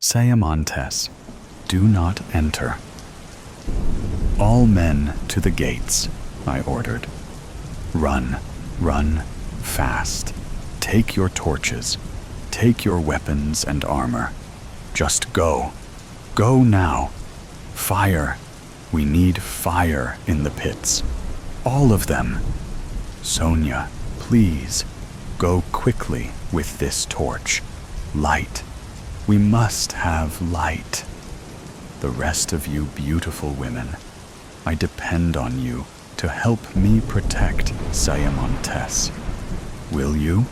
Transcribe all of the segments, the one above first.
Sayemontess, do not enter. All men to the gates, I ordered. Run, run, fast. Take your torches. Take your weapons and armor. Just go. Go now. Fire. We need fire in the pits. All of them. Sonia, please, go quickly with this torch. Light. We must have light. The rest of you beautiful women, I depend on you to help me protect Sayemontess. Will you?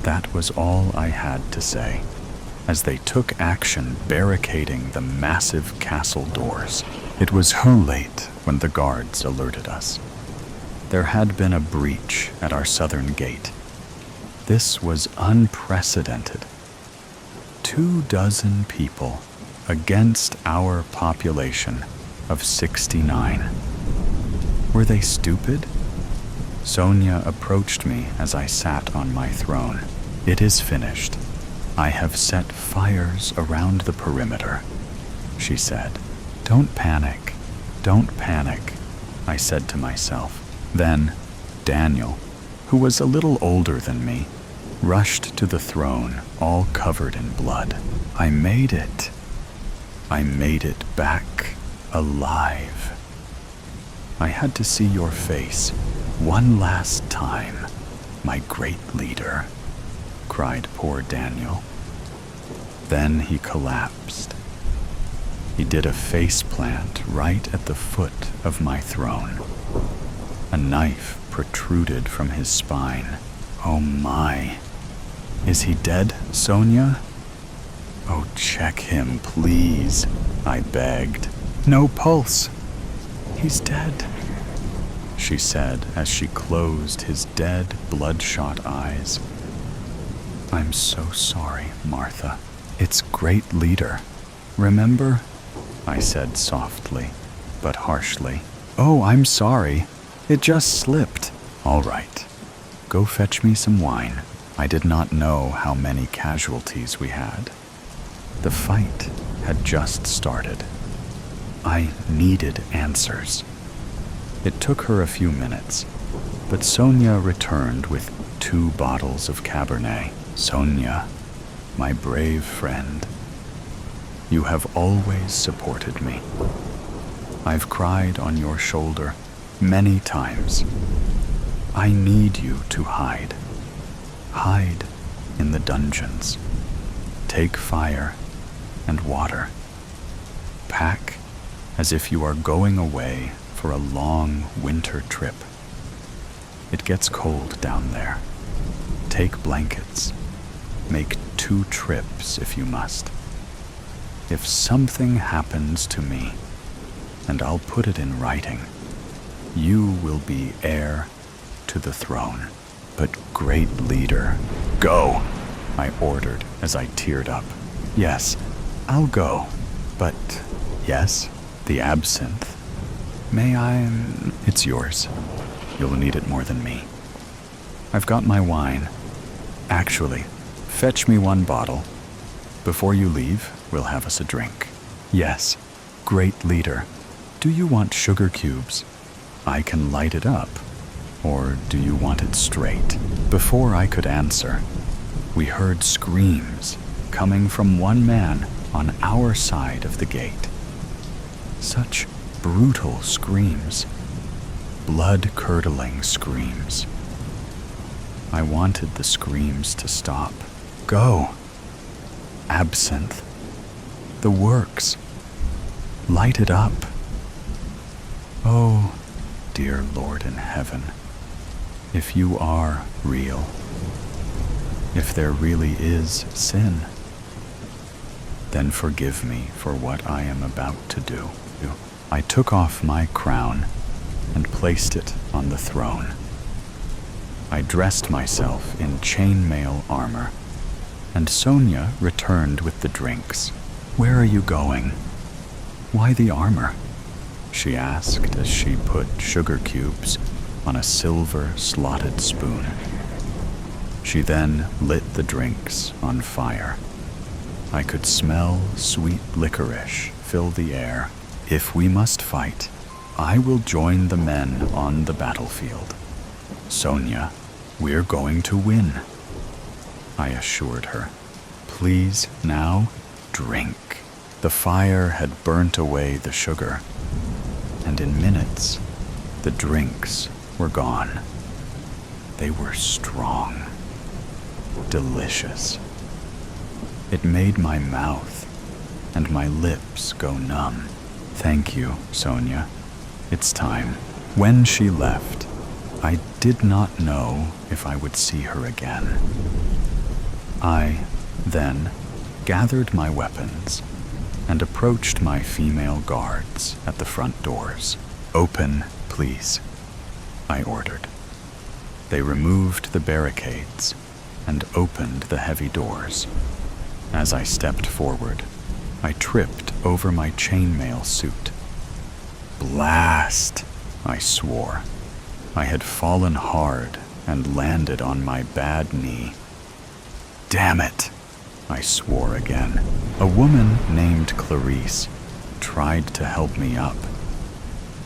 That was all I had to say, as they took action barricading the massive castle doors. It was too late when the guards alerted us. There had been a breach at our southern gate. This was unprecedented. 24 people against our population of 69. Were they stupid? Sonia approached me as I sat on my throne. It is finished. I have set fires around the perimeter, she said. Don't panic, don't panic, I said to myself. Then, Daniel, who was a little older than me, rushed to the throne, all covered in blood. I made it. I made it back alive. I had to see your face one last time, my great leader, cried poor Daniel. Then he collapsed. He did a face plant right at the foot of my throne. A knife protruded from his spine. Oh my. Is he dead, Sonia? Oh, check him, please, I begged. No pulse. He's dead, she said as she closed his dead, bloodshot eyes. I'm so sorry, Martha. It's great leader. Remember? I said softly, but harshly. Oh, I'm sorry. It just slipped. All right. Go fetch me some wine. I did not know how many casualties we had. The fight had just started. I needed answers. It took her a few minutes, but Sonia returned with 2 bottles of Cabernet. Sonia, my brave friend, you have always supported me. I've cried on your shoulder many times. I need you to hide. Hide in the dungeons. Take fire and water. Pack as if you are going away for a long winter trip. It gets cold down there. Take blankets. Make 2 trips if you must. If something happens to me, and I'll put it in writing, you will be heir to the throne. But great leader, go, I ordered as I teared up. Yes, I'll go, but yes, the absinthe. May I? It's yours. You'll need it more than me. I've got my wine. Actually, fetch me 1 bottle. Before you leave, we'll have us a drink. Yes, great leader. Do you want sugar cubes? I can light it up. Or do you want it straight? Before I could answer, we heard screams coming from one man on our side of the gate. Such brutal screams. Blood-curdling screams. I wanted the screams to stop. Go. Absinthe. The works. Light it up. Oh, dear Lord in heaven, if you are real, if there really is sin, then forgive me for what I am about to do. I took off my crown and placed it on the throne. I dressed myself in chainmail armor, and Sonia returned with the drinks. Where are you going? Why the armor? She asked as she put sugar cubes on a silver slotted spoon. She then lit the drinks on fire. I could smell sweet licorice fill the air. If we must fight, I will join the men on the battlefield. Sonia, we're going to win, I assured her. Please, now, drink. The fire had burnt away the sugar, and in minutes, the drinks were gone. They were strong, delicious. It made my mouth and my lips go numb. Thank you, Sonia. It's time. When she left, I did not know if I would see her again. I, then, gathered my weapons and approached my female guards at the front doors. Open, please, I ordered. They removed the barricades and opened the heavy doors. As I stepped forward, I tripped over my chainmail suit. Blast, I swore. I had fallen hard and landed on my bad knee. Damn it, I swore again. A woman named Clarice tried to help me up,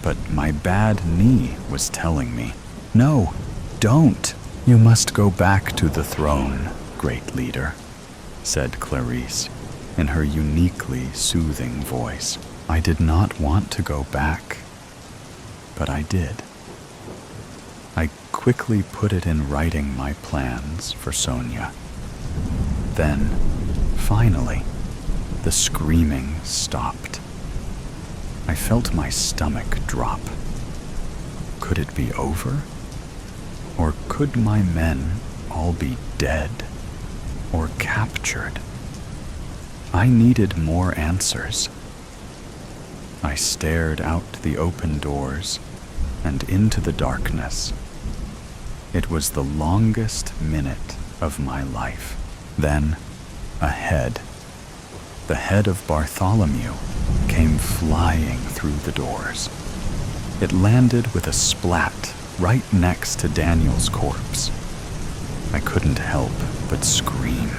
but my bad knee was telling me, no, don't. You must go back to the throne, great leader, said Clarice in her uniquely soothing voice. I did not want to go back, but I did. I quickly put it in writing my plans for Sonia. Then, finally, the screaming stopped. I felt my stomach drop. Could it be over? Or could my men all be dead or captured? I needed more answers. I stared out the open doors and into the darkness. It was the longest minute of my life. Then, ahead, the head of Bartholomew came flying through the doors. It landed with a splat right next to Daniel's corpse. I couldn't help but scream.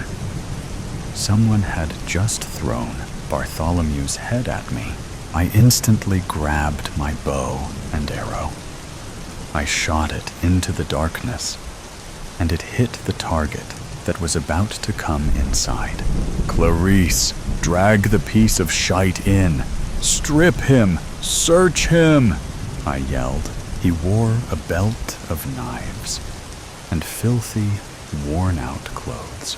Someone had just thrown Bartholomew's head at me. I instantly grabbed my bow and arrow. I shot it into the darkness, and it hit the target that was about to come inside. Clarice, drag the piece of shite in. Strip him! Search him! I yelled. He wore a belt of knives and filthy, worn-out clothes.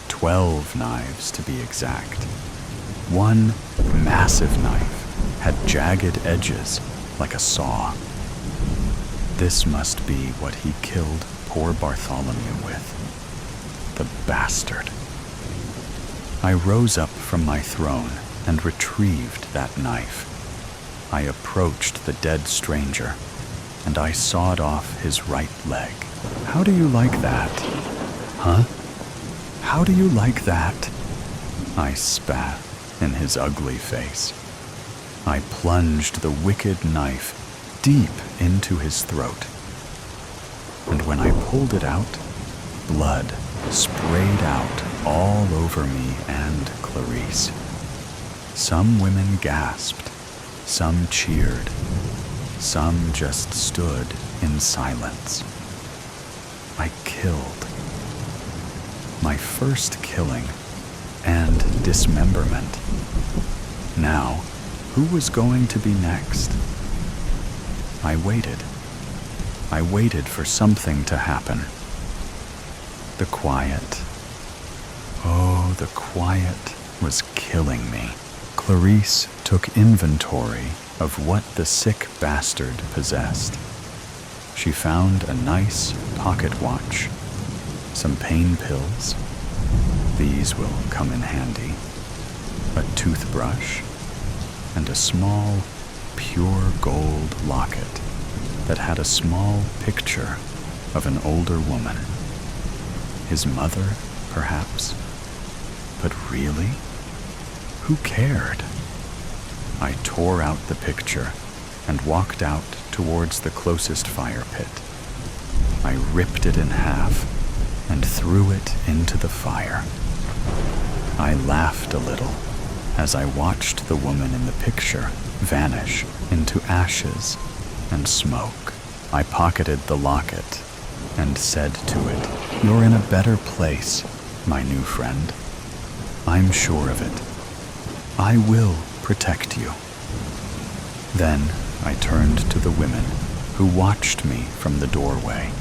12 knives, to be exact. One massive knife had jagged edges like a saw. This must be what he killed poor Bartholomew with. The bastard. I rose up from my throne and retrieved that knife. I approached the dead stranger, and I sawed off his right leg. How do you like that? Huh? How do you like that? I spat in his ugly face. I plunged the wicked knife deep into his throat, and when I pulled it out, blood sprayed out all over me and Clarice. Some women gasped, some cheered, some just stood in silence. I killed. My first killing and dismemberment. Now, who was going to be next? I waited. I waited for something to happen. The quiet. Oh, the quiet was killing me. Clarice took inventory of what the sick bastard possessed. She found a nice pocket watch, some pain pills. These will come in handy. A toothbrush, and a small, pure gold locket that had a small picture of an older woman. His mother, perhaps? But really? Who cared? I tore out the picture and walked out towards the closest fire pit. I ripped it in half and threw it into the fire. I laughed a little as I watched the woman in the picture vanish into ashes and smoke. I pocketed the locket and said to it, "You're in a better place, my new friend. I'm sure of it. I will protect you." Then I turned to the women who watched me from the doorway,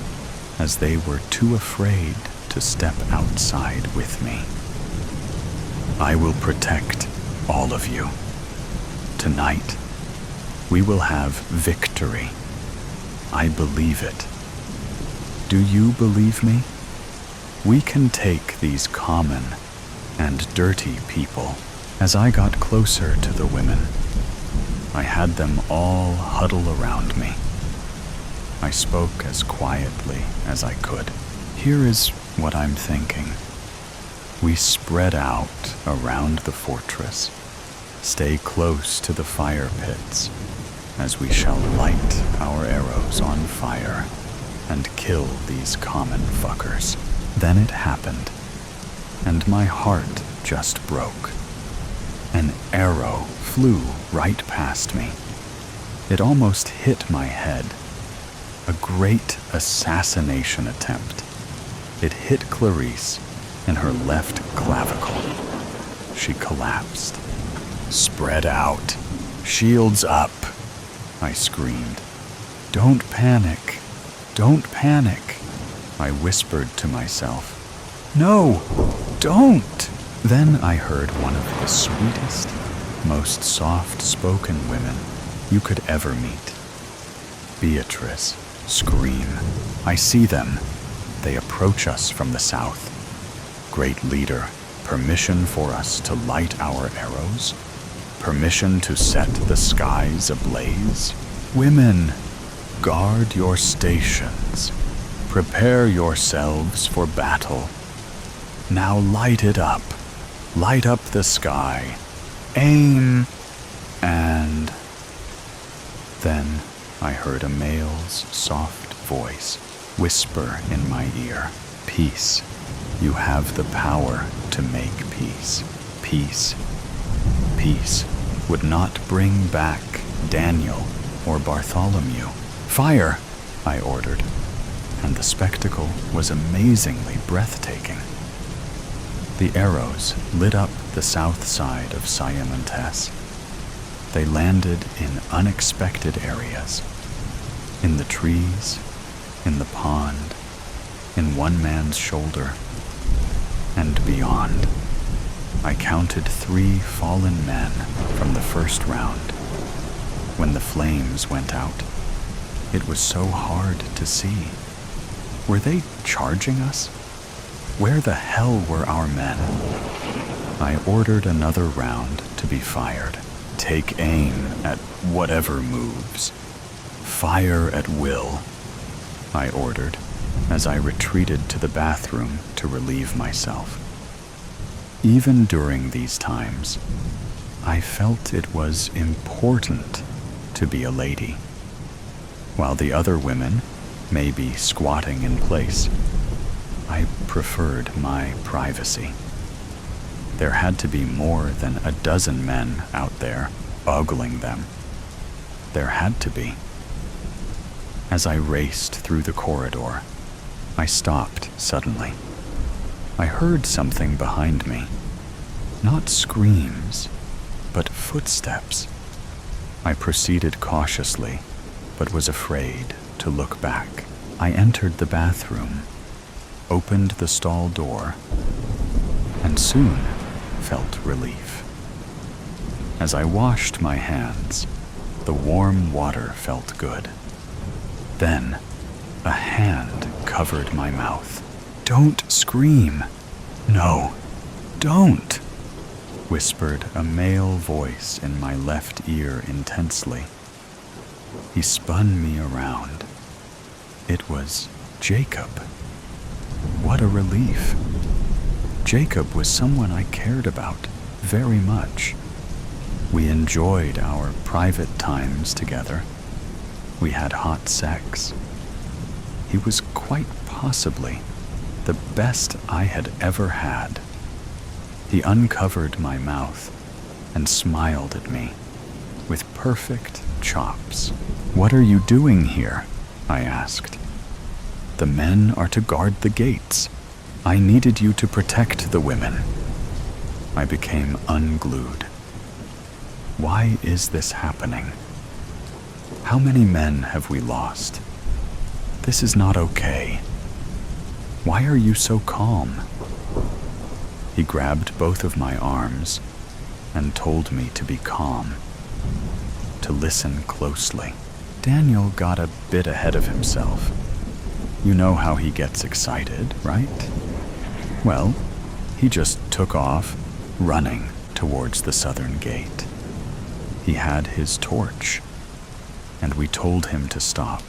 as they were too afraid to step outside with me. "I will protect all of you. Tonight, we will have victory. I believe it. Do you believe me? We can take these common and dirty people." As I got closer to the women, I had them all huddle around me. I spoke as quietly as I could. "Here is what I'm thinking. We spread out around the fortress, stay close to the fire pits, as we shall light our arrows on fire and kill these common fuckers." Then it happened, and my heart just broke. An arrow flew right past me. It almost hit my head. A great assassination attempt. It hit Clarice in her left clavicle. She collapsed. "Spread out. Shields up," I screamed. "Don't panic. Don't panic," I whispered to myself. "No, don't." Then I heard one of the sweetest, most soft-spoken women you could ever meet. Beatrice scream. "I see them. They approach us from the south. Great leader, permission for us to light our arrows? Permission to set the skies ablaze? Women, guard your stations. Prepare yourselves for battle. Now light it up. Light up the sky. Aim." And then I heard a male's soft voice whisper in my ear, "Peace. You have the power to make peace. Peace. Peace would not bring back Daniel or Bartholomew." "Fire," I ordered, and the spectacle was amazingly breathtaking. The arrows lit up the south side of Sayemontess. They landed in unexpected areas. In the trees, in the pond, in one man's shoulder, and beyond. I counted 3 fallen men from the first round. When the flames went out, it was so hard to see. Were they charging us? Where the hell were our men? I ordered another round to be fired. "Take aim at whatever moves. Fire at will," I ordered as I retreated to the bathroom to relieve myself. Even during these times, I felt it was important to be a lady. While the other women may be squatting in place, I preferred my privacy. There had to be more than a dozen men out there ogling them. There had to be. As I raced through the corridor, I stopped suddenly. I heard something behind me. Not screams, but footsteps. I proceeded cautiously, but was afraid to look back. I entered the bathroom, opened the stall door, and soon felt relief. As I washed my hands, the warm water felt good. Then, a hand covered my mouth. "Don't scream. No, don't," whispered a male voice in my left ear intensely. He spun me around. It was Jacob. What a relief. Jacob was someone I cared about very much. We enjoyed our private times together. We had hot sex. He was quite possibly the best I had ever had. He uncovered my mouth and smiled at me with perfect chops. "What are you doing here?" I asked. "The men are to guard the gates. I needed you to protect the women." I became unglued. Why is this happening? How many men have we lost? This is not okay. Why are you so calm? He grabbed both of my arms and told me to be calm, to listen closely. Daniel got a bit ahead of himself. You know how he gets excited, right? Well, he just took off, running towards the southern gate. He had his torch, and we told him to stop,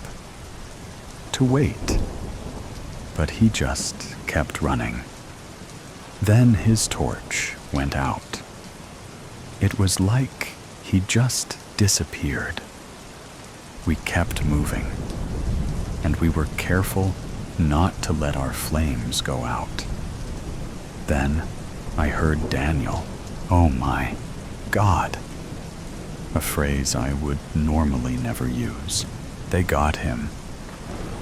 to wait, but he just kept running. Then his torch went out. It was like he just disappeared. We kept moving, and we were careful not to let our flames go out. Then I heard Daniel. Oh my God. A phrase I would normally never use. They got him.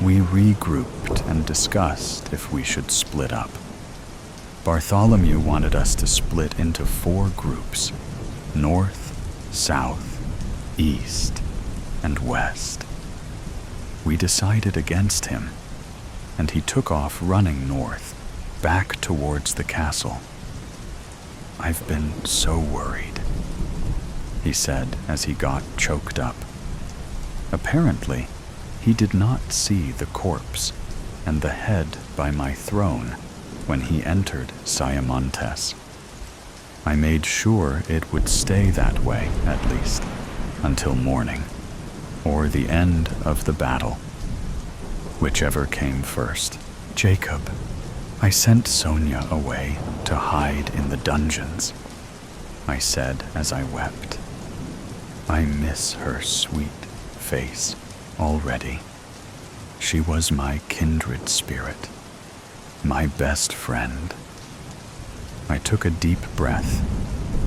We regrouped and discussed if we should split up. Bartholomew wanted us to split into 4 groups: north, south, east, and west. We decided against him, and he took off running north, back towards the castle. "I've been so worried," he said as he got choked up. Apparently, he did not see the corpse and the head by my throne when he entered Sayemontess. I made sure it would stay that way, at least, until morning, or the end of the battle, whichever came first. "Jacob, I sent Sonia away to hide in the dungeons," I said as I wept. I miss her sweet face already. She was my kindred spirit, my best friend. I took a deep breath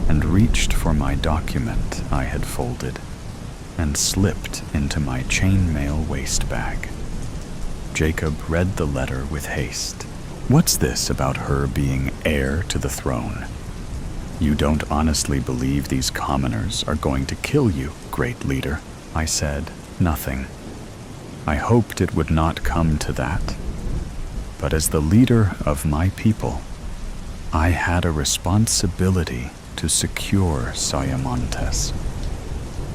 and reached for my document I had folded and slipped into my chainmail waist bag. Jacob read the letter with haste. "What's this about her being heir to the throne? You don't honestly believe these commoners are going to kill you, great leader?" I said. "Nothing. I hoped it would not come to that. But as the leader of my people, I had a responsibility to secure Sayemontess,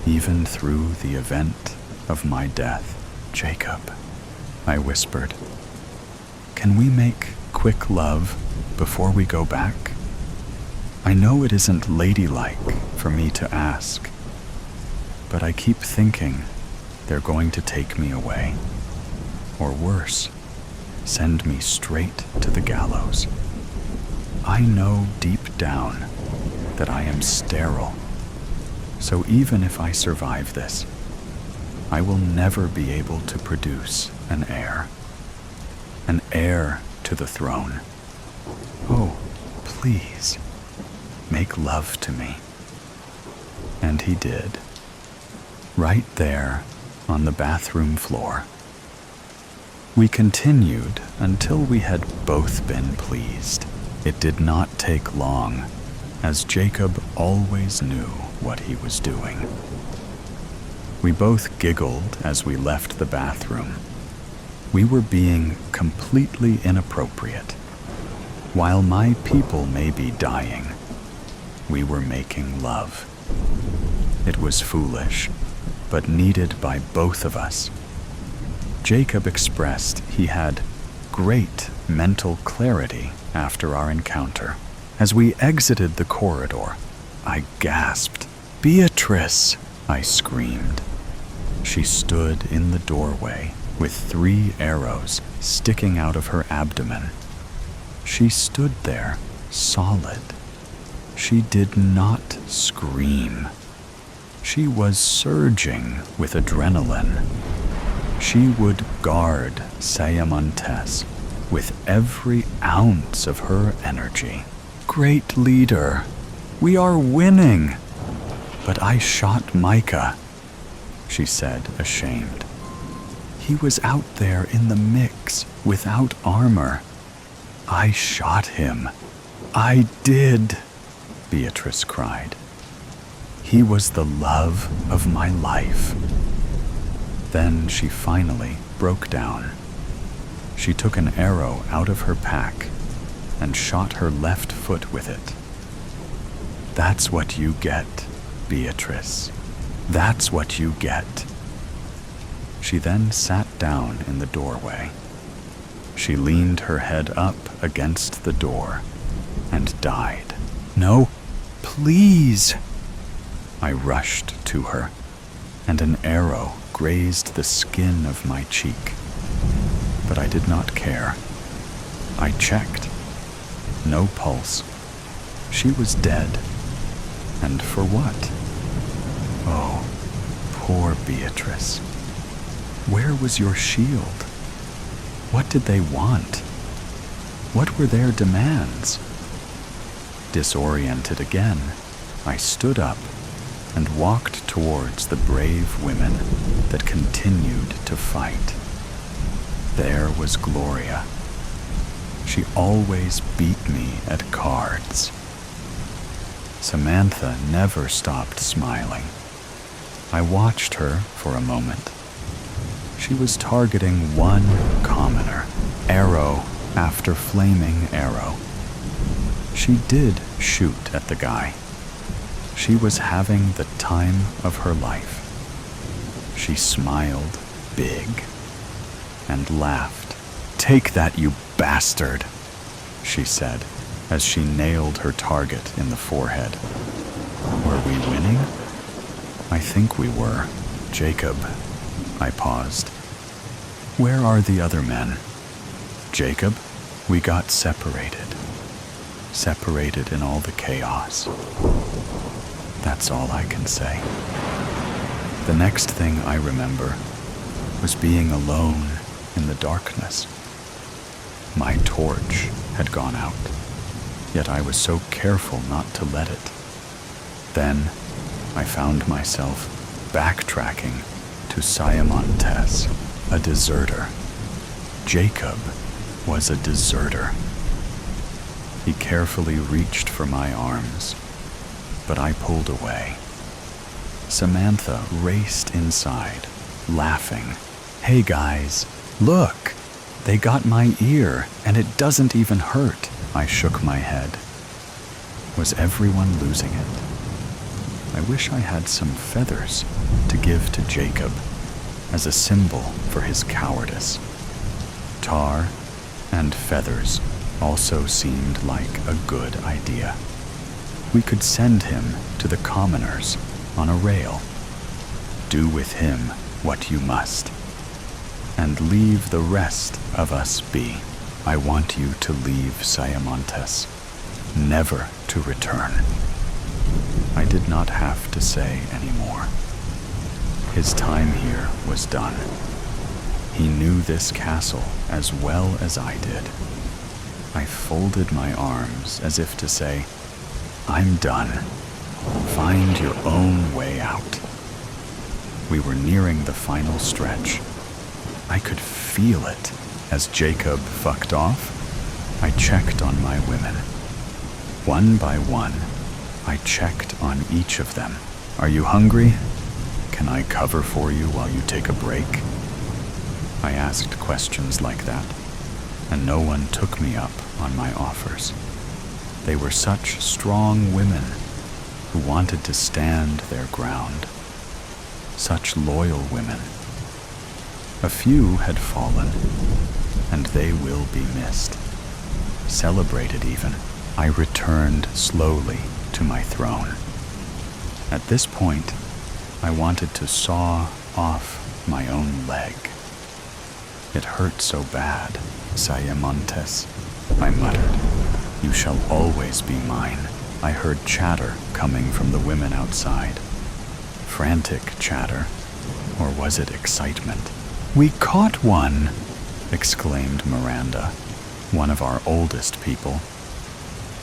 even through the event of my death." "Jacob," I whispered, "can we make quick love before we go back? I know it isn't ladylike for me to ask, but I keep thinking they're going to take me away, or worse, send me straight to the gallows. I know deep down that I am sterile, so even if I survive this, I will never be able to produce an heir to the throne. Oh, please, make love to me." And he did, right there on the bathroom floor. We continued until we had both been pleased. It did not take long, as Jacob always knew what he was doing. We both giggled as we left the bathroom. We were being completely inappropriate. While my people may be dying, we were making love. It was foolish, but needed by both of us. Jacob expressed he had great mental clarity after our encounter. As we exited the corridor, I gasped. "Beatrice!" I screamed. She stood in the doorway with 3 arrows sticking out of her abdomen. She stood there, solid. She did not scream. She was surging with adrenaline. She would guard Sayemontess with every ounce of her energy. great leader. We are winning. But I shot Micah, she said, ashamed. He was out there in the mix, without armor. I shot him. I did, Beatrice cried. He was the love of my life. Then she finally broke down. She took an arrow out of her pack and shot her left foot with it. That's what you get, Beatrice. That's what you get. She then sat down in the doorway. She leaned her head up against the door and died. No, please! I rushed to her, and an arrow grazed the skin of my cheek. But I did not care. I checked. No pulse. She was dead. And for what? Oh, poor Beatrice. Where was your shield? What did they want? What were their demands? Disoriented again, I stood up and walked towards the brave women that continued to fight. There was Gloria. She always beat me at cards. Samantha never stopped smiling. I watched her for a moment. She was targeting one commoner, arrow after flaming arrow. She did shoot at the guy. She was having the time of her life. She smiled big and laughed. "Take that, you bastard," she said as she nailed her target in the forehead. Were we winning? I think we were. Jacob. I paused. Where are the other men? Jacob, we got separated. Separated in all the chaos. That's all I can say. The next thing I remember was being alone in the darkness. My torch had gone out, yet I was so careful not to let it. Then I found myself backtracking to Sayemontess, a deserter. Jacob was a deserter. He carefully reached for my arms, but I pulled away. Samantha raced inside, laughing. "Hey guys, look! They got my ear, and it doesn't even hurt." I shook my head. Was everyone losing it? I wish I had some feathers to give to Jacob as a symbol for his cowardice. Tar and feathers also seemed like a good idea. We could send him to the commoners on a rail. Do with him what you must, and leave the rest of us be. I want you to leave Sayemontess, never to return. I did not have to say any more. His time here was done. He knew this castle as well as I did. I folded my arms as if to say, I'm done. Find your own way out. We were nearing the final stretch. I could feel it as Jacob fucked off. I checked on my women. One by one, I checked on each of them. Are you hungry? Can I cover for you while you take a break? I asked questions like that, and no one took me up on my offers. They were such strong women who wanted to stand their ground. Such loyal women. A few had fallen, and they will be missed. Celebrated even. I returned slowly to my throne. At this point, I wanted to saw off my own leg. It hurt so bad, Sayemontess, I muttered. You shall always be mine. I heard chatter coming from the women outside. Frantic chatter, or was it excitement? We caught one, exclaimed Miranda, one of our oldest people.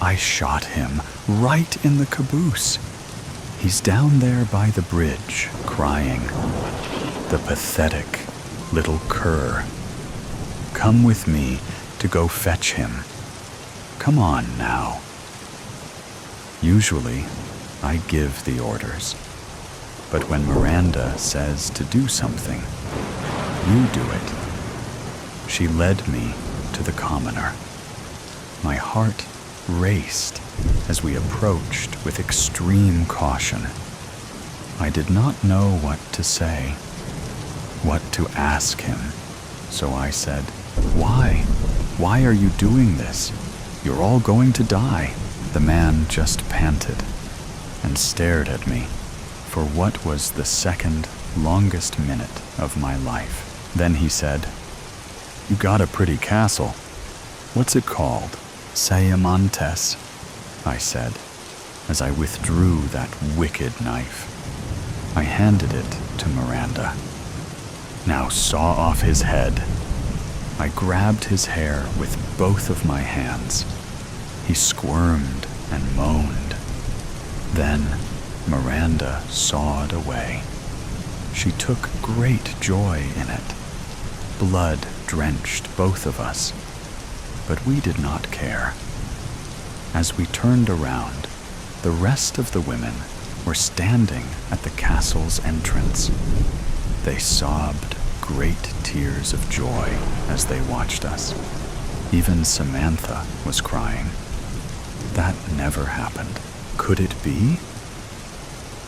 I shot him right in the caboose. He's down there by the bridge, crying. The pathetic little cur. Come with me to go fetch him. Come on now. Usually, I give the orders. But when Miranda says to do something, you do it. She led me to the commoner. My heart raced as we approached with extreme caution. I did not know what to say, what to ask him, so I said, "Why? Why are you doing this? You're all going to die." The man just panted and stared at me for what was the second longest minute of my life. Then he said, "You got a pretty castle. What's it called?" "Sayemontess," I said, as I withdrew that wicked knife. I handed it to Miranda. "Now saw off his head." I grabbed his hair with both of my hands. He squirmed and moaned. Then Miranda sawed away. She took great joy in it. Blood drenched both of us, but we did not care. As we turned around, the rest of the women were standing at the castle's entrance. They sobbed great tears of joy as they watched us. Even Samantha was crying. That never happened. Could it be?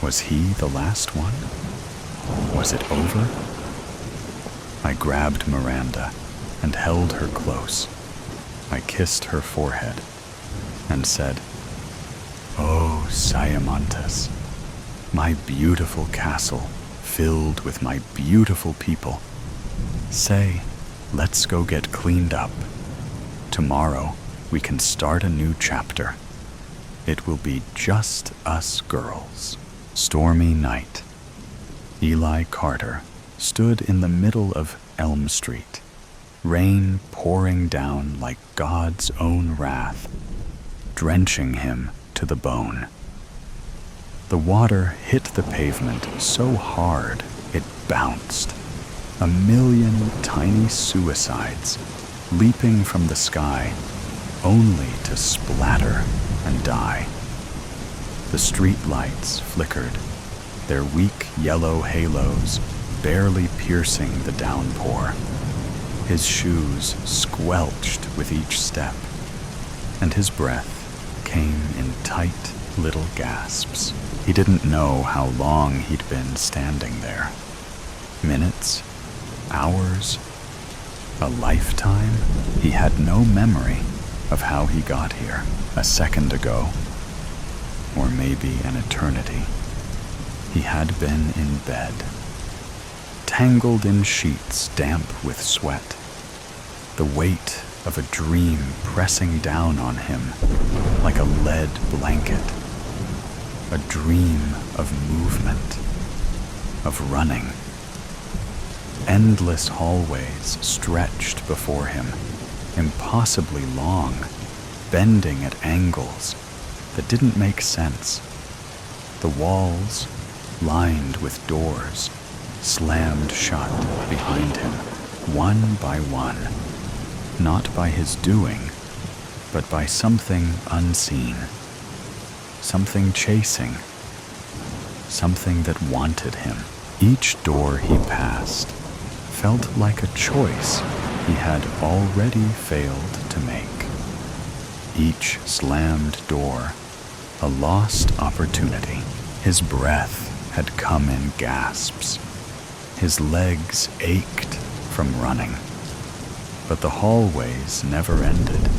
Was he the last one? Was it over? I grabbed Miranda and held her close. I kissed her forehead and said, "Oh, Sayemontess, my beautiful castle filled with my beautiful people. Say, let's go get cleaned up. Tomorrow we can start a new chapter. It will be just us girls." Stormy night. Eli Carter stood in the middle of Elm Street, rain pouring down like God's own wrath, drenching him to the bone. The water hit the pavement so hard it bounced. A million tiny suicides leaping from the sky only to splatter and die. The street lights flickered, their weak yellow halos barely piercing the downpour. His shoes squelched with each step, and his breath came in tight little gasps. He didn't know how long he'd been standing there. Minutes, hours, a lifetime? He had no memory of how he got here. A second ago, or maybe an eternity, he had been in bed, tangled in sheets damp with sweat, the weight of a dream pressing down on him like a lead blanket, a dream of movement, of running. Endless hallways stretched before him, impossibly long, bending at angles that didn't make sense. The walls, lined with doors, slammed shut behind him, one by one, not by his doing, but by something unseen, something chasing, something that wanted him. Each door he passed felt like a choice he had already failed to make. Each slammed door, a lost opportunity. His breath had come in gasps. His legs ached from running. But the hallways never ended.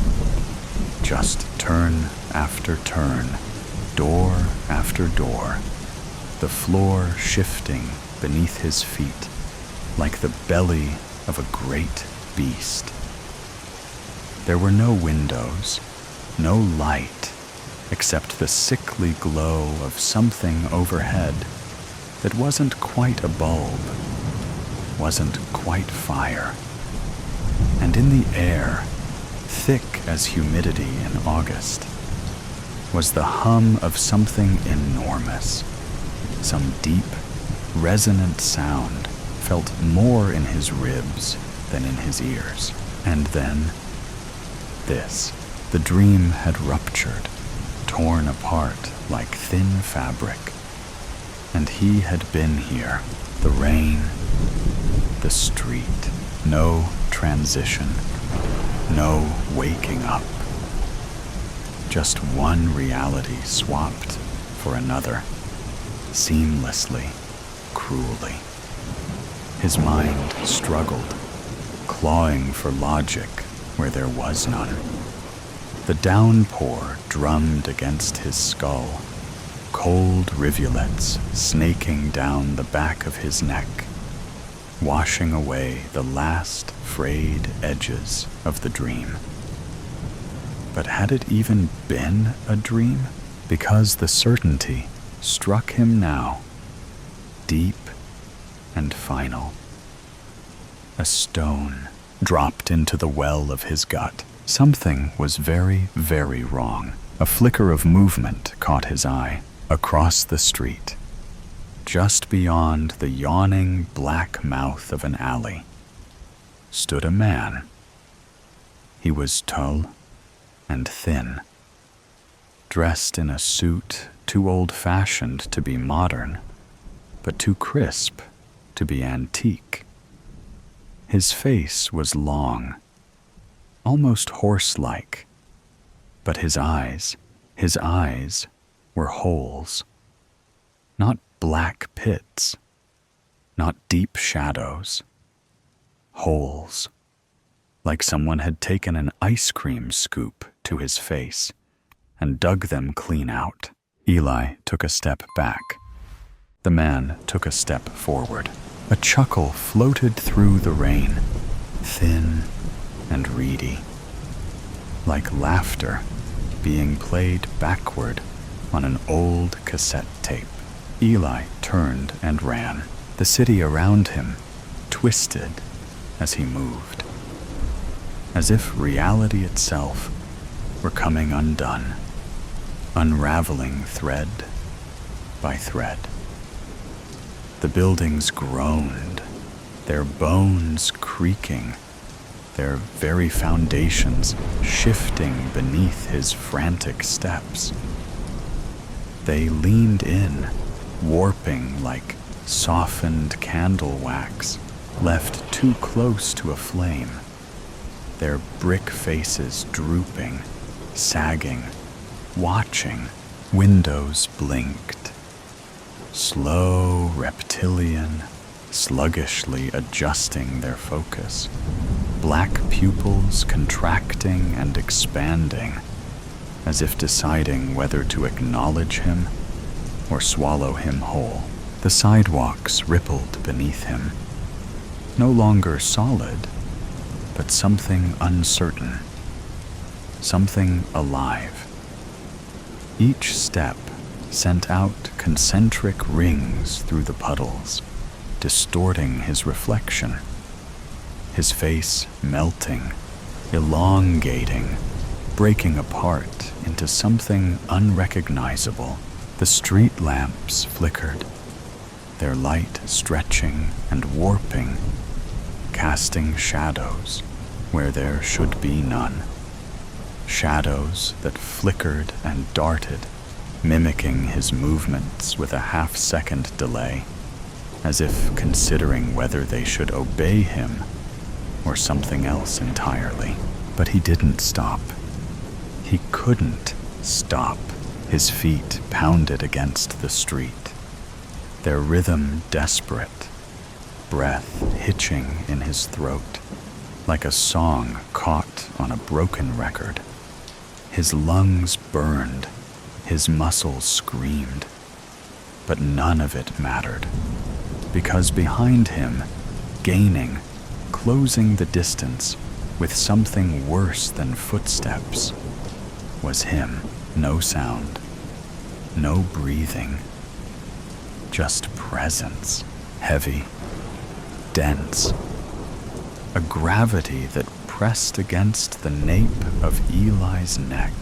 Just turn after turn, door after door, the floor shifting beneath his feet like the belly of a great beast. There were no windows, no light, except the sickly glow of something overhead that wasn't quite a bulb, wasn't quite fire. And in the air, thick as humidity in August, was the hum of something enormous. Some deep, resonant sound felt more in his ribs than in his ears. And then, this. The dream had ruptured, torn apart like thin fabric. And he had been here. The rain, the street. No transition. No waking up. Just one reality swapped for another, seamlessly, cruelly. His mind struggled, clawing for logic where there was none. The downpour drummed against his skull, cold rivulets snaking down the back of his neck, washing away the last frayed edges of the dream. But had it even been a dream? Because the certainty struck him now, deep and final. A stone dropped into the well of his gut. Something was very, very wrong. A flicker of movement caught his eye. Across the street, just beyond the yawning black mouth of an alley, stood a man. He was tall and thin, dressed in a suit too old-fashioned to be modern, but too crisp to be antique. His face was long, almost horse-like, but his eyes were holes, not black pits, not deep shadows, holes, like someone had taken an ice cream scoop to his face and dug them clean out. Eli took a step back. The man took a step forward. A chuckle floated through the rain, thin and reedy, like laughter being played backward on an old cassette tape. Eli turned and ran. The city around him twisted as he moved, as if reality itself were coming undone, unraveling thread by thread. The buildings groaned, their bones creaking, their very foundations shifting beneath his frantic steps. They leaned in, warping like softened candle wax left too close to a flame, their brick faces drooping, sagging, watching. Windows blinked, slow, reptilian, sluggishly adjusting their focus, black pupils contracting and expanding, as if deciding whether to acknowledge him or swallow him whole. The sidewalks rippled beneath him, no longer solid, but something uncertain, something alive. Each step sent out concentric rings through the puddles, distorting his reflection, his face melting, elongating, breaking apart into something unrecognizable. The street lamps flickered, their light stretching and warping, casting shadows where there should be none. Shadows that flickered and darted, mimicking his movements with a half-second delay, as if considering whether they should obey him or something else entirely. But he didn't stop. He couldn't stop. His feet pounded against the street, their rhythm desperate, breath hitching in his throat, like a song caught on a broken record. His lungs burned, his muscles screamed, but none of it mattered, because behind him, gaining, closing the distance with something worse than footsteps, was him. No sound, no breathing, just presence, heavy, dense, a gravity that pressed against the nape of Eli's neck,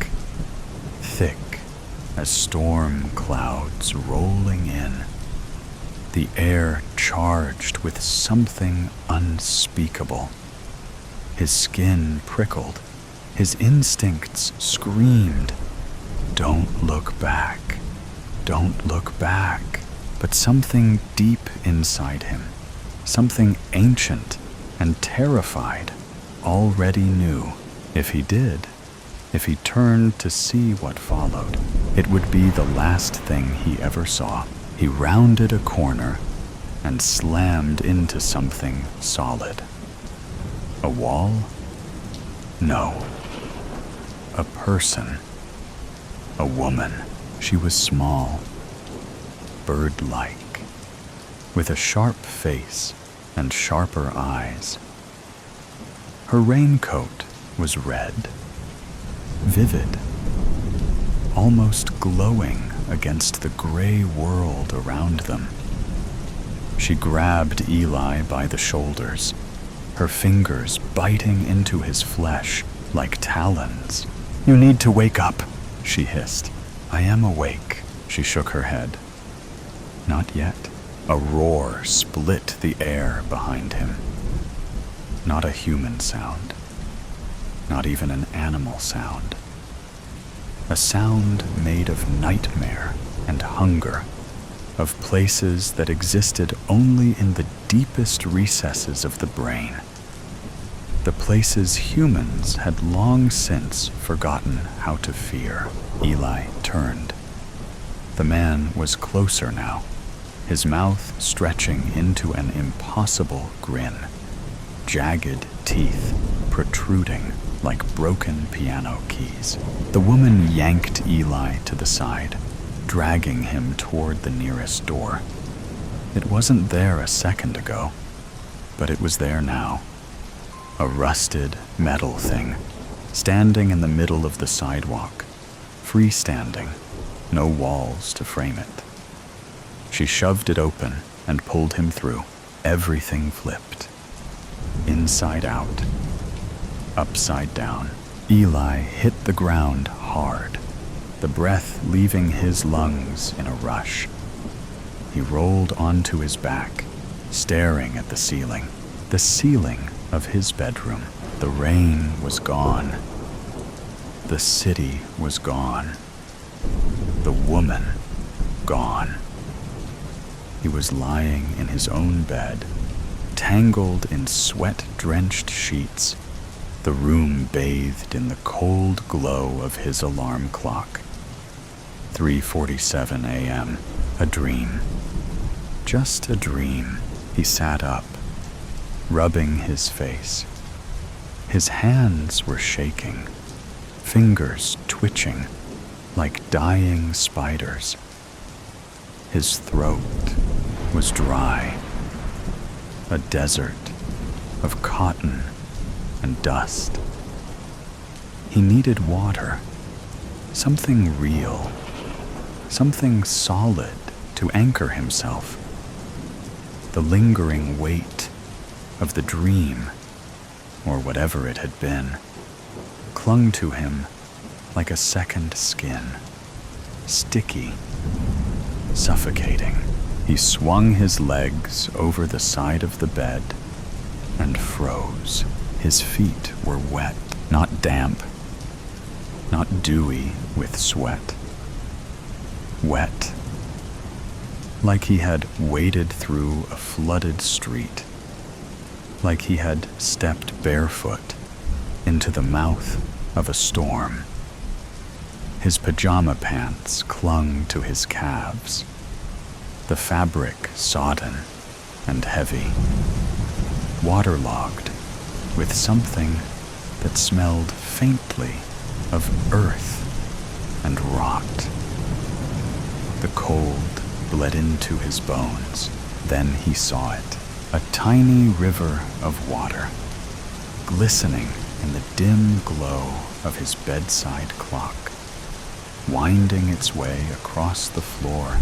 thick as storm clouds rolling in, the air charged with something unspeakable. His skin prickled, his instincts screamed, "Don't look back, don't look back." But something deep inside him, something ancient and terrified, already knew if he did, if he turned to see what followed, it would be the last thing he ever saw. He rounded a corner and slammed into something solid. A wall? No. A person. A woman. She was small, bird-like, with a sharp face and sharper eyes. Her raincoat was red, vivid, almost glowing against the gray world around them. She grabbed Eli by the shoulders, her fingers biting into his flesh like talons. "You need to wake up," she hissed. "I am awake." She shook her head. Not yet. A roar split the air behind him. Not a human sound. Not even an animal sound. A sound made of nightmare and hunger, of places that existed only in the deepest recesses of the brain. The places humans had long since forgotten how to fear. Eli turned. The man was closer now, his mouth stretching into an impossible grin, jagged teeth protruding like broken piano keys. The woman yanked Eli to the side, dragging him toward the nearest door. It wasn't there a second ago, but it was there now. A rusted metal thing, standing in the middle of the sidewalk, freestanding, no walls to frame it. She shoved it open and pulled him through. Everything flipped. Inside out. Upside down. Eli hit the ground hard, the breath leaving his lungs in a rush. He rolled onto his back, staring at the ceiling of his bedroom. The rain was gone. The city was gone. The woman gone. He was lying in his own bed, tangled in sweat-drenched sheets, the room bathed in the cold glow of his alarm clock. 3:47 a.m. A dream. Just a dream. He sat up, rubbing his face. His hands were shaking, fingers twitching like dying spiders. His throat was dry, a desert of cotton and dust. He needed water, something real, something solid to anchor himself. The lingering weight of the dream, or whatever it had been, clung to him like a second skin, sticky, suffocating. He swung his legs over the side of the bed and froze. His feet were wet, not damp, not dewy with sweat. Wet, like he had waded through a flooded street, like he had stepped barefoot into the mouth of a storm. His pajama pants clung to his calves, the fabric sodden and heavy, waterlogged with something that smelled faintly of earth and rot. The cold bled into his bones. Then he saw it, a tiny river of water, glistening in the dim glow of his bedside clock, winding its way across the floor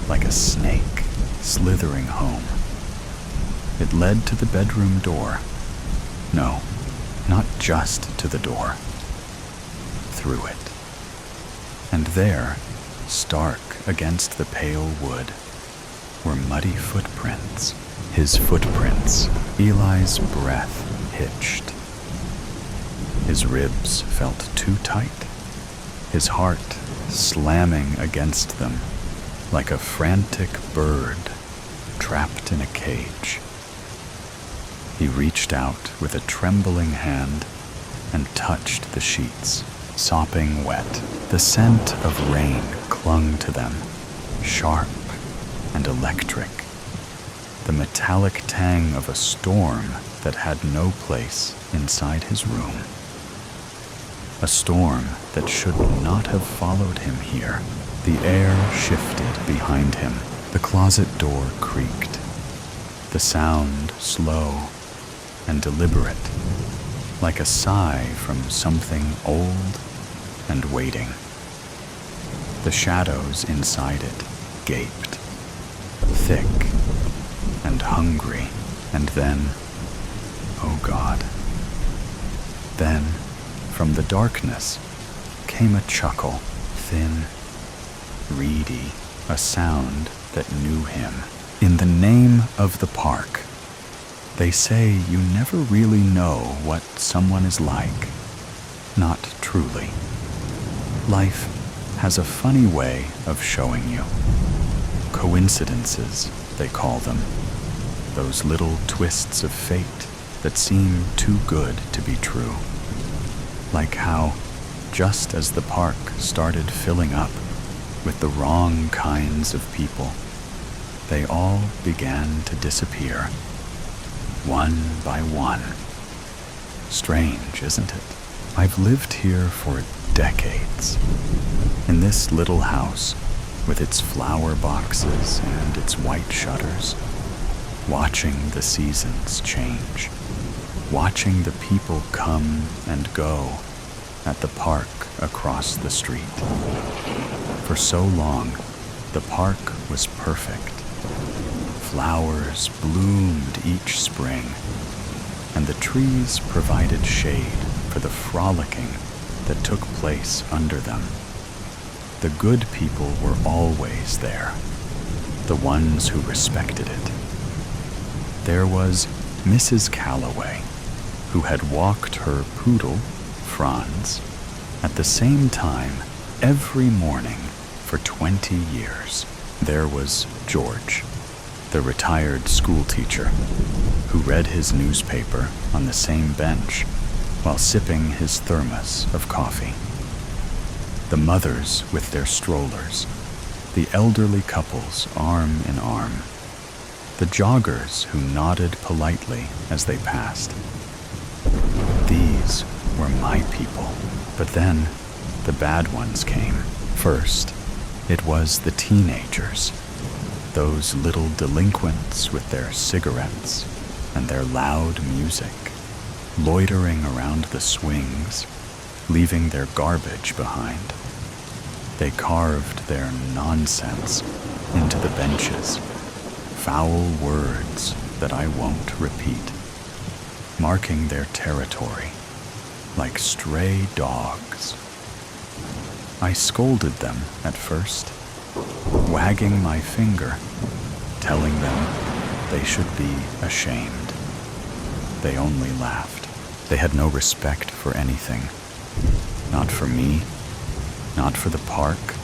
like a snake slithering home. It led to the bedroom door. No, not just to the door. Through it. And there, stark against the pale wood, were muddy footprints. His footprints, Eli's breath hitched. His ribs felt too tight, his heart slamming against them like a frantic bird trapped in a cage. He reached out with a trembling hand and touched the sheets, sopping wet. The scent of rain clung to them, sharp and electric. The metallic tang of a storm that had no place inside his room. A storm that should not have followed him here. The air shifted behind him. The closet door creaked. The sound slow and deliberate, like a sigh from something old and waiting. The shadows inside it gaped, thick and hungry, and then, oh God, then from the darkness came a chuckle, thin, reedy, a sound that knew him. In the name of the park, they say you never really know what someone is like. Not truly. Life has a funny way of showing you. Coincidences, they call them. Those little twists of fate that seem too good to be true. Like how, just as the park started filling up with the wrong kinds of people, they all began to disappear, one by one. Strange, isn't it? I've lived here for decades, in this little house with its flower boxes and its white shutters, watching the seasons change, watching the people come and go at the park across the street. For so long, the park was perfect. Flowers bloomed each spring, and the trees provided shade for the frolicking that took place under them. The good people were always there, the ones who respected it. There was Mrs. Calloway, who had walked her poodle, Franz, at the same time every morning for 20 years. There was George, the retired schoolteacher, who read his newspaper on the same bench while sipping his thermos of coffee. The mothers with their strollers, the elderly couples arm in arm, the joggers who nodded politely as they passed. These were my people. But then the bad ones came. First, it was the teenagers, those little delinquents with their cigarettes and their loud music, loitering around the swings, leaving their garbage behind. They carved their nonsense into the benches, foul words that I won't repeat, marking their territory like stray dogs. I scolded them at first, wagging my finger, telling them they should be ashamed. They only laughed. They had no respect for anything. Not for me, not for the park,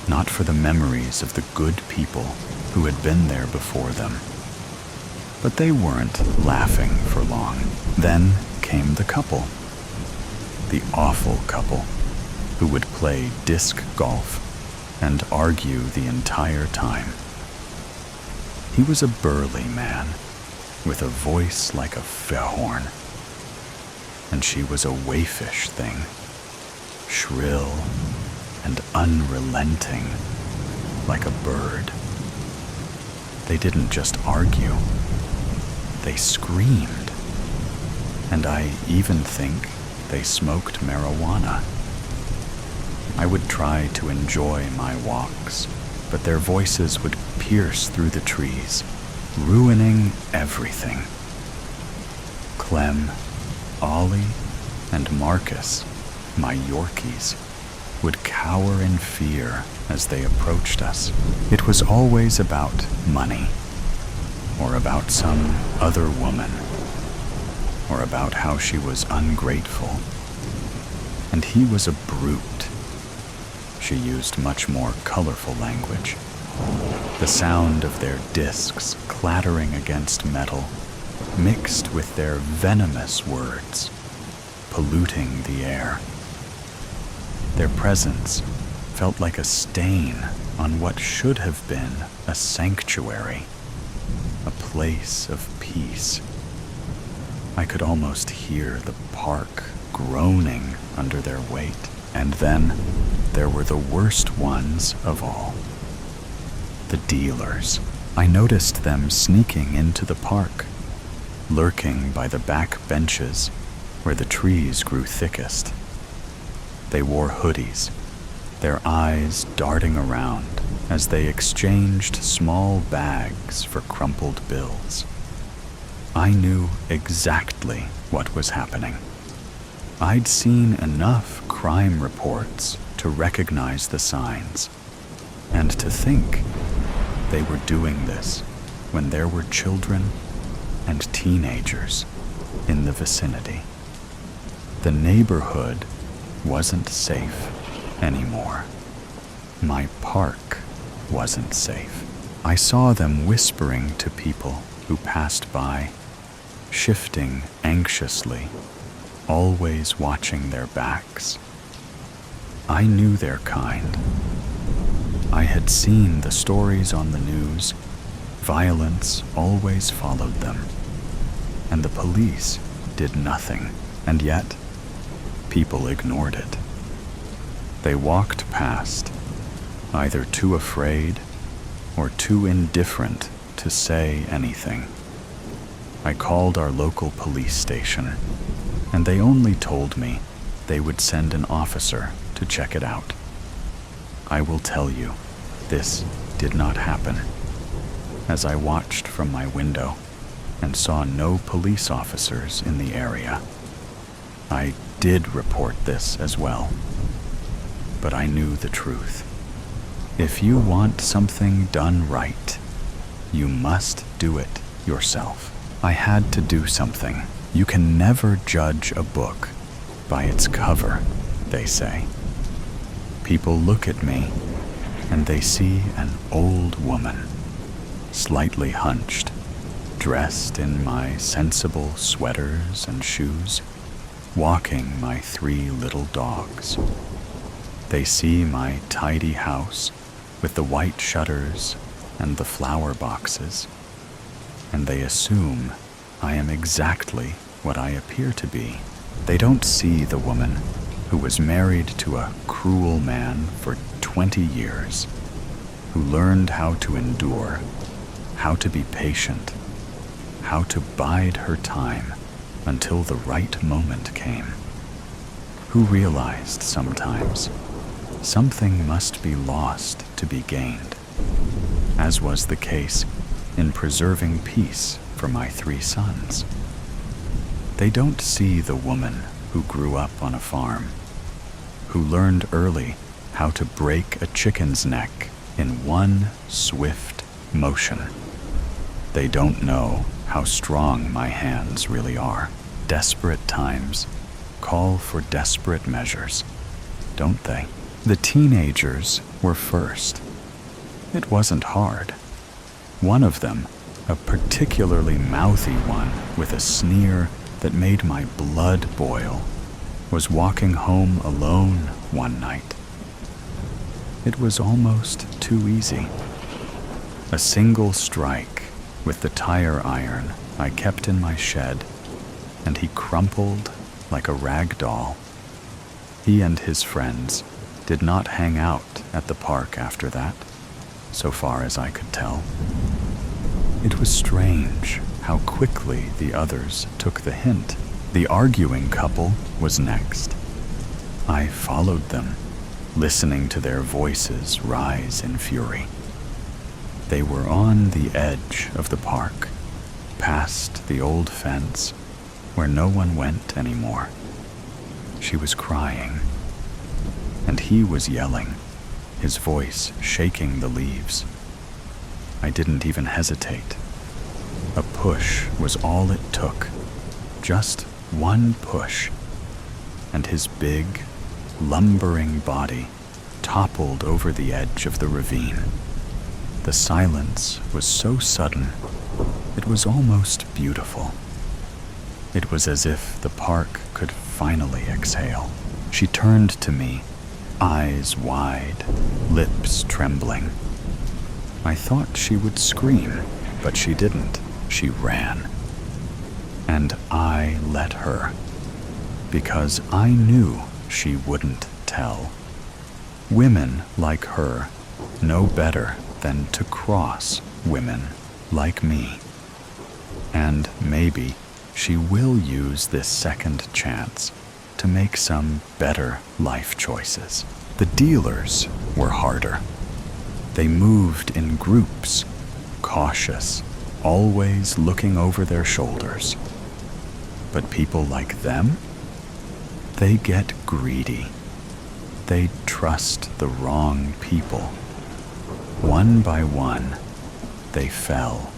not for the memories of the good people who had been there before them. But they weren't laughing for long. Then came the couple. The awful couple who would play disc golf and argue the entire time. He was a burly man with a voice like a fehorn, and she was a waifish thing, shrill and unrelenting like a bird. They didn't just argue, they screamed, and I even think they smoked marijuana. I would try to enjoy my walks, but their voices would pierce through the trees, ruining everything. Clem, Ollie, and Marcus, my Yorkies, would cower in fear as they approached us. It was always about money, or about some other woman, or about how she was ungrateful. And he was a brute. She used much more colorful language. The sound of their discs clattering against metal mixed with their venomous words, polluting the air. Their presence felt like a stain on what should have been a sanctuary, a place of peace. I could almost hear the park groaning under their weight. And then there were the worst ones of all. The dealers. I noticed them sneaking into the park, lurking by the back benches where the trees grew thickest. They wore hoodies, their eyes darting around as they exchanged small bags for crumpled bills. I knew exactly what was happening. I'd seen enough crime reports to recognize the signs, and to think they were doing this when there were children and teenagers in the vicinity. The neighborhood wasn't safe anymore. My park wasn't safe. I saw them whispering to people who passed by, shifting anxiously, always watching their backs. I knew their kind. I had seen the stories on the news. Violence always followed them, and the police did nothing, and yet people ignored it. They walked past, either too afraid or too indifferent to say anything. I called our local police station, and they only told me they would send an officer to check it out. I will tell you, this did not happen. As I watched from my window and saw no police officers in the area, I did report this as well. But I knew the truth. If you want something done right, you must do it yourself. I had to do something. You can never judge a book by its cover, they say. People look at me and they see an old woman, slightly hunched, dressed in my sensible sweaters and shoes, walking my 3 little dogs. They see my tidy house with the white shutters and the flower boxes, and they assume I am exactly what I appear to be. They don't see the woman who was married to a cruel man for 20 years, who learned how to endure, how to be patient, how to bide her time until the right moment came, who realized sometimes something must be lost to be gained, as was the case in preserving peace for my 3 sons. They don't see the woman who grew up on a farm, who learned early how to break a chicken's neck in one swift motion. They don't know how strong my hands really are. Desperate times call for desperate measures, don't they? The teenagers were first. It wasn't hard. One of them, a particularly mouthy one with a sneer that made my blood boil, was walking home alone one night. It was almost too easy. A single strike with the tire iron I kept in my shed, and he crumpled like a rag doll. He and his friends did not hang out at the park after that, so far as I could tell. It was strange how quickly the others took the hint. The arguing couple was next. I followed them, listening to their voices rise in fury. They were on the edge of the park, past the old fence, where no one went anymore. She was crying, and he was yelling, his voice shaking the leaves. I didn't even hesitate. A push was all it took. Just one push. And his big, lumbering body toppled over the edge of the ravine. The silence was so sudden, it was almost beautiful. It was as if the park could finally exhale. She turned to me, eyes wide, lips trembling. I thought she would scream, but she didn't. She ran. And I let her, because I knew she wouldn't tell. Women like her know better than to cross women like me. And maybe she will use this second chance to make some better life choices. The dealers were harder. They moved in groups, cautious, always looking over their shoulders. But people like them, they get greedy. They trust the wrong people. One by one, they fell.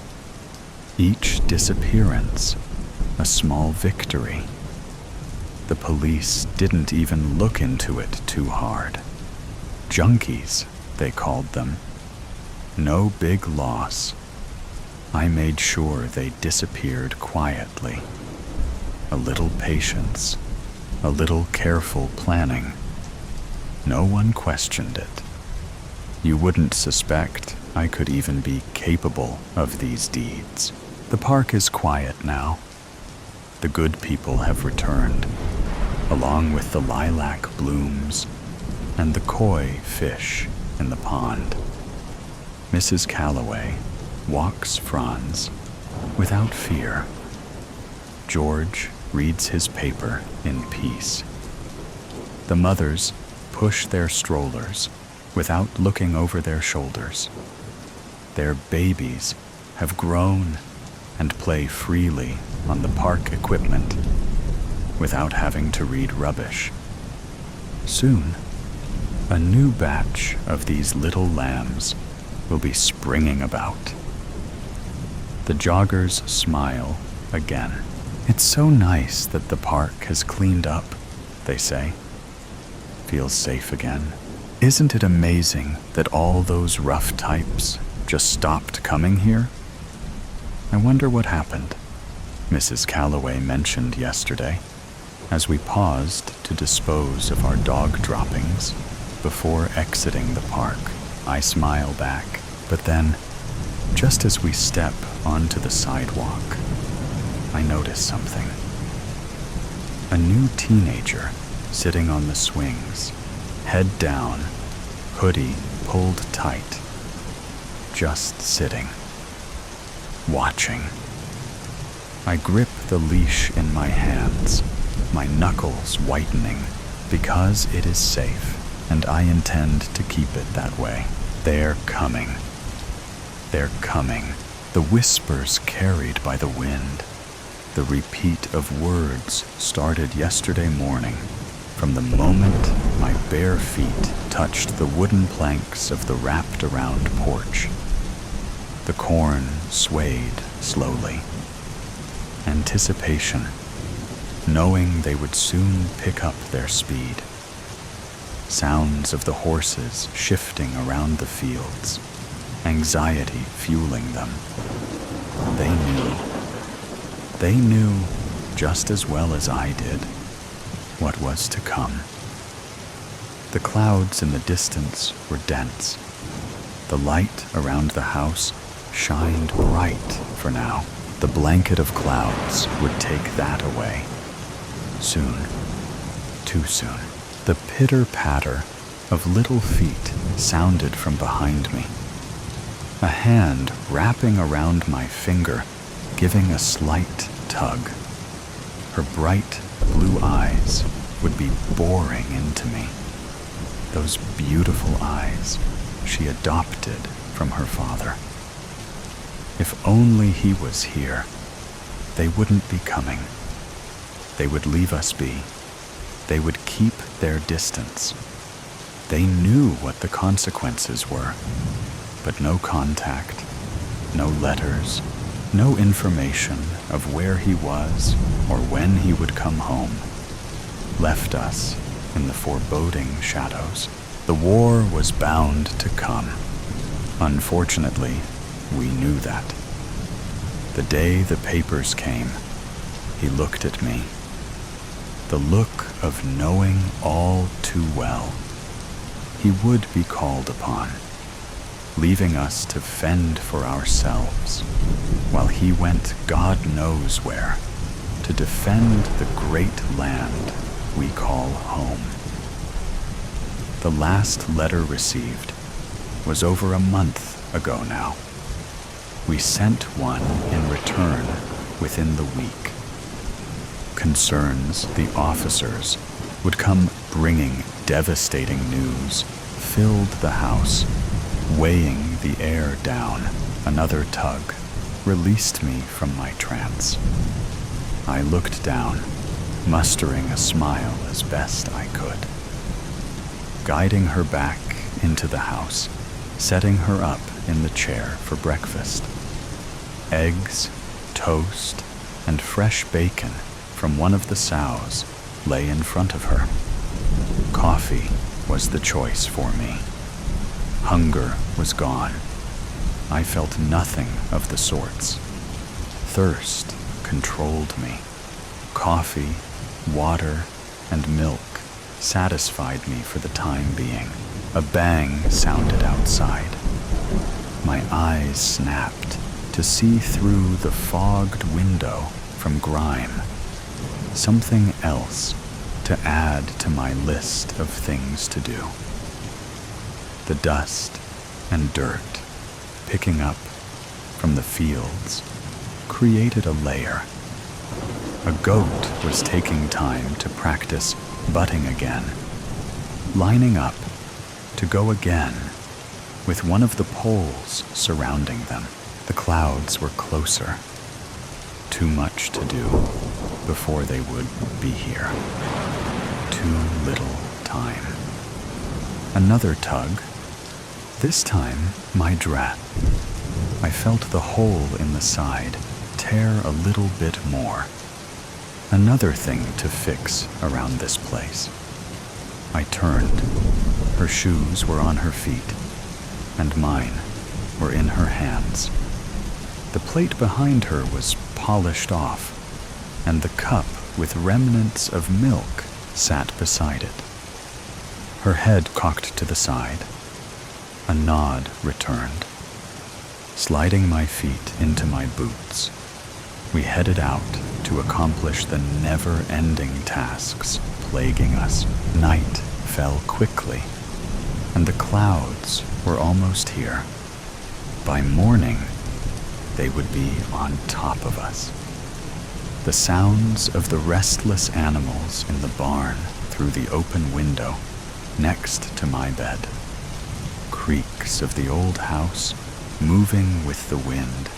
Each disappearance, a small victory. The police didn't even look into it too hard. Junkies, they called them. No big loss. I made sure they disappeared quietly. A little patience, a little careful planning. No one questioned it. You wouldn't suspect I could even be capable of these deeds. The park is quiet now. The good people have returned, along with the lilac blooms and the koi fish in the pond. Mrs. Calloway walks Franz without fear. George reads his paper in peace. The mothers push their strollers without looking over their shoulders. Their babies have grown and play freely on the park equipment without having to read rubbish. Soon, a new batch of these little lambs will be springing about. The joggers smile again. It's so nice that the park has cleaned up, they say. Feels safe again. Isn't it amazing that all those rough types just stopped coming here? I wonder what happened. Mrs. Calloway mentioned yesterday, as we paused to dispose of our dog droppings before exiting the park. I smile back, but then, just as we step onto the sidewalk, I notice something. A new teenager sitting on the swings, head down, hoodie pulled tight, just sitting, watching. I grip the leash in my hands, my knuckles whitening, because it is safe, and I intend to keep it that way. They're coming. They're coming. The whispers carried by the wind. The repeat of words started yesterday morning, from the moment my bare feet touched the wooden planks of the wrapped-around porch. The corn swayed slowly. Anticipation, knowing they would soon pick up their speed. Sounds of the horses shifting around the fields, anxiety fueling them. They knew just as well as I did what was to come. The clouds in the distance were dense. The light around the house shined bright for now. The blanket of clouds would take that away. Soon, too soon. The pitter-patter of little feet sounded from behind me. A hand wrapping around my finger, giving a slight tug. Her bright blue eyes would be boring into me. Those beautiful eyes she adopted from her father. If only he was here, they wouldn't be coming. They would leave us be. They would keep their distance. They knew what the consequences were, but no contact, no letters, no information of where he was or when he would come home. Left us in the foreboding shadows. The war was bound to come. Unfortunately, we knew that. The day the papers came, he looked at me. The look of knowing all too well. He would be called upon, leaving us to fend for ourselves, while he went God knows where, to defend the great land we call home. The last letter received was over a month ago now. We sent one in return within the week. Concerns the officers would come bringing devastating news filled the house, weighing the air down. Another tug released me from my trance. I looked down, mustering a smile as best I could. Guiding her back into the house, setting her up in the chair for breakfast. Eggs, toast, and fresh bacon from one of the sows lay in front of her. Coffee was the choice for me. Hunger was gone. I felt nothing of the sorts. Thirst controlled me. Coffee, water, and milk satisfied me for the time being. A bang sounded outside. My eyes snapped to see through the fogged window from grime. Something else to add to my list of things to do. The dust and dirt picking up from the fields created a layer. A goat was taking time to practice butting again, lining up to go again with one of the poles surrounding them. The clouds were closer. Too much to do before they would be here. Too little time. Another tug. This time, my dress. I felt the hole in the side tear a little bit more. Another thing to fix around this place. I turned. Her shoes were on her feet, and mine were in her hands. The plate behind her was polished off, and the cup with remnants of milk sat beside it. Her head cocked to the side. A nod returned. Sliding my feet into my boots, we headed out to accomplish the never-ending tasks plaguing us. Night fell quickly, and the clouds were almost here. By morning, they would be on top of us. The sounds of the restless animals in the barn through the open window next to my bed. Creaks of the old house moving with the wind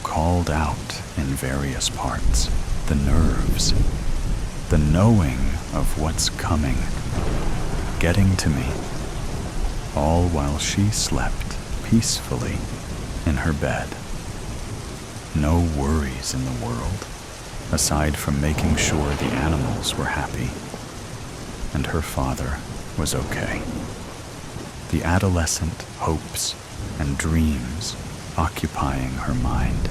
called out in various parts. The nerves, the knowing of what's coming, getting to me, all while she slept peacefully in her bed. No worries in the world, aside from making sure the animals were happy, and her father was okay. The adolescent hopes and dreams occupying her mind.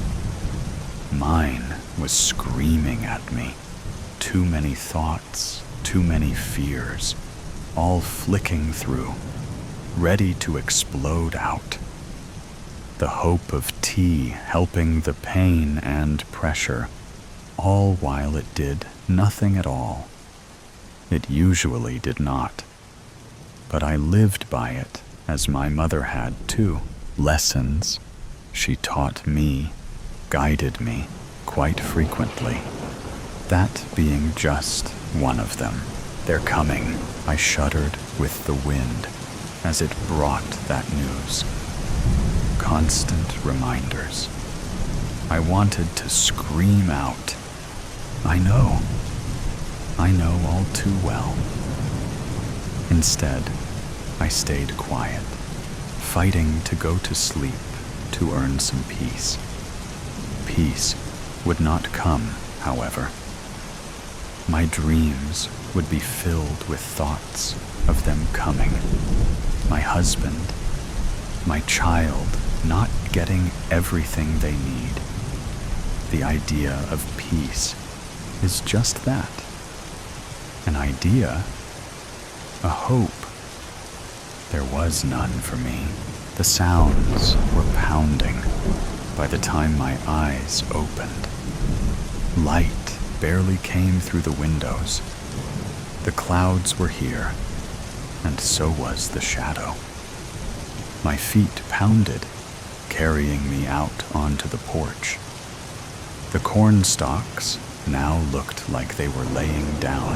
Mine was screaming at me. Too many thoughts, too many fears, all flicking through, ready to explode out. The hope of tea helping the pain and pressure, all while it did nothing at all. It usually did not, but I lived by it as my mother had too. Lessons she taught me, guided me quite frequently. That being just one of them. They're coming. I shuddered with the wind as it brought that news. Constant reminders. I wanted to scream out. I know all too well. Instead, I stayed quiet, fighting to go to sleep to earn some peace. Peace would not come, however. My dreams would be filled with thoughts of them coming. My husband, my child not getting everything they need. The idea of peace is just that. An idea, a hope. There was none for me. The sounds were pounding by the time my eyes opened. Light barely came through the windows. The clouds were here, and so was the shadow. My feet pounded, carrying me out onto the porch. The corn stalks now looked like they were laying down,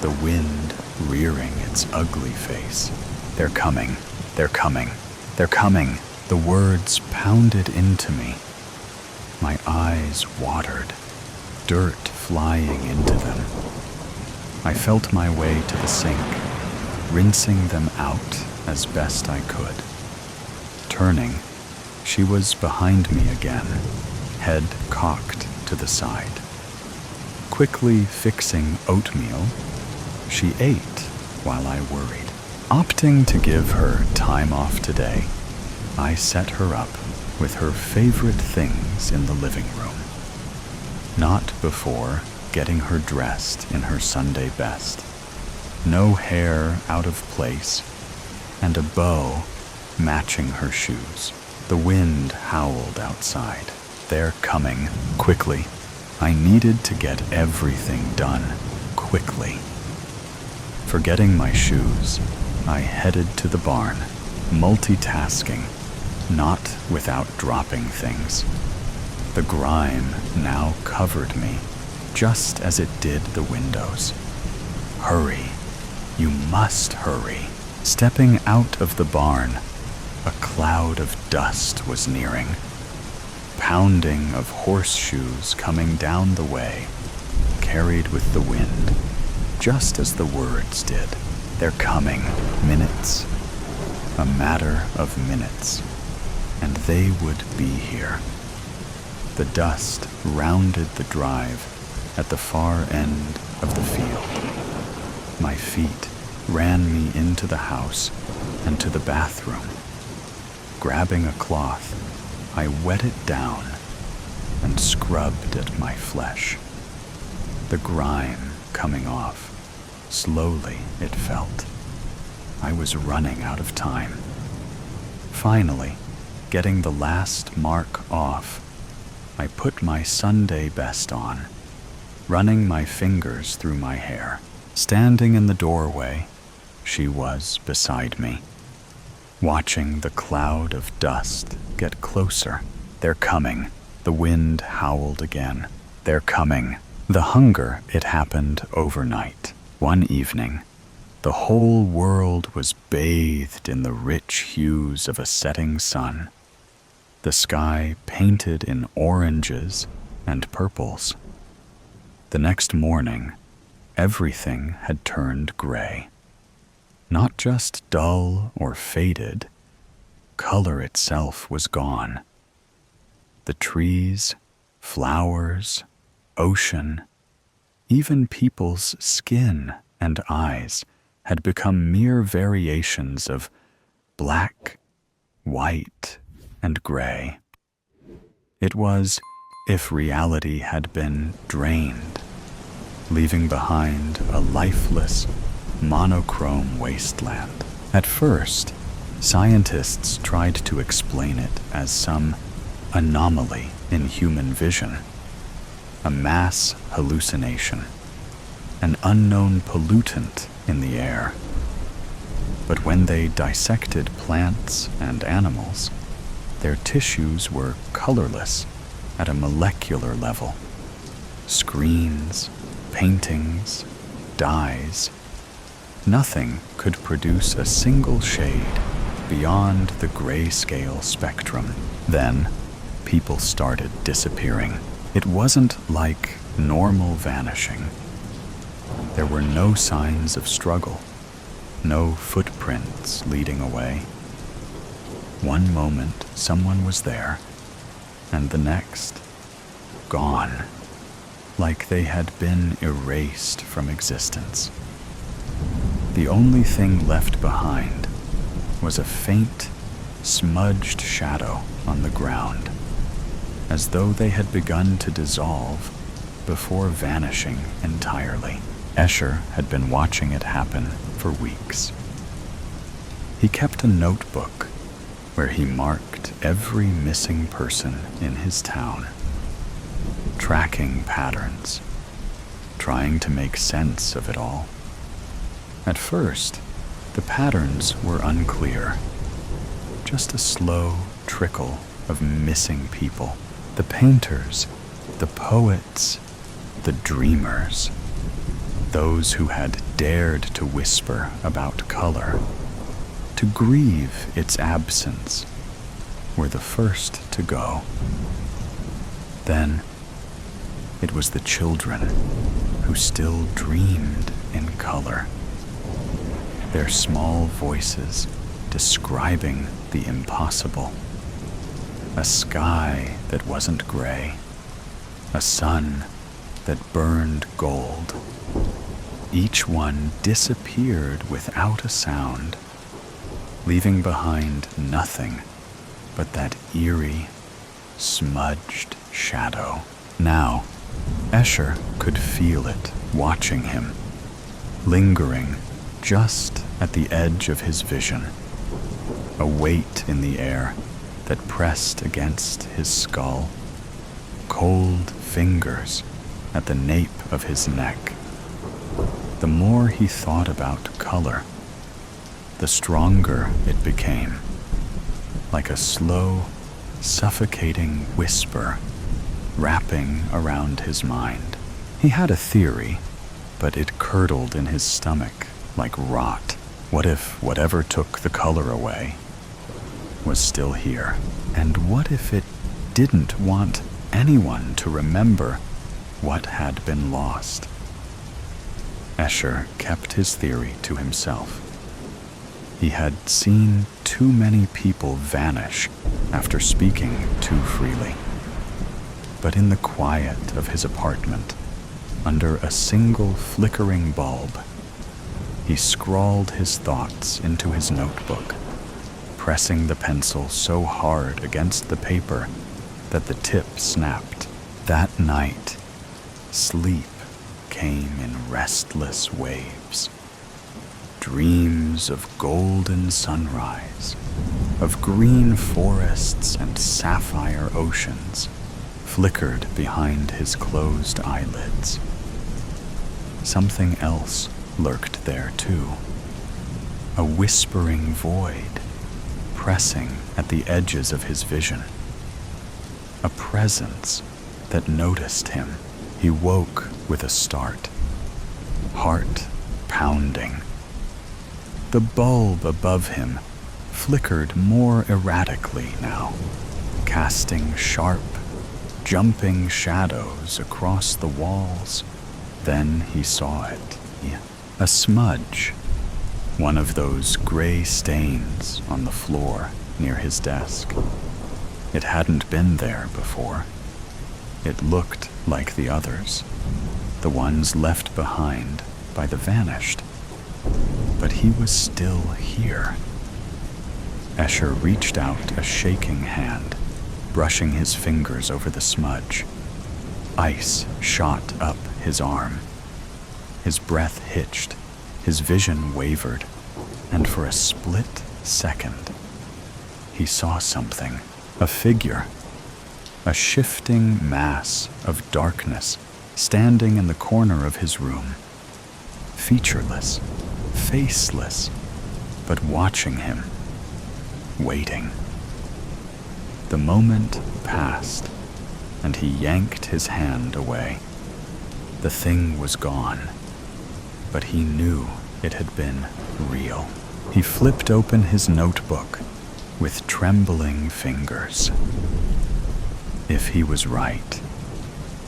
the wind rearing its ugly face. They're coming, they're coming, they're coming. The words pounded into me. My eyes watered, dirt flying into them. I felt my way to the sink, rinsing them out as best I could. Turning, she was behind me again, head cocked to the side. Quickly fixing oatmeal, she ate while I worried. Opting to give her time off today, I set her up with her favorite things in the living room. Not before getting her dressed in her Sunday best. No hair out of place, and a bow matching her shoes. The wind howled outside. They're coming quickly. I needed to get everything done quickly. Forgetting my shoes, I headed to the barn, multitasking, not without dropping things. The grime now covered me, just as it did the windows. Hurry, you must hurry. Stepping out of the barn, a cloud of dust was nearing. Pounding of horseshoes coming down the way, carried with the wind, just as the words did. They're coming, minutes, a matter of minutes, and they would be here. The dust rounded the drive at the far end of the field. My feet ran me into the house and to the bathroom. Grabbing a cloth, I wet it down and scrubbed at my flesh. The grime coming off. Slowly it felt. I was running out of time. Finally, getting the last mark off, I put my Sunday best on, running my fingers through my hair. Standing in the doorway, she was beside me, watching the cloud of dust get closer. They're coming. The wind howled again. They're coming. The hunger, it happened overnight. One evening, the whole world was bathed in the rich hues of a setting sun. The sky painted in oranges and purples. The next morning, everything had turned gray. Not just dull or faded, color itself was gone. The trees, flowers, ocean, even people's skin and eyes had become mere variations of black, white, and gray. It was if reality had been drained, leaving behind a lifeless, monochrome wasteland. At first, scientists tried to explain it as some anomaly in human vision, a mass hallucination, an unknown pollutant in the air. But when they dissected plants and animals, their tissues were colorless at a molecular level. Screens, paintings, dyes, nothing could produce a single shade beyond the grayscale spectrum. Then, people started disappearing. It wasn't like normal vanishing. There were no signs of struggle, No footprints leading away. One moment someone was there, and the next, gone, like they had been erased from existence. The only thing left behind was a faint, smudged shadow on the ground, as though they had begun to dissolve before vanishing entirely. Escher had been watching it happen for weeks. He kept a notebook where he marked every missing person in his town, tracking patterns, trying to make sense of it all. At first, the patterns were unclear, just a slow trickle of missing people. The painters, the poets, the dreamers, those who had dared to whisper about color, to grieve its absence, were the first to go. Then, it was the children who still dreamed in color, their small voices describing the impossible. A sky that wasn't gray, a sun that burned gold. Each one disappeared without a sound, leaving behind nothing but that eerie, smudged shadow. Now, Escher could feel it watching him, lingering just at the edge of his vision, a weight in the air that pressed against his skull, cold fingers at the nape of his neck. The more he thought about color, the stronger it became, like a slow, suffocating whisper wrapping around his mind. He had a theory, but it curdled in his stomach like rot. What if whatever took the color away was still here? And what if it didn't want anyone to remember what had been lost? Escher kept his theory to himself. He had seen too many people vanish after speaking too freely. But in the quiet of his apartment, under a single flickering bulb, he scrawled his thoughts into his notebook, pressing the pencil so hard against the paper that the tip snapped. That night, sleep came in restless waves. Dreams of golden sunrise, of green forests and sapphire oceans, flickered behind his closed eyelids. Something else lurked there too, a whispering void pressing at the edges of his vision, a presence that noticed him. He woke with a start, heart pounding. The bulb above him flickered more erratically now, casting sharp, jumping shadows across the walls. Then he saw it. A smudge, one of those gray stains on the floor near his desk. It hadn't been there before. It looked like the others, the ones left behind by the vanished. But he was still here. Escher reached out a shaking hand, brushing his fingers over the smudge. Ice shot up his arm. His breath hitched, his vision wavered, and for a split second, he saw something, a figure, a shifting mass of darkness standing in the corner of his room, featureless, faceless, but watching him, waiting. The moment passed, and he yanked his hand away. The thing was gone, but he knew it had been real. He flipped open his notebook with trembling fingers. If he was right,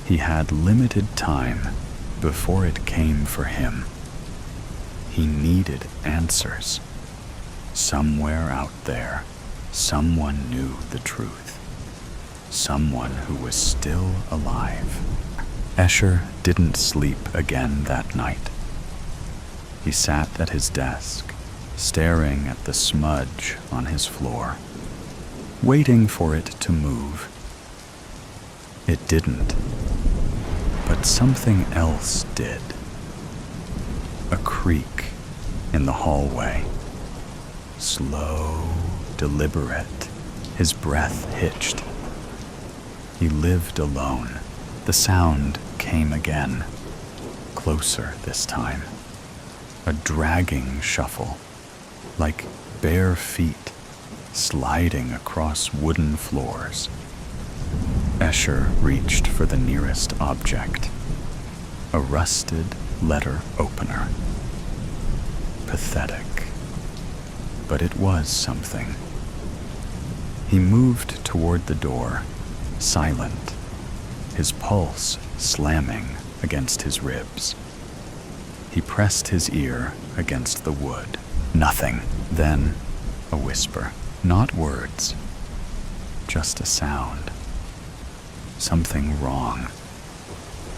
he had limited time before it came for him. He needed answers. Somewhere out there, someone knew the truth. Someone who was still alive. Escher didn't sleep again that night. He sat at his desk, staring at the smudge on his floor, waiting for it to move. It didn't, but something else did. A creak in the hallway. Slow, deliberate, his breath hitched. He lived alone. The sound came again, closer this time. A dragging shuffle, like bare feet sliding across wooden floors. Escher reached for the nearest object, a rusted letter opener. Pathetic, but it was something. He moved toward the door, silent, his pulse slamming against his ribs. He pressed his ear against the wood. Nothing. Then a whisper. Not words, just a sound. Something wrong.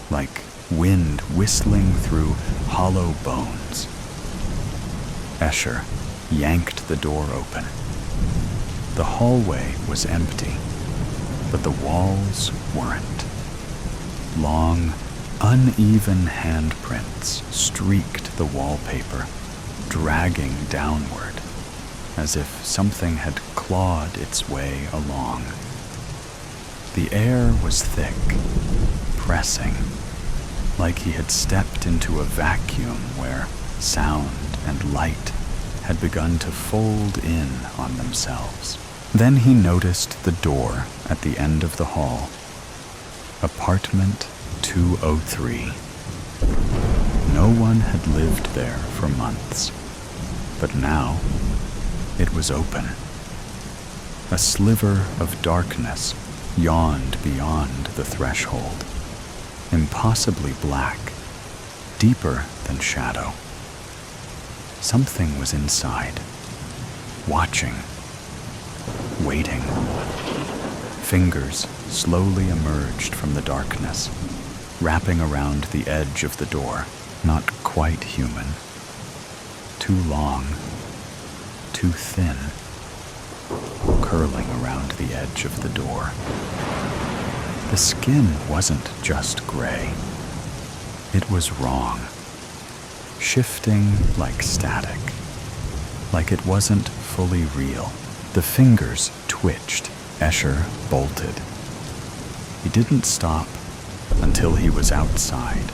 Like wind whistling through hollow bones. Escher yanked the door open. The hallway was empty, but the walls weren't. Long, uneven handprints streaked the wallpaper, dragging downward, as if something had clawed its way along. The air was thick, pressing, like he had stepped into a vacuum where sound and light had begun to fold in on themselves. Then he noticed the door at the end of the hall. Apartment 203. No one had lived there for months, but now it was open. A sliver of darkness yawned beyond the threshold, impossibly black, deeper than shadow. Something was inside, watching, waiting. Fingers slowly emerged from the darkness, wrapping around the edge of the door, not quite human. Too long, too thin, curling around the edge of the door. The skin wasn't just gray. It was wrong, shifting like static, like it wasn't fully real. The fingers twitched. Escher bolted. He didn't stop until he was outside,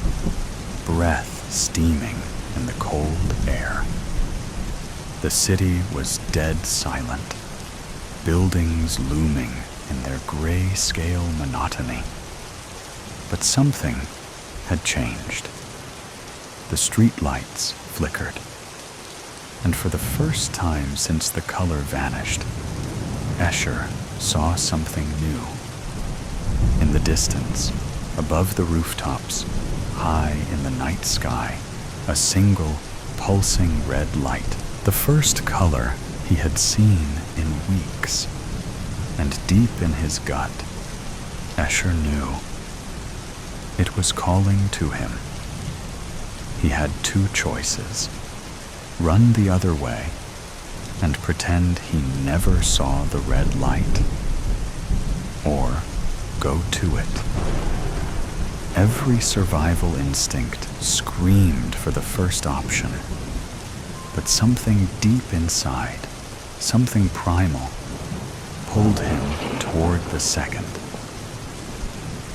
breath steaming in the cold air. The city was dead silent, buildings looming in their gray-scale monotony. But something had changed. The streetlights flickered, and for the first time since the color vanished, Escher saw something new. In the distance, above the rooftops, high in the night sky, a single, pulsing red light, the first color he had seen in weeks. And deep in his gut, Escher knew. It was calling to him. He had two choices: run the other way and pretend he never saw the red light, or go to it. Every survival instinct screamed for the first option, but something deep inside, something primal, pulled him toward the second.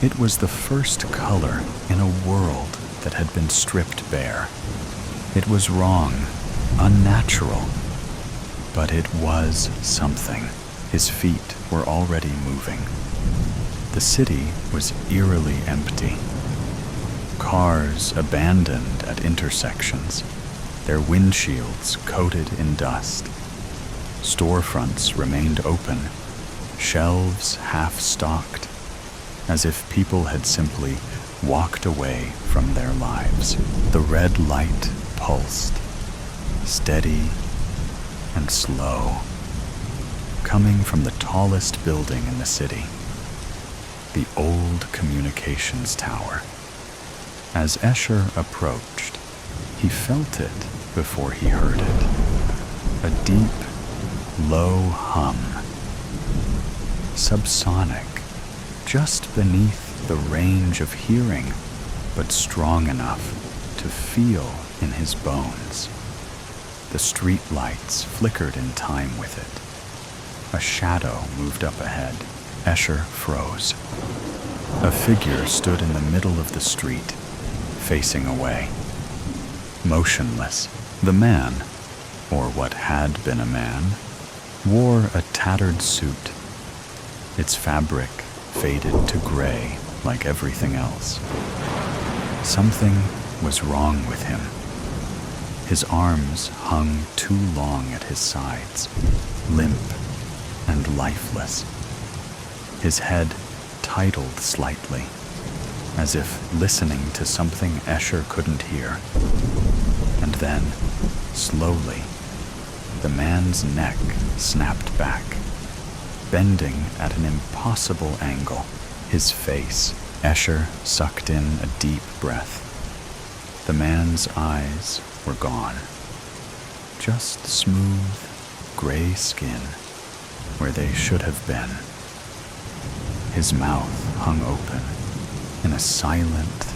It was the first color in a world that had been stripped bare. It was wrong, unnatural, but it was something. His feet were already moving. The city was eerily empty. Cars abandoned at intersections, their windshields coated in dust. Storefronts remained open, shelves half-stocked, as if people had simply walked away from their lives. The red light pulsed, steady and slow, coming from the tallest building in the city, the old communications tower. As Escher approached, he felt it before he heard it. A deep, low hum. Subsonic, just beneath the range of hearing, but strong enough to feel in his bones. The street lights flickered in time with it. A shadow moved up ahead. Escher froze. A figure stood in the middle of the street, facing away. Motionless, the man, or what had been a man, wore a tattered suit. Its fabric faded to gray like everything else. Something was wrong with him. His arms hung too long at his sides, limp and lifeless. His head titled slightly, as if listening to something Escher couldn't hear. And then, slowly, the man's neck snapped back, bending at an impossible angle. His face. Escher sucked in a deep breath. The man's eyes were gone. Just smooth, gray skin where they should have been. His mouth hung open in a silent,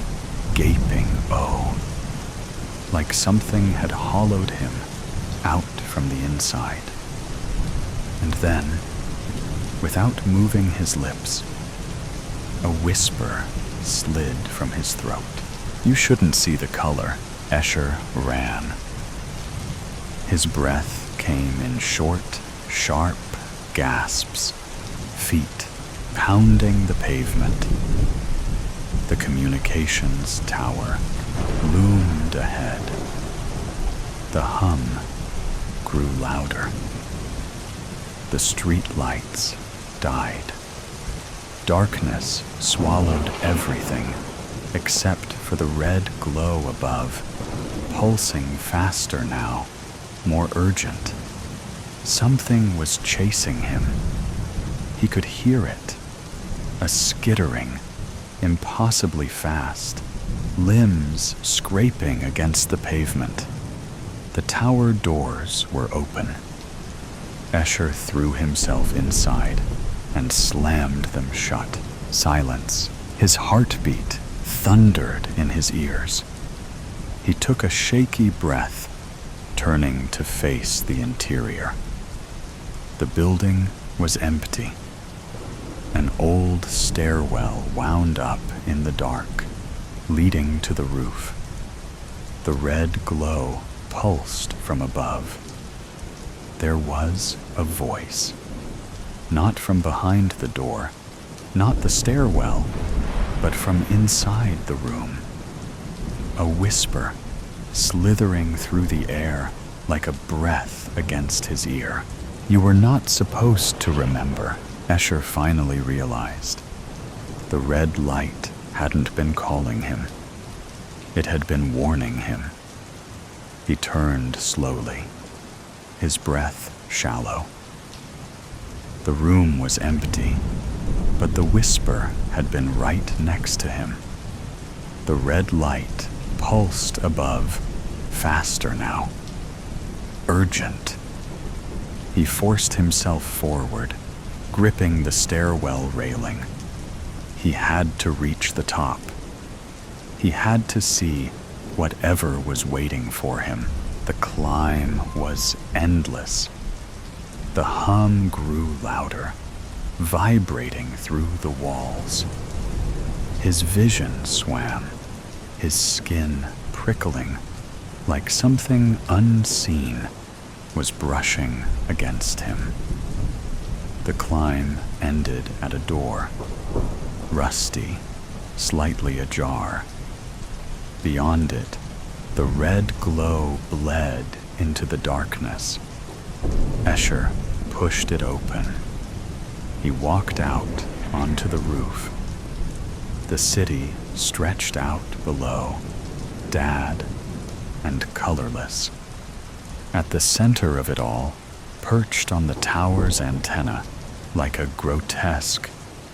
gaping O, like something had hollowed him out from the inside. And then, without moving his lips, a whisper slid from his throat. You shouldn't see the color. Escher ran. His breath came in short, sharp gasps, feet pounding the pavement. The communications tower loomed ahead. The hum grew louder. The street lights died. Darkness swallowed everything except for the red glow above, pulsing faster now, more urgent. Something was chasing him. He could hear it, a skittering, impossibly fast, limbs scraping against the pavement. The tower doors were open. Escher threw himself inside and slammed them shut. Silence. His heartbeat thundered in his ears. He took a shaky breath, turning to face the interior. The building was empty. An old stairwell wound up in the dark, leading to the roof. The red glow pulsed from above. There was a voice. Not from behind the door, not the stairwell, but from inside the room. A whisper, slithering through the air like a breath against his ear. You were not supposed to remember, Escher finally realized. The red light hadn't been calling him. It had been warning him. He turned slowly, his breath shallow. The room was empty, but the whisper had been right next to him. The red light pulsed above, faster now. Urgent. He forced himself forward, gripping the stairwell railing. He had to reach the top. He had to see whatever was waiting for him. The climb was endless. The hum grew louder, vibrating through the walls. His vision swam, his skin prickling, like something unseen was brushing against him. The climb ended at a door, rusty, slightly ajar. Beyond it, the red glow bled into the darkness. Escher pushed it open. He walked out onto the roof. The city stretched out below, dead and colorless. At the center of it all, perched on the tower's antenna, like a grotesque,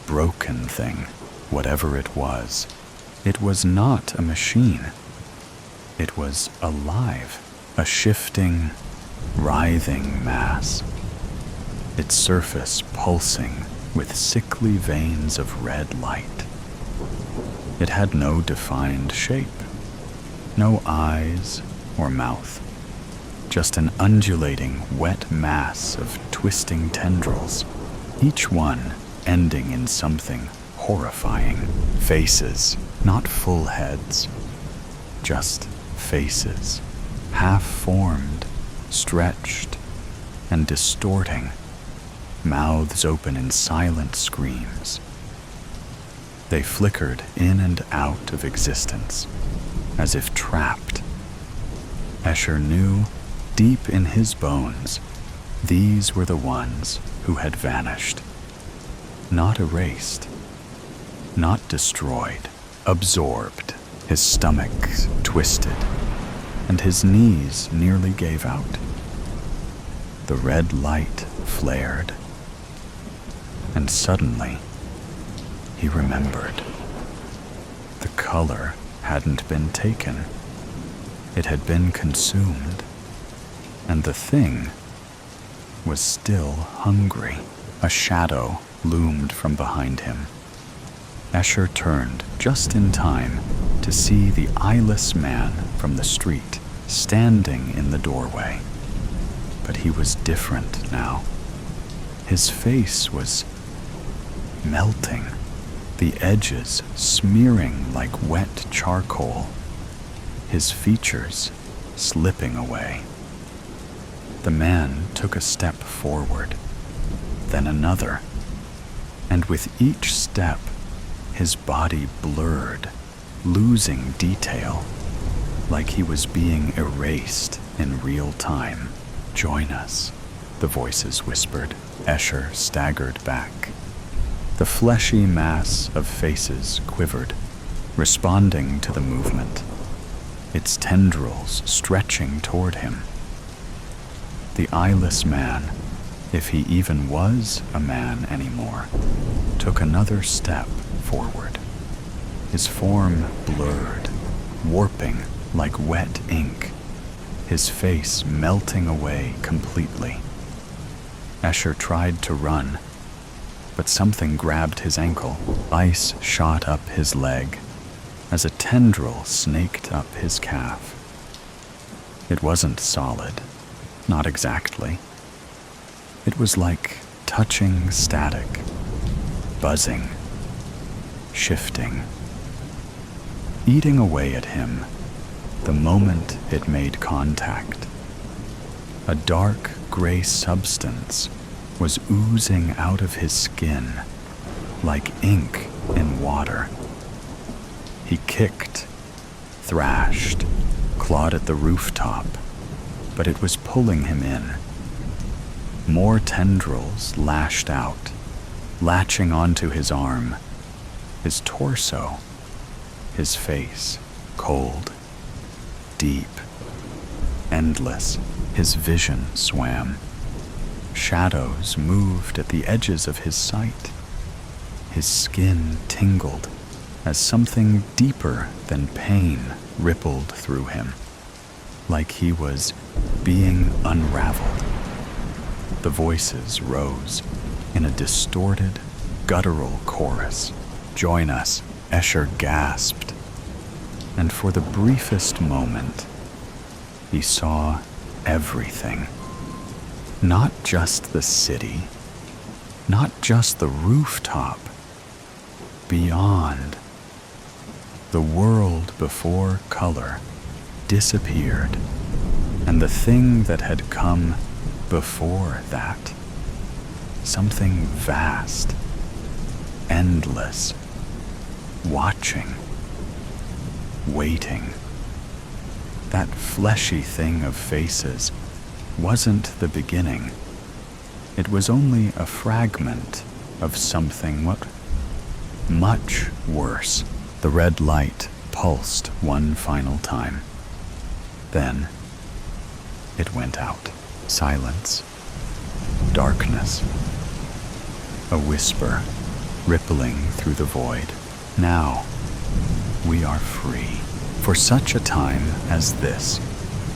broken thing, whatever it was not a machine. It was alive, a shifting, writhing mass, its surface pulsing with sickly veins of red light. It had no defined shape, no eyes or mouth, just an undulating, wet mass of twisting tendrils, each one ending in something horrifying. Faces, not full heads, just faces, half-formed, stretched, and distorting, mouths open in silent screams. They flickered in and out of existence, as if trapped. Escher knew, deep in his bones, these were the ones who had vanished. Not erased, not destroyed, absorbed. His stomach twisted, and his knees nearly gave out. The red light flared, and suddenly he remembered. The color hadn't been taken. It had been consumed, and the thing was still hungry. A shadow loomed from behind him. Escher turned just in time to see the eyeless man from the street standing in the doorway. But he was different now. His face was melting, the edges smearing like wet charcoal, his features slipping away. The man took a step forward, then another, and with each step, his body blurred, losing detail, like he was being erased in real time. "Join us," the voices whispered. Escher staggered back. The fleshy mass of faces quivered, responding to the movement, its tendrils stretching toward him. The eyeless man, if he even was a man anymore, took another step forward. His form blurred, warping like wet ink, his face melting away completely. Escher tried to run, but something grabbed his ankle. Ice shot up his leg as a tendril snaked up his calf. It wasn't solid, not exactly. It was like touching static, buzzing, shifting, eating away at him the moment it made contact. A dark gray substance was oozing out of his skin like ink in water. He kicked, thrashed, clawed at the rooftop, but it was pulling him in. More tendrils lashed out, latching onto his arm, his torso, his face, cold, deep, endless. His vision swam. Shadows moved at the edges of his sight. His skin tingled as something deeper than pain rippled through him, like he was being unraveled. The voices rose in a distorted, guttural chorus. "Join us," Escher gasped. And for the briefest moment, he saw everything. Not just the city, not just the rooftop. Beyond, the world before color disappeared, and the thing that had come before that, something vast, endless, watching, waiting. That fleshy thing of faces wasn't the beginning. It was only a fragment of something much worse. The red light pulsed one final time. Then, it went out. Silence. Darkness. A whisper rippling through the void. Now, we are free. For such a time as this.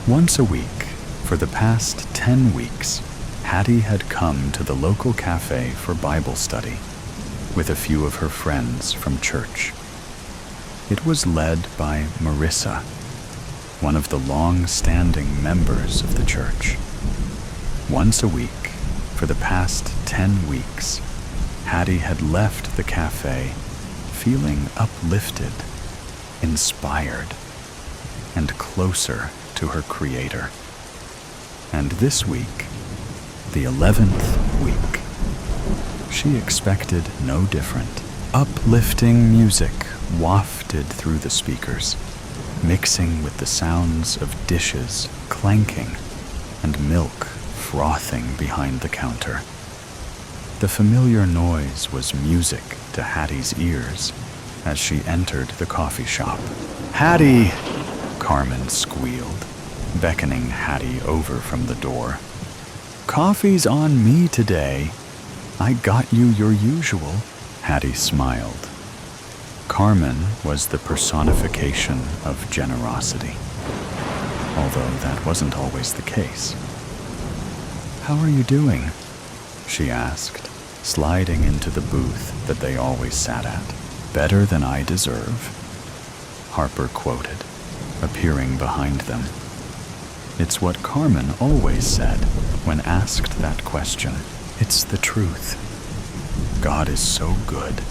Once a week, for the past 10 weeks, Hattie had come to the local cafe for Bible study with a few of her friends from church. It was led by Marissa, one of the long-standing members of the church. Once a week, for the past 10 weeks, Hattie had left the cafe feeling uplifted, inspired, and closer to her Creator. And this week, the 11th week, she expected no different. Uplifting music wafted through the speakers, mixing with the sounds of dishes clanking and milk frothing behind the counter. The familiar noise was music to Hattie's ears as she entered the coffee shop. "Hattie!" Carmen squealed, beckoning Hattie over from the door. "Coffee's on me today. I got you your usual." Hattie smiled. Carmen was the personification of generosity, although that wasn't always the case. "How are you doing?" she asked, sliding into the booth that they always sat at. "Better than I deserve," Harper quoted, appearing behind them. It's what Carmen always said when asked that question. It's the truth. God is so good.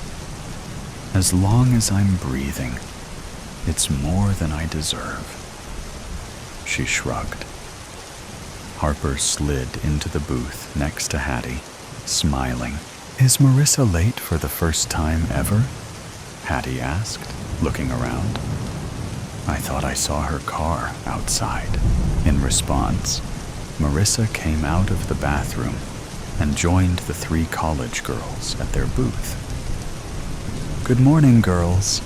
As long as I'm breathing, it's more than I deserve. She shrugged. Harper slid into the booth next to Hattie, smiling. "Is Marissa late for the first time ever?" Hattie asked, looking around. "I thought I saw her car outside." In response, Marissa came out of the bathroom and joined the 3 college girls at their booth. "Good morning, girls,"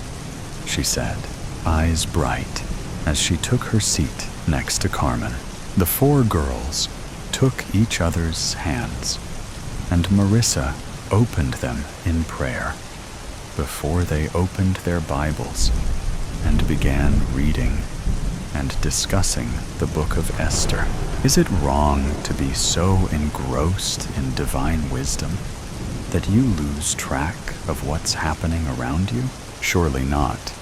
she said, eyes bright, as she took her seat next to Carmen. The 4 girls took each other's hands, and Marissa opened them in prayer before they opened their Bibles and began reading and discussing the book of Esther. Is it wrong to be so engrossed in divine wisdom that you lose track of what's happening around you? Surely not,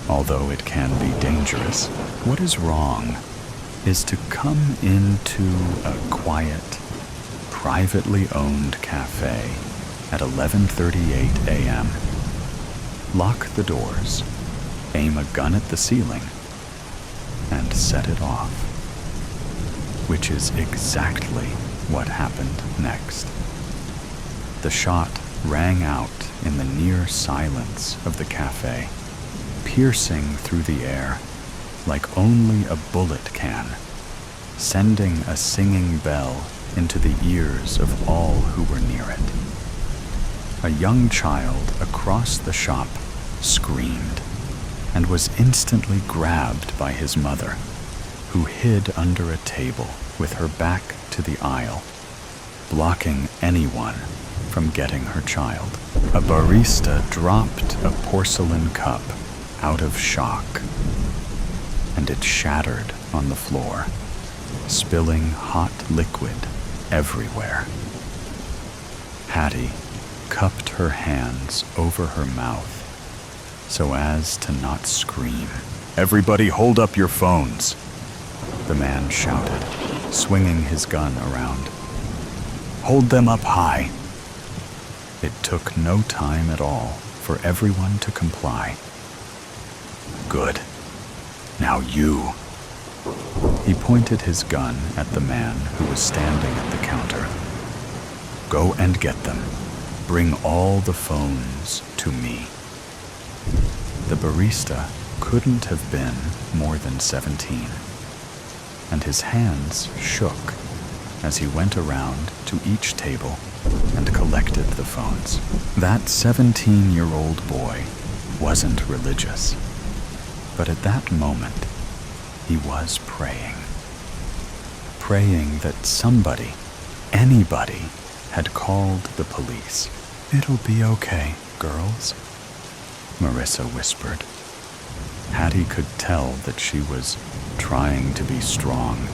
although it can be dangerous. What is wrong is to come into a quiet, privately owned cafe at 11:38 a.m., lock the doors, aim a gun at the ceiling, and set it off. Which is exactly what happened next. The shot rang out in the near silence of the cafe, piercing through the air like only a bullet can, sending a singing bell into the ears of all who were near it. A young child across the shop screamed and was instantly grabbed by his mother, who hid under a table with her back to the aisle, blocking anyone from getting her child. A barista dropped a porcelain cup out of shock, and it shattered on the floor, spilling hot liquid everywhere. Hattie cupped her hands over her mouth so as to not scream. "Everybody hold up your phones," the man shouted, swinging his gun around. "Hold them up high." It took no time at all for everyone to comply. "Good. Now you." He pointed his gun at the man who was standing at the counter. "Go and get them. Bring all the phones to me." The barista couldn't have been more than 17, and his hands shook as he went around to each table and collected the phones. That 17-year-old boy wasn't religious, but at that moment, he was praying. praying that somebody, anybody, had called the police. "It'll be okay, girls," Marissa whispered. Hattie could tell that she was trying to be strong,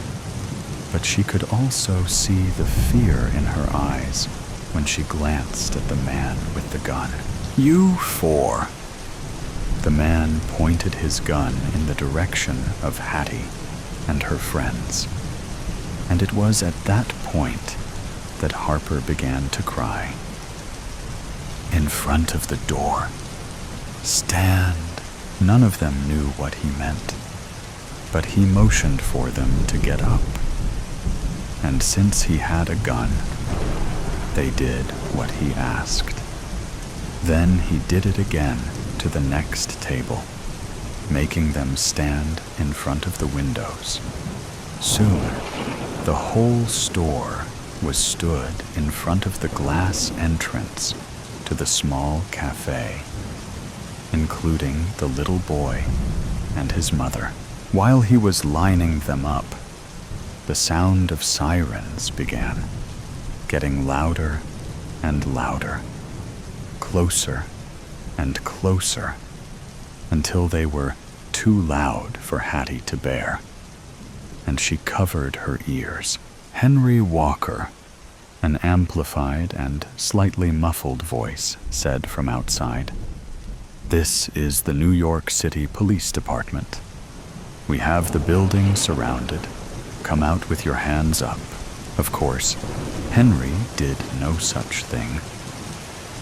but she could also see the fear in her eyes when she glanced at the man with the gun. "You four." The man pointed his gun in the direction of Hattie and her friends, and it was at that point that Harper began to cry. "In front of the door. Stand." None of them knew what he meant, but he motioned for them to get up. And since he had a gun, they did what he asked. Then he did it again to the next table, making them stand in front of the windows. Soon, the whole store was stood in front of the glass entrance to the small cafe, including the little boy and his mother. While he was lining them up, the sound of sirens began, getting louder and louder, closer and closer, until they were too loud for Hattie to bear, and she covered her ears. Henry Walker, an amplified and slightly muffled voice, said from outside, "This is the New York City Police Department. We have the building surrounded. Come out with your hands up." Of course, Henry did no such thing,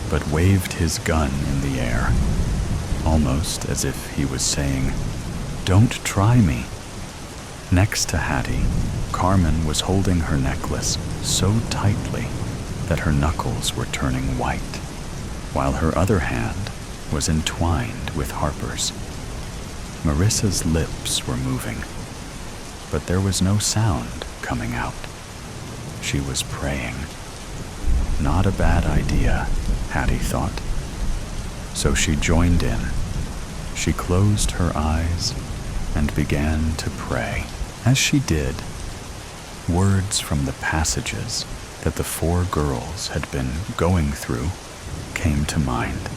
but waved his gun in the air, almost as if he was saying, "Don't try me." Next to Hattie, Carmen was holding her necklace so tightly that her knuckles were turning white, while her other hand was entwined with Harper's. Marissa's lips were moving, but there was no sound coming out. She was praying. Not a bad idea, Hattie thought. So she joined in. She closed her eyes and began to pray. As she did, words from the passages that the four girls had been going through came to mind.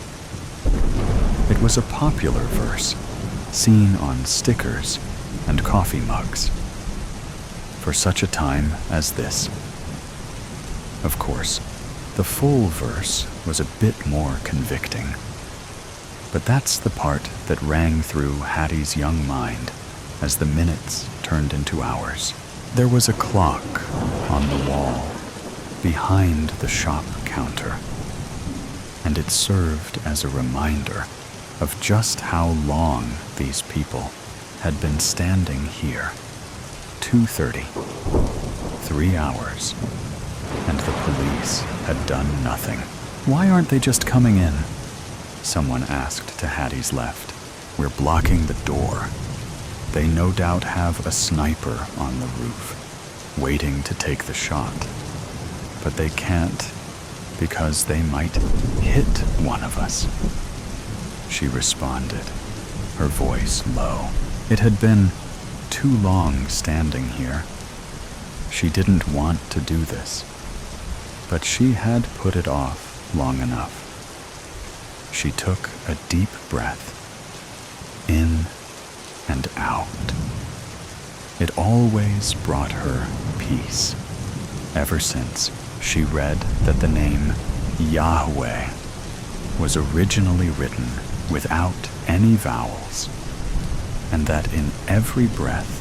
It was a popular verse, seen on stickers and coffee mugs, for such a time as this. Of course, the full verse was a bit more convicting, but that's the part that rang through Hattie's young mind as the minutes turned into hours. There was a clock on the wall behind the shop counter, and it served as a reminder of just how long these people had been standing here. 2:30, 3 hours, and the police had done nothing. "Why aren't they just coming in?" someone asked to Hattie's left. "We're blocking the door. They no doubt have a sniper on the roof, waiting to take the shot. But they can't, because they might hit one of us," she responded, her voice low. It had been too long standing here. She didn't want to do this, but she had put it off long enough. She took a deep breath, in and out. It always brought her peace, ever since she read that the name Yahweh was originally written without any vowels, and that in every breath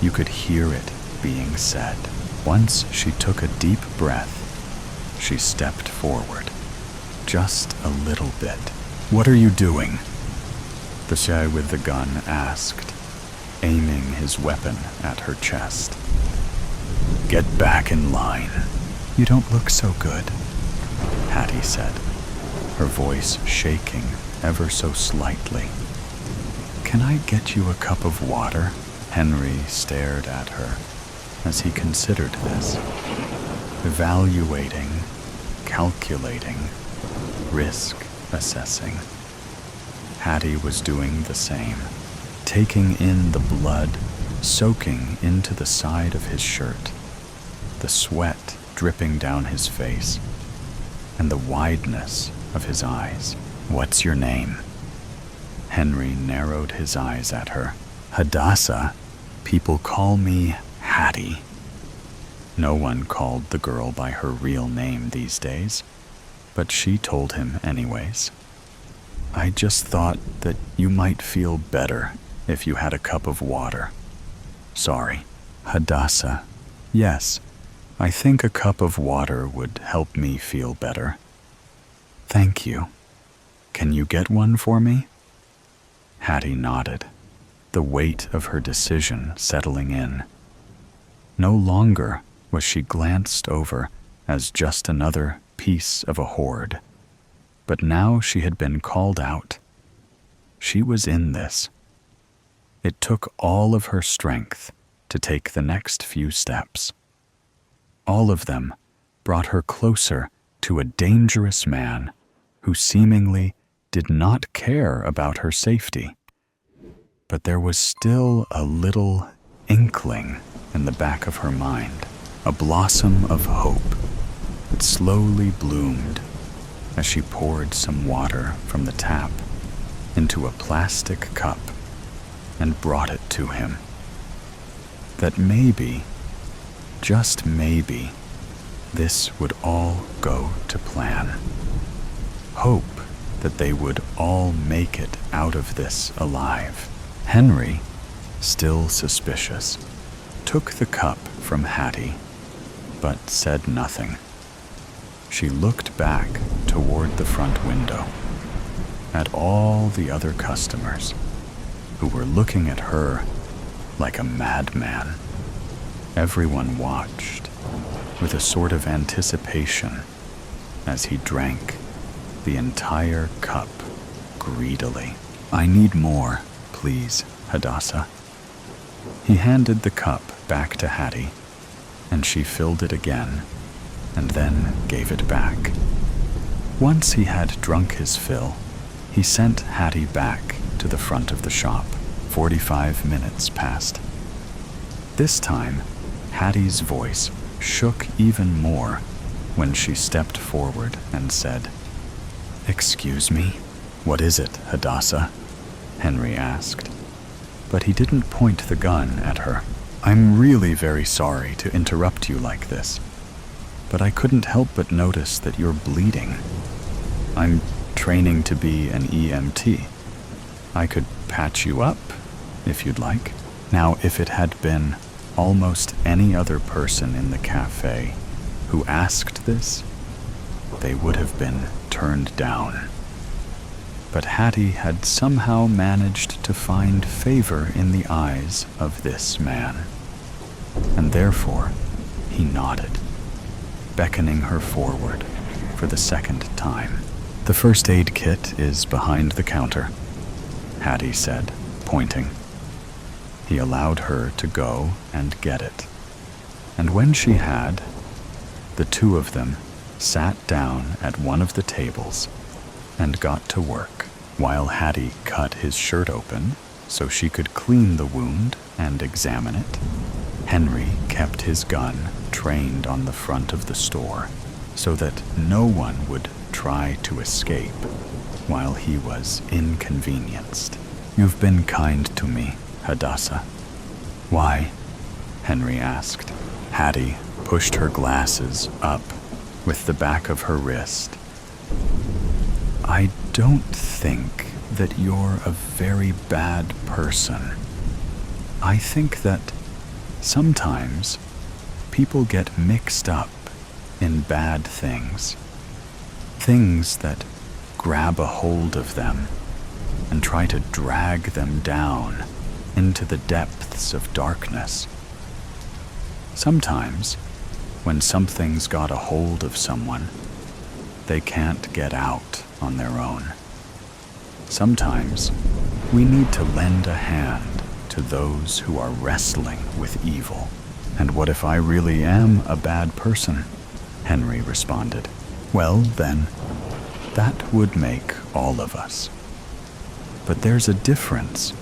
you could hear it being said. Once she took a deep breath, she stepped forward, just a little bit. "What are you doing?" the guy with the gun asked, aiming his weapon at her chest. "Get back in line." "You don't look so good," Hattie said, her voice shaking ever so slightly. "Can I get you a cup of water?" Henry stared at her as he considered this, evaluating, calculating, risk assessing. Hattie was doing the same, taking in the blood soaking into the side of his shirt the sweat dripping down his face, and the wideness of his eyes. "What's your name?" Henry narrowed his eyes at her. "Hadassah. People call me Hattie." No one called the girl by her real name these days, but she told him anyways. "I just thought that you might feel better if you had a cup of water. Sorry." "Hadassah. Yes, I think a cup of water would help me feel better." "Thank you. Can you get one for me?" Hattie nodded, the weight of her decision settling in. No longer was she glanced over as just another piece of a horde, but now she had been called out. She was in this. It took all of her strength to take the next few steps. All of them brought her closer to a dangerous man who seemingly did not care about her safety. But there was still a little inkling in the back of her mind, a blossom of hope that slowly bloomed as she poured some water from the tap into a plastic cup and brought it to him. That maybe, just maybe, this would all go to plan. Hope that they would all make it out of this alive. Henry, still suspicious, took the cup from Hattie, but said nothing. She looked back toward the front window, at all the other customers who were looking at her like a madman. Everyone watched with a sort of anticipation as he drank the entire cup greedily. "I need more, please, Hadassah." He handed the cup back to Hattie, and she filled it again and then gave it back. Once he had drunk his fill, he sent Hattie back to the front of the shop. 45 minutes passed. This time, Hattie's voice shook even more when she stepped forward and said, "Excuse me, what is it, Hadassah?" Henry asked, but he didn't point the gun at her. "I'm really very sorry to interrupt you like this, but I couldn't help but notice that you're bleeding. I'm training to be an EMT. I could patch you up, if you'd like." Now, if it had been almost any other person in the cafe who asked this, they would have been turned down. But Hattie had somehow managed to find favor in the eyes of this man, and therefore he nodded, beckoning her forward for the second time. "The first aid kit is behind the counter," Hattie said, pointing. He allowed her to go and get it, and when she had, the two of them sat down at one of the tables and got to work, while Hattie cut his shirt open so she could clean the wound and examine it. Henry kept his gun trained on the front of the store so that no one would try to escape while he was inconvenienced. "You've been kind to me, Hadassah." "Why?" Henry asked. Hattie pushed her glasses up with the back of her wrist. "I don't think that you're a very bad person. I think that sometimes people get mixed up in bad things. Things that grab a hold of them and try to drag them down into the depths of darkness. Sometimes, when something's got a hold of someone, they can't get out on their own. Sometimes, we need to lend a hand to those who are wrestling with evil." "And what if I really am a bad person?" Henry responded. "Well, then, that would make all of us. But there's a difference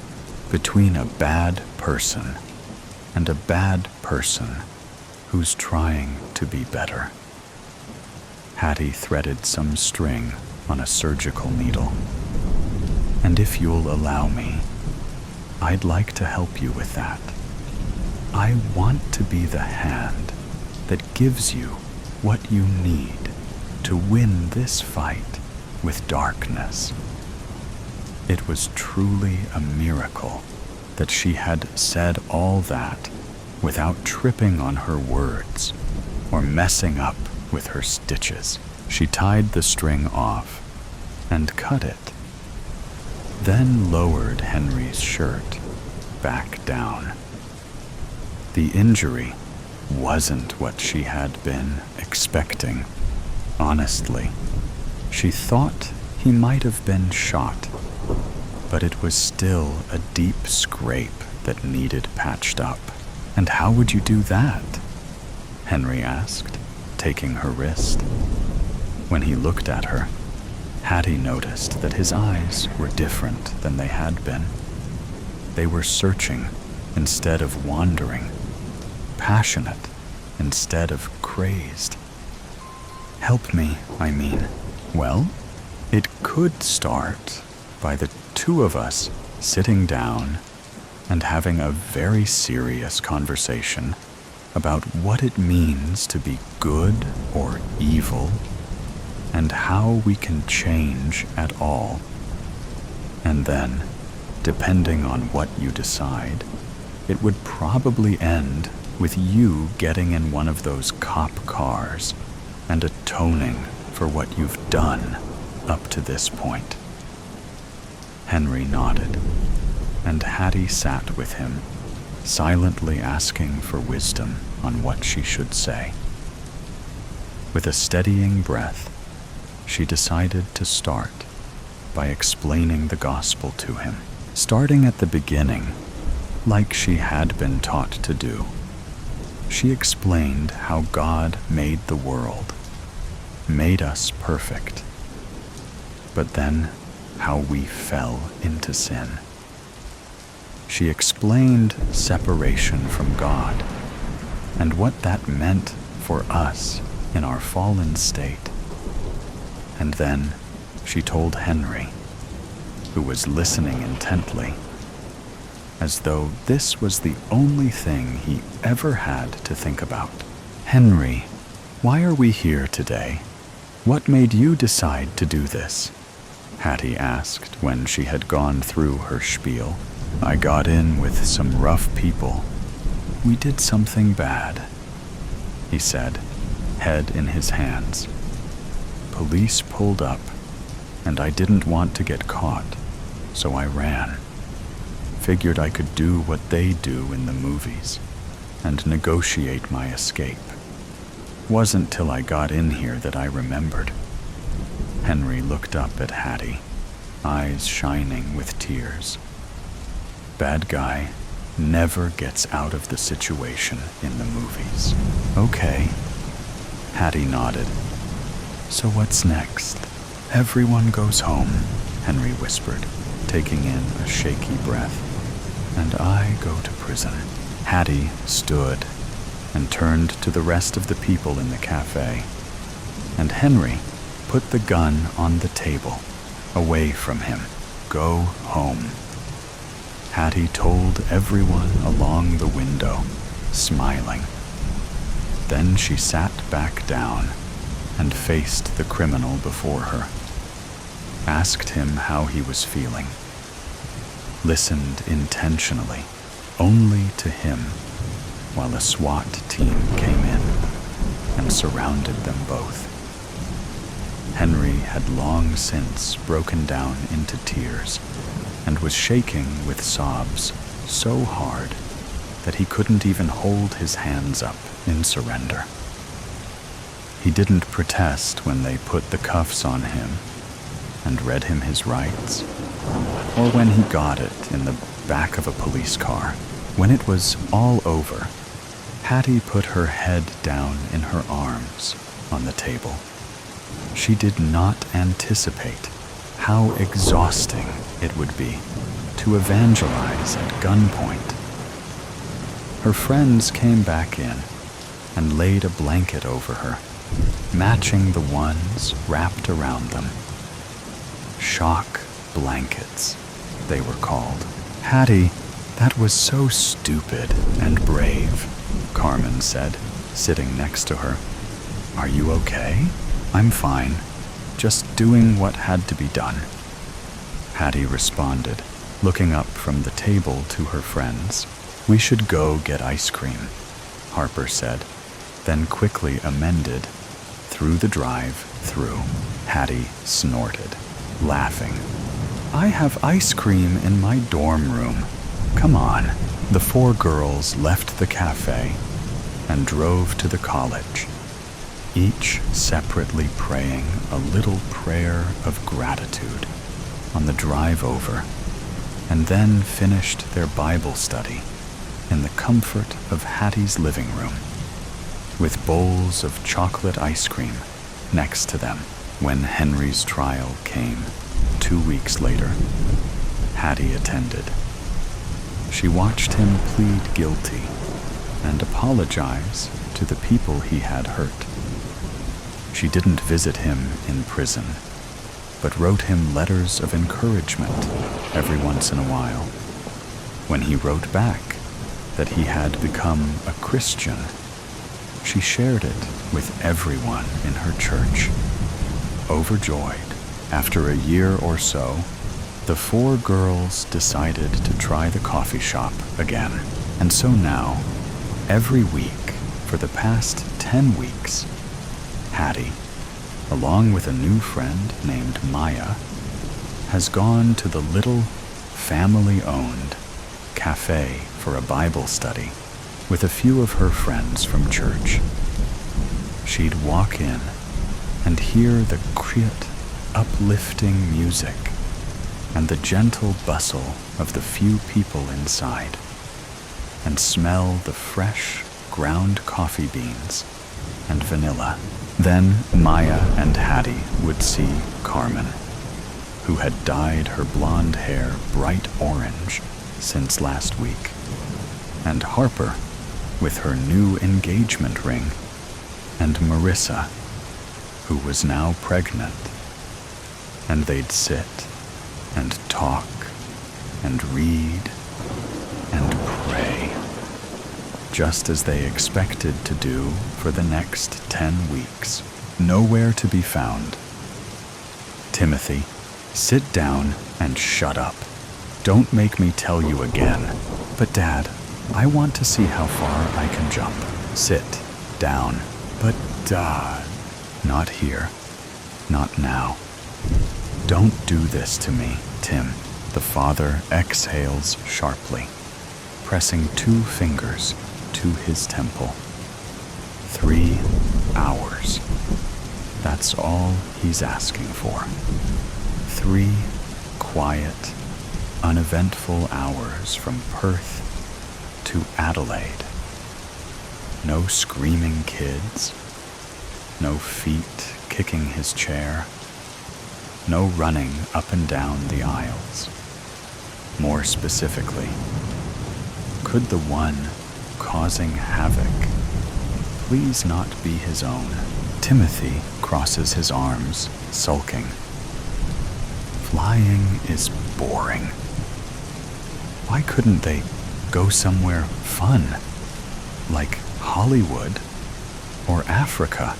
between a bad person and a bad person who's trying to be better. Hattie threaded some string on a surgical needle. And if you'll allow me, I'd like to help you with that. I want to be the hand that gives you what you need to win this fight with darkness. It was truly a miracle that she had said all that without tripping on her words or messing up with her stitches. She tied the string off and cut it, then lowered Henry's shirt back down. The injury wasn't what she had been expecting. Honestly, she thought he might have been shot, but it was still a deep scrape that needed patched up. And how would you do that? Henry asked, taking her wrist. When he looked at her, Hattie noticed that his eyes were different than they had been. They were searching instead of wandering, passionate instead of crazed. Help me, I mean. Well, it could start by the two of us sitting down and having a very serious conversation about what it means to be good or evil and how we can change at all. And then, depending on what you decide, it would probably end with you getting in one of those cop cars and atoning for what you've done up to this point. Henry nodded, and Hattie sat with him, silently asking for wisdom on what she should say. With a steadying breath, she decided to start by explaining the gospel to him, starting at the beginning, like she had been taught to do. She explained how God made the world, made us perfect, but then how we fell into sin. She explained separation from God and what that meant for us in our fallen state. And then she told Henry, who was listening intently, as though this was the only thing he ever had to think about. Henry, why are we here today? What made you decide to do this? Hattie asked when she had gone through her spiel. I got in with some rough people. We did something bad, he said, head in his hands. Police pulled up, and I didn't want to get caught, so I ran. Figured I could do what they do in the movies and negotiate my escape. Wasn't till I got in here that I remembered. Henry looked up at Hattie, eyes shining with tears. Bad guy never gets out of the situation in the movies. Okay. Hattie nodded. So what's next? Everyone goes home, Henry whispered, taking in a shaky breath. And I go to prison. Hattie stood and turned to the rest of the people in the cafe. And Henry put the gun on the table, away from him. Go home. Hattie told everyone along the window, smiling. Then she sat back down and faced the criminal before her, asked him how he was feeling, listened intentionally only to him while a SWAT team came in and surrounded them both. Henry had long since broken down into tears and was shaking with sobs so hard that he couldn't even hold his hands up in surrender. He didn't protest when they put the cuffs on him and read him his rights, or when he got it in the back of a police car. When it was all over, Hattie put her head down in her arms on the table. She did not anticipate how exhausting it would be to evangelize at gunpoint. Her friends came back in, and laid a blanket over her, matching the ones wrapped around them. Shock blankets, they were called. "Hattie, that was so stupid and brave," Carmen said, sitting next to her. "Are you okay?" "I'm fine. Just doing what had to be done," Hattie responded, looking up from the table to her friends. "We should go get ice cream," Harper said, then quickly amended, "through the drive-through." Hattie snorted, laughing. "I have ice cream in my dorm room. Come on." The four girls left the cafe and drove to the college, each separately praying a little prayer of gratitude on the drive over, and then finished their Bible study in the comfort of Hattie's living room, with bowls of chocolate ice cream next to them. When Henry's trial came 2 weeks later, Hattie attended. She watched him plead guilty and apologize to the people he had hurt. She didn't visit him in prison, but wrote him letters of encouragement every once in a while. When he wrote back that he had become a Christian, she shared it with everyone in her church. Overjoyed, after a year or so, the four girls decided to try the coffee shop again. And so now, every week for the past 10 weeks, Hattie, along with a new friend named Maya, has gone to the little family-owned cafe for a Bible study with a few of her friends from church. She'd walk in and hear the quiet, uplifting music and the gentle bustle of the few people inside, and smell the fresh ground coffee beans and vanilla. Then Maya and Hattie would see Carmen, who had dyed her blonde hair bright orange since last week, and Harper with her new engagement ring, and Marissa, who was now pregnant. And they'd sit and talk and read and pray, just as they expected to do for the next 10 weeks. Nowhere to be found. "Timothy, sit down and shut up. Don't make me tell you again." "But Dad, I want to see how far I can jump." "Sit down." "But Dad." "Not here. Not now. Don't do this to me, Tim." The father exhales sharply, pressing 2 fingers to his temple. 3 hours. That's all he's asking for. 3 quiet, uneventful hours from Perth to Adelaide. No screaming kids. No feet kicking his chair. No running up and down the aisles. More specifically, could the one causing havoc please not be his own? Timothy crosses his arms, sulking. Flying is boring. Why couldn't they go somewhere fun, like Hollywood or Africa?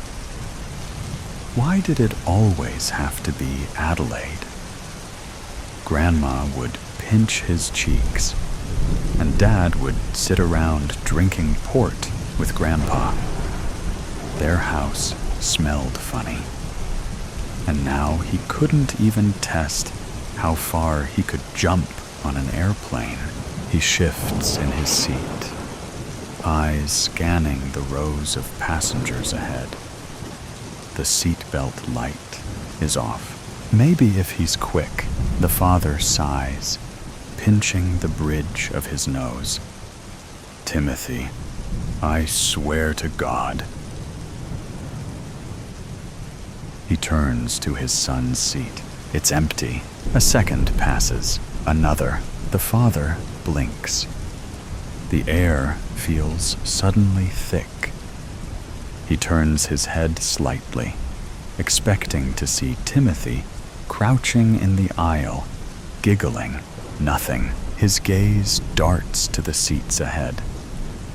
Why did it always have to be Adelaide? Grandma would pinch his cheeks, and Dad would sit around drinking port with Grandpa. Their house smelled funny, and now he couldn't even test how far he could jump on an airplane. He shifts in his seat, eyes scanning the rows of passengers ahead. The seatbelt light is off. Maybe if he's quick, the father sighs, pinching the bridge of his nose. Timothy, I swear to God. He turns to his son's seat. It's empty. A second passes. Another. The father blinks. The air feels suddenly thick He turns his head slightly, expecting to see Timothy crouching in the aisle, giggling. Nothing. His gaze darts to the seats ahead,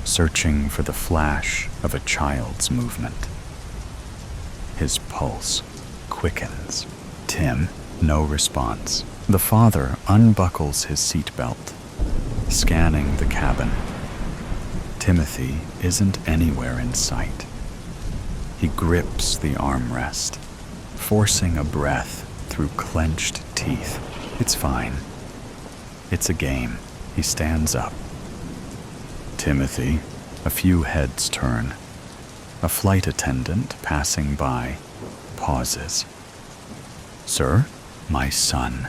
searching for the flash of a child's movement. His pulse quickens. Tim, no response. The father unbuckles his seatbelt, scanning the cabin. Timothy isn't anywhere in sight. He grips the armrest, forcing a breath through clenched teeth. It's fine. It's a game. He stands up. Timothy, a few heads turn. A flight attendant passing by pauses. "Sir, my son,"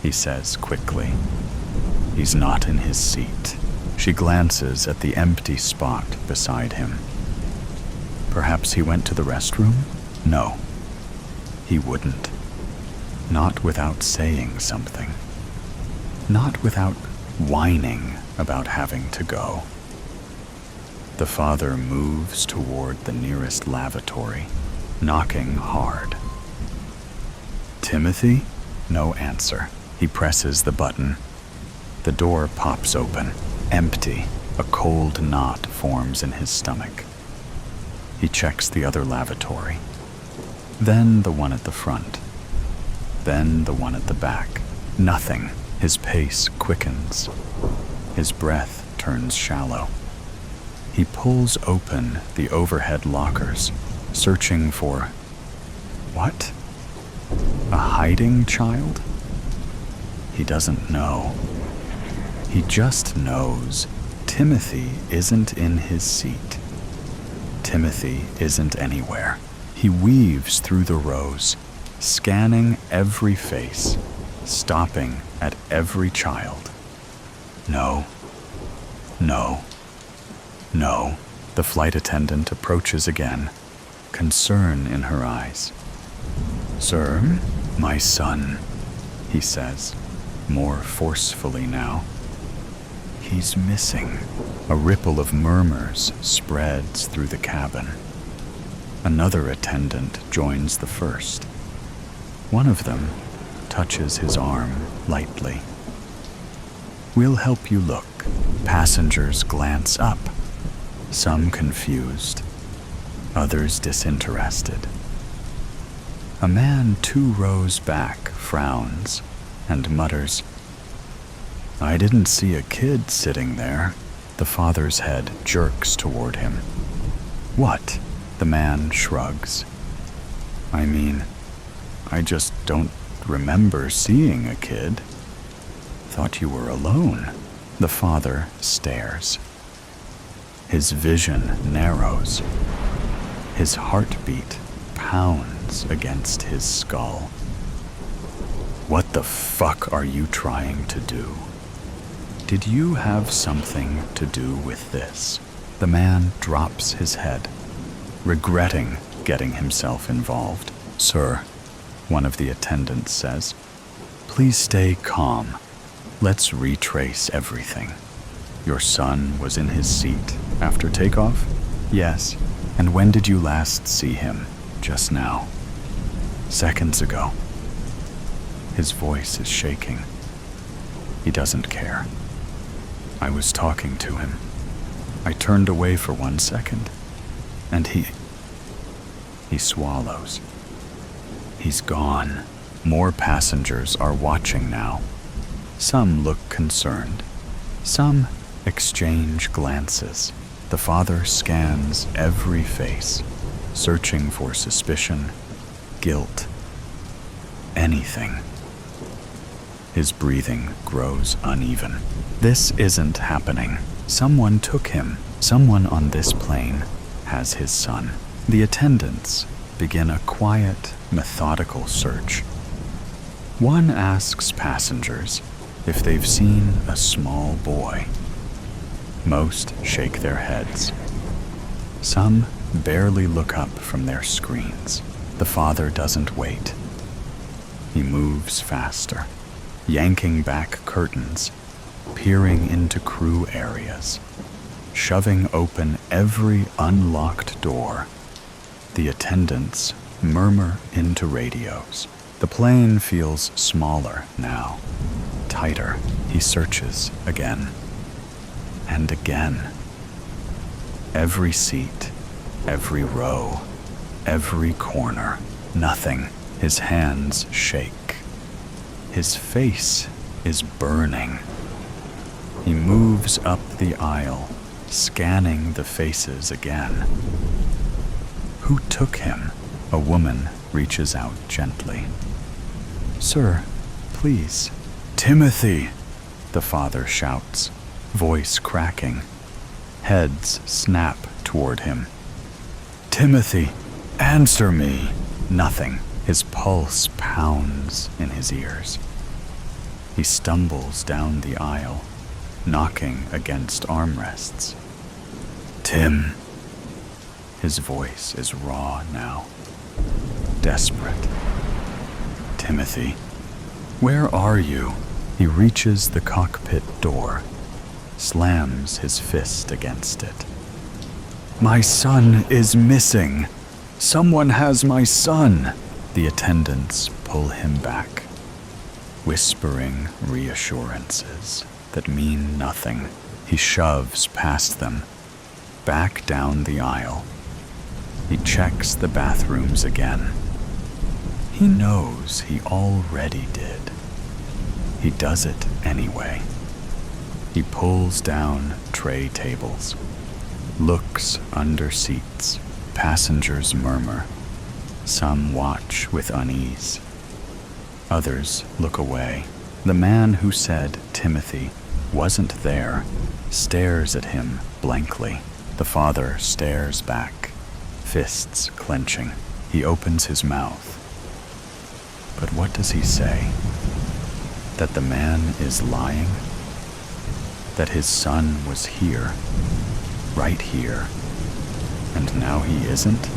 he says quickly. He's not in his seat. She glances at the empty spot beside him. Perhaps he went to the restroom? No, he wouldn't. Not without saying something. Not without whining about having to go. The father moves toward the nearest lavatory, knocking hard. "Timothy?" No answer. He presses the button. The door pops open, empty. A cold knot forms in his stomach. He checks the other lavatory. Then the one at the front. Then the one at the back. Nothing. His pace quickens. His breath turns shallow. He pulls open the overhead lockers, searching for... what? A hiding child? He doesn't know. He just knows Timothy isn't in his seat. Timothy isn't anywhere. He weaves through the rows, scanning every face, stopping at every child. No. No. No. The flight attendant approaches again, concern in her eyes. "Sir, my son," he says, more forcefully now. "He's missing." A ripple of murmurs spreads through the cabin. Another attendant joins the first. One of them touches his arm lightly. "We'll help you look." Passengers glance up, some confused, others disinterested. A man 2 rows back frowns and mutters, "I didn't see a kid sitting there." The father's head jerks toward him. "What?" The man shrugs. "I mean, I just don't remember seeing a kid. Thought you were alone." The father stares. His vision narrows. His heartbeat pounds against his skull. "What the fuck are you trying to do? Did you have something to do with this?" The man drops his head, regretting getting himself involved. "Sir," one of the attendants says, "please stay calm. Let's retrace everything. Your son was in his seat after takeoff?" "Yes." "And when did you last see him?" "Just now. Seconds ago." His voice is shaking. He doesn't care. "I was talking to him. I turned away for 1 second, and he swallows. He's gone." More passengers are watching now. Some look concerned. Some exchange glances. The father scans every face, searching for suspicion, guilt, anything. His breathing grows uneven. This isn't happening. Someone took him. Someone on this plane has his son. The attendants begin a quiet, methodical search. One asks passengers if they've seen a small boy. Most shake their heads. Some barely look up from their screens. The father doesn't wait. He moves faster, yanking back curtains, peering into crew areas, shoving open every unlocked door, The attendants murmur into radios. The plane feels smaller now, tighter. He searches again and again. Every seat, every row, every corner, nothing. His hands shake. His face is burning. He moves up the aisle, scanning the faces again. Who took him? A woman reaches out gently. Sir, please. Timothy, the father shouts, voice cracking. Heads snap toward him. Timothy, answer me. Nothing. His pulse pounds in his ears. He stumbles down the aisle, knocking against armrests. Tim. His voice is raw now, desperate. Timothy, where are you? He reaches the cockpit door, slams his fist against it. My son is missing. Someone has my son. The attendants pull him back, whispering reassurances that mean nothing. He shoves past them, back down the aisle. He checks the bathrooms again. He knows he already did. He does it anyway. He pulls down tray tables, looks under seats. Passengers murmur. Some watch with unease. Others look away. The man who said Timothy wasn't there stares at him blankly. The father stares back, fists clenching. He opens his mouth. But what does he say? That the man is lying? That his son was here, right here, and now he isn't?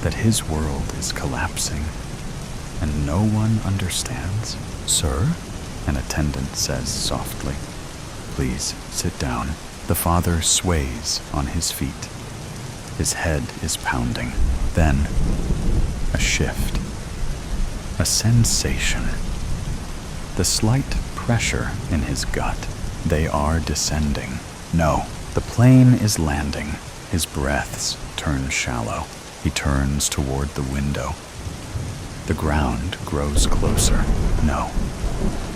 That his world is collapsing, and no one understands? Sir? An attendant says softly. Please sit down. The father sways on his feet. His head is pounding. Then, a shift. A sensation. The slight pressure in his gut. They are descending. No, the plane is landing. His breaths turn shallow. He turns toward the window. The ground grows closer. No,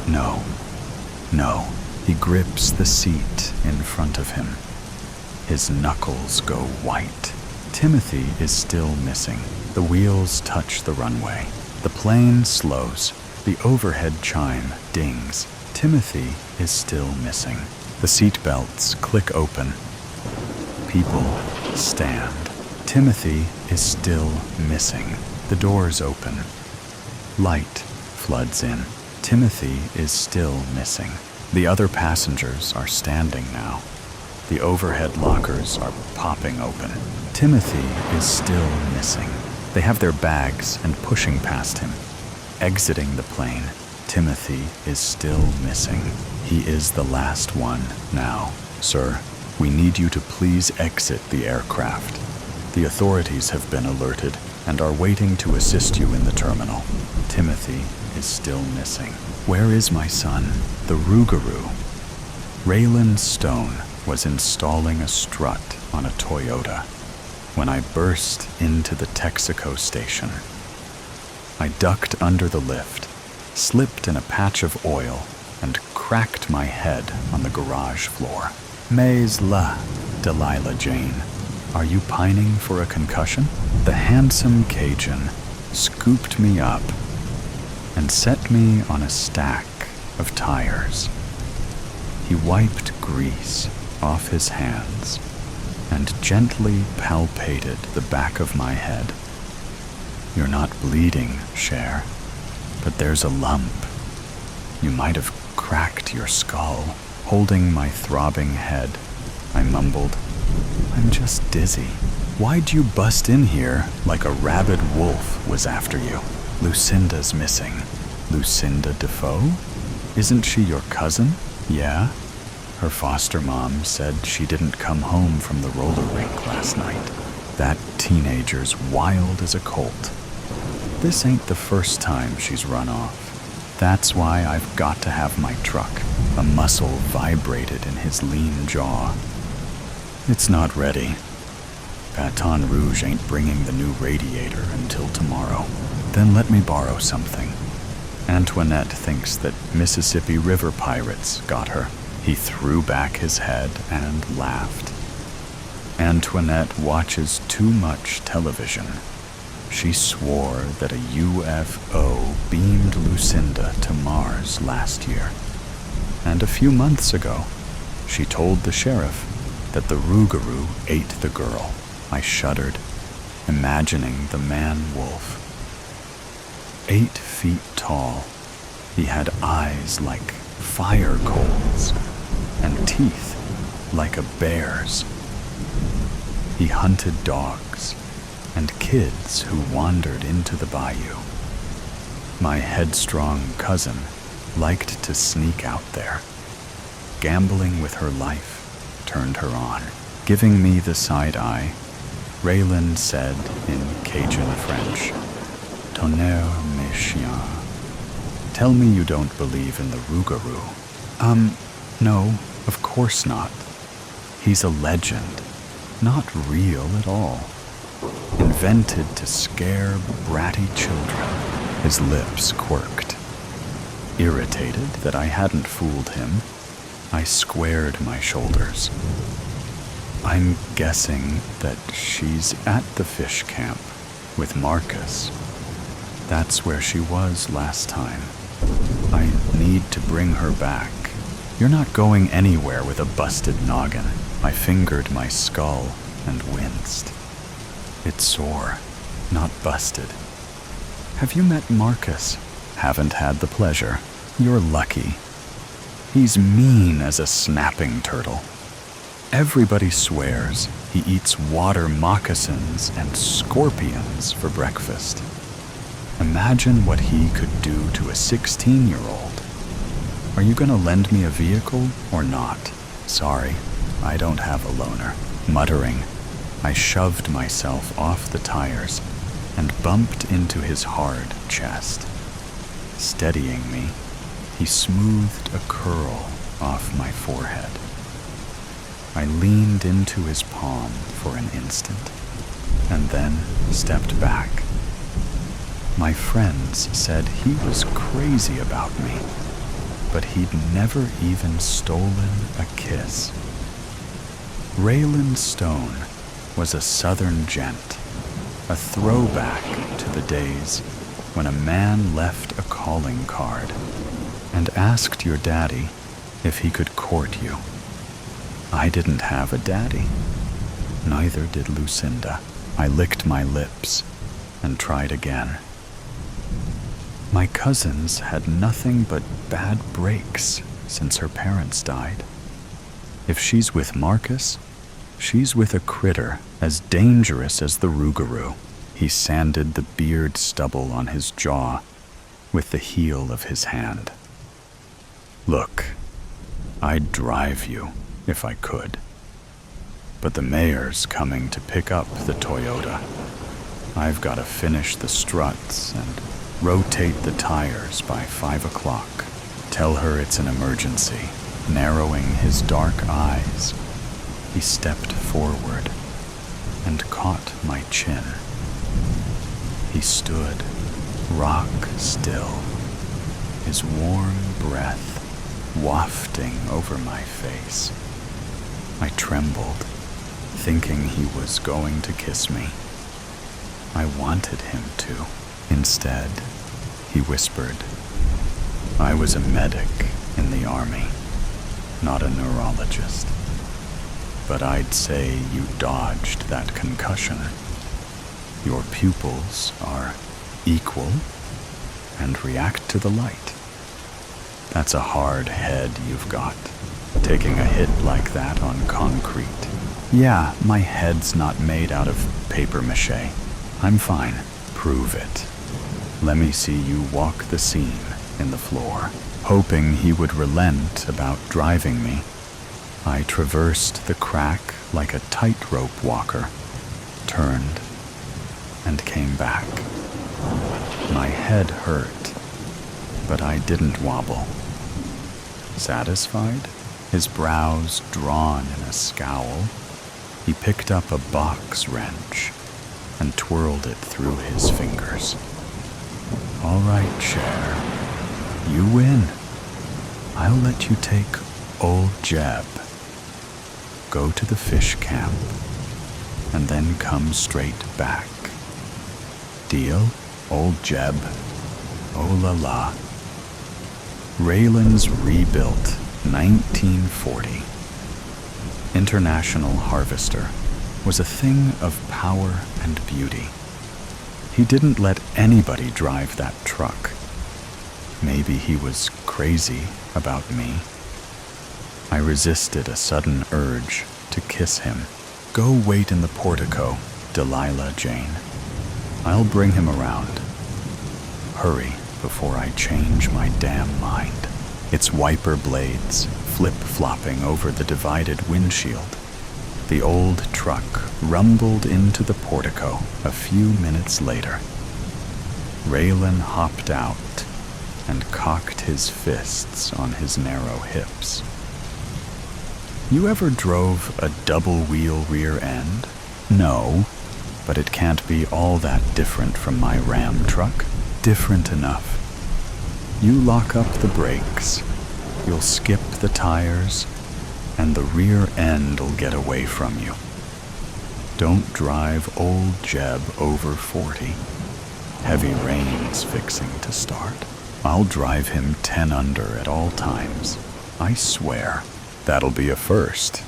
no, no. He grips the seat in front of him. His knuckles go white. Timothy is still missing. The wheels touch the runway. The plane slows. The overhead chime dings. Timothy is still missing. The seat belts click open. People stand. Timothy is still missing. The doors open. Light floods in. Timothy is still missing. The other passengers are standing now. The overhead lockers are popping open. Timothy is still missing. They have their bags and pushing past him. Exiting the plane, Timothy is still missing. He is the last one now. Sir, we need you to please exit the aircraft. The authorities have been alerted and are waiting to assist you in the terminal. Timothy is still missing. Where is my son? The Rougarou. Raylan Stone was installing a strut on a Toyota when I burst into the Texaco station. I ducked under the lift, slipped in a patch of oil, and cracked my head on the garage floor. Mais la, Delilah Jane. Are you pining for a concussion? The handsome Cajun scooped me up and set me on a stack of tires. He wiped grease off his hands and gently palpated the back of my head. You're not bleeding, Cher, but there's a lump. You might have cracked your skull. Holding my throbbing head, I mumbled, I'm just dizzy. Why'd you bust in here like a rabid wolf was after you? Lucinda's missing. Lucinda Defoe? Isn't she your cousin? Yeah? Her foster mom said she didn't come home from the roller rink last night. That teenager's wild as a colt. This ain't the first time she's run off. That's why I've got to have my truck. A muscle vibrated in his lean jaw. It's not ready. Baton Rouge ain't bringing the new radiator until tomorrow. Then let me borrow something. Antoinette thinks that Mississippi River pirates got her. He threw back his head and laughed. Antoinette watches too much television. She swore that a UFO beamed Lucinda to Mars last year. And a few months ago, she told the sheriff that the Rougarou ate the girl. I shuddered, imagining the man-wolf. 8 feet tall, he had eyes like fire coals and teeth like a bear's. He hunted dogs and kids who wandered into the bayou. My headstrong cousin liked to sneak out there. Gambling with her life turned her on. Giving me the side eye, Raylan said in Cajun French, "Tonnerre mes chiens. Tell me you don't believe in the Rougarou." No, of course not. He's a legend, not real at all. Invented to scare bratty children. His lips quirked. Irritated that I hadn't fooled him, I squared my shoulders. I'm guessing that she's at the fish camp with Marcus. That's where she was last time. I need to bring her back. You're not going anywhere with a busted noggin. I fingered my skull and winced. It's sore, not busted. Have you met Marcus? Haven't had the pleasure. You're lucky. He's mean as a snapping turtle. Everybody swears he eats water moccasins and scorpions for breakfast. Imagine what he could do to a 16-year-old. Are you gonna lend me a vehicle or not? Sorry, I don't have a loaner. Muttering, I shoved myself off the tires and bumped into his hard chest. Steadying me, he smoothed a curl off my forehead. I leaned into his palm for an instant, and then stepped back. My friends said he was crazy about me, but he'd never even stolen a kiss. Raylan Stone was a Southern gent, a throwback to the days when a man left a calling card and asked your daddy if he could court you. I didn't have a daddy. Neither did Lucinda. I licked my lips and tried again. My cousins had nothing but bad breaks since her parents died. If she's with Marcus, she's with a critter as dangerous as the Rougarou. He sanded the beard stubble on his jaw with the heel of his hand. Look, I'd drive you if I could. But the mayor's coming to pick up the Toyota. I've got to finish the struts and rotate the tires by 5 o'clock. Tell her it's an emergency. Narrowing his dark eyes, he stepped forward and caught my chin. He stood rock still, his warm breath wafting over my face. I trembled, thinking he was going to kiss me. I wanted him to. Instead, he whispered, I was a medic in the army, not a neurologist. But I'd say you dodged that concussion. Your pupils are equal and react to the light. That's a hard head you've got, taking a hit like that on concrete. Yeah, my head's not made out of paper mache. I'm fine. Prove it. Let me see you walk the seam in the floor. Hoping he would relent about driving me, I traversed the crack like a tightrope walker, turned and came back. My head hurt, but I didn't wobble. Satisfied, his brows drawn in a scowl, he picked up a box wrench and twirled it through his fingers. All right, Cher, you win. I'll let you take old Jeb, go to the fish camp, and then come straight back. Deal, old Jeb? Oh la la. Raylan's rebuilt 1940. International Harvester was a thing of power and beauty. He didn't let anybody drive that truck. Maybe he was crazy about me. I resisted a sudden urge to kiss him. Go wait in the portico, Delilah Jane. I'll bring him around. Hurry before I change my damn mind. Its wiper blades flip-flopping over the divided windshield. The old truck rumbled into the portico a few minutes later. Raylan hopped out and cocked his fists on his narrow hips. You ever drove a double-wheel rear end? No, but it can't be all that different from my Ram truck. Different enough. You lock up the brakes, you'll skip the tires, and the rear end'll get away from you. Don't drive old Jeb over 40. Heavy rain's fixing to start. I'll drive him 10 under at all times. I swear. That'll be a first.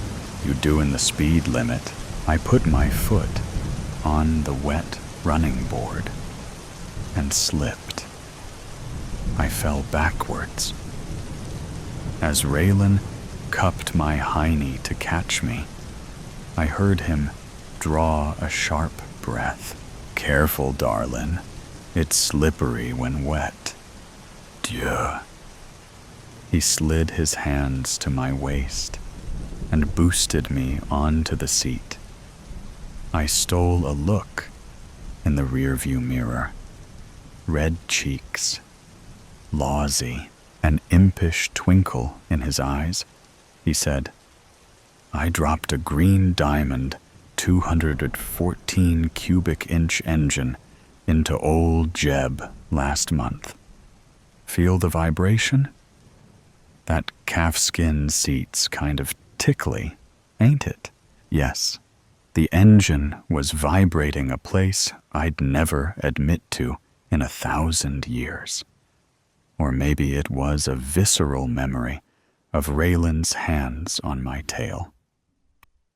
You doing the speed limit. I put my foot on the wet running board and slipped. I fell backwards. As Raylan cupped my hiney to catch me, I heard him draw a sharp breath. Careful, darlin'. It's slippery when wet. Dieu. He slid his hands to my waist and boosted me onto the seat. I stole a look in the rearview mirror. Red cheeks, lawsy, an impish twinkle in his eyes. He said, I dropped a green diamond 214 cubic inch engine into old Jeb last month. Feel the vibration? That calfskin seat's kind of tickly, ain't it? Yes, the engine was vibrating a place I'd never admit to in 1,000 years. Or maybe it was a visceral memory of Raylan's hands on my tail.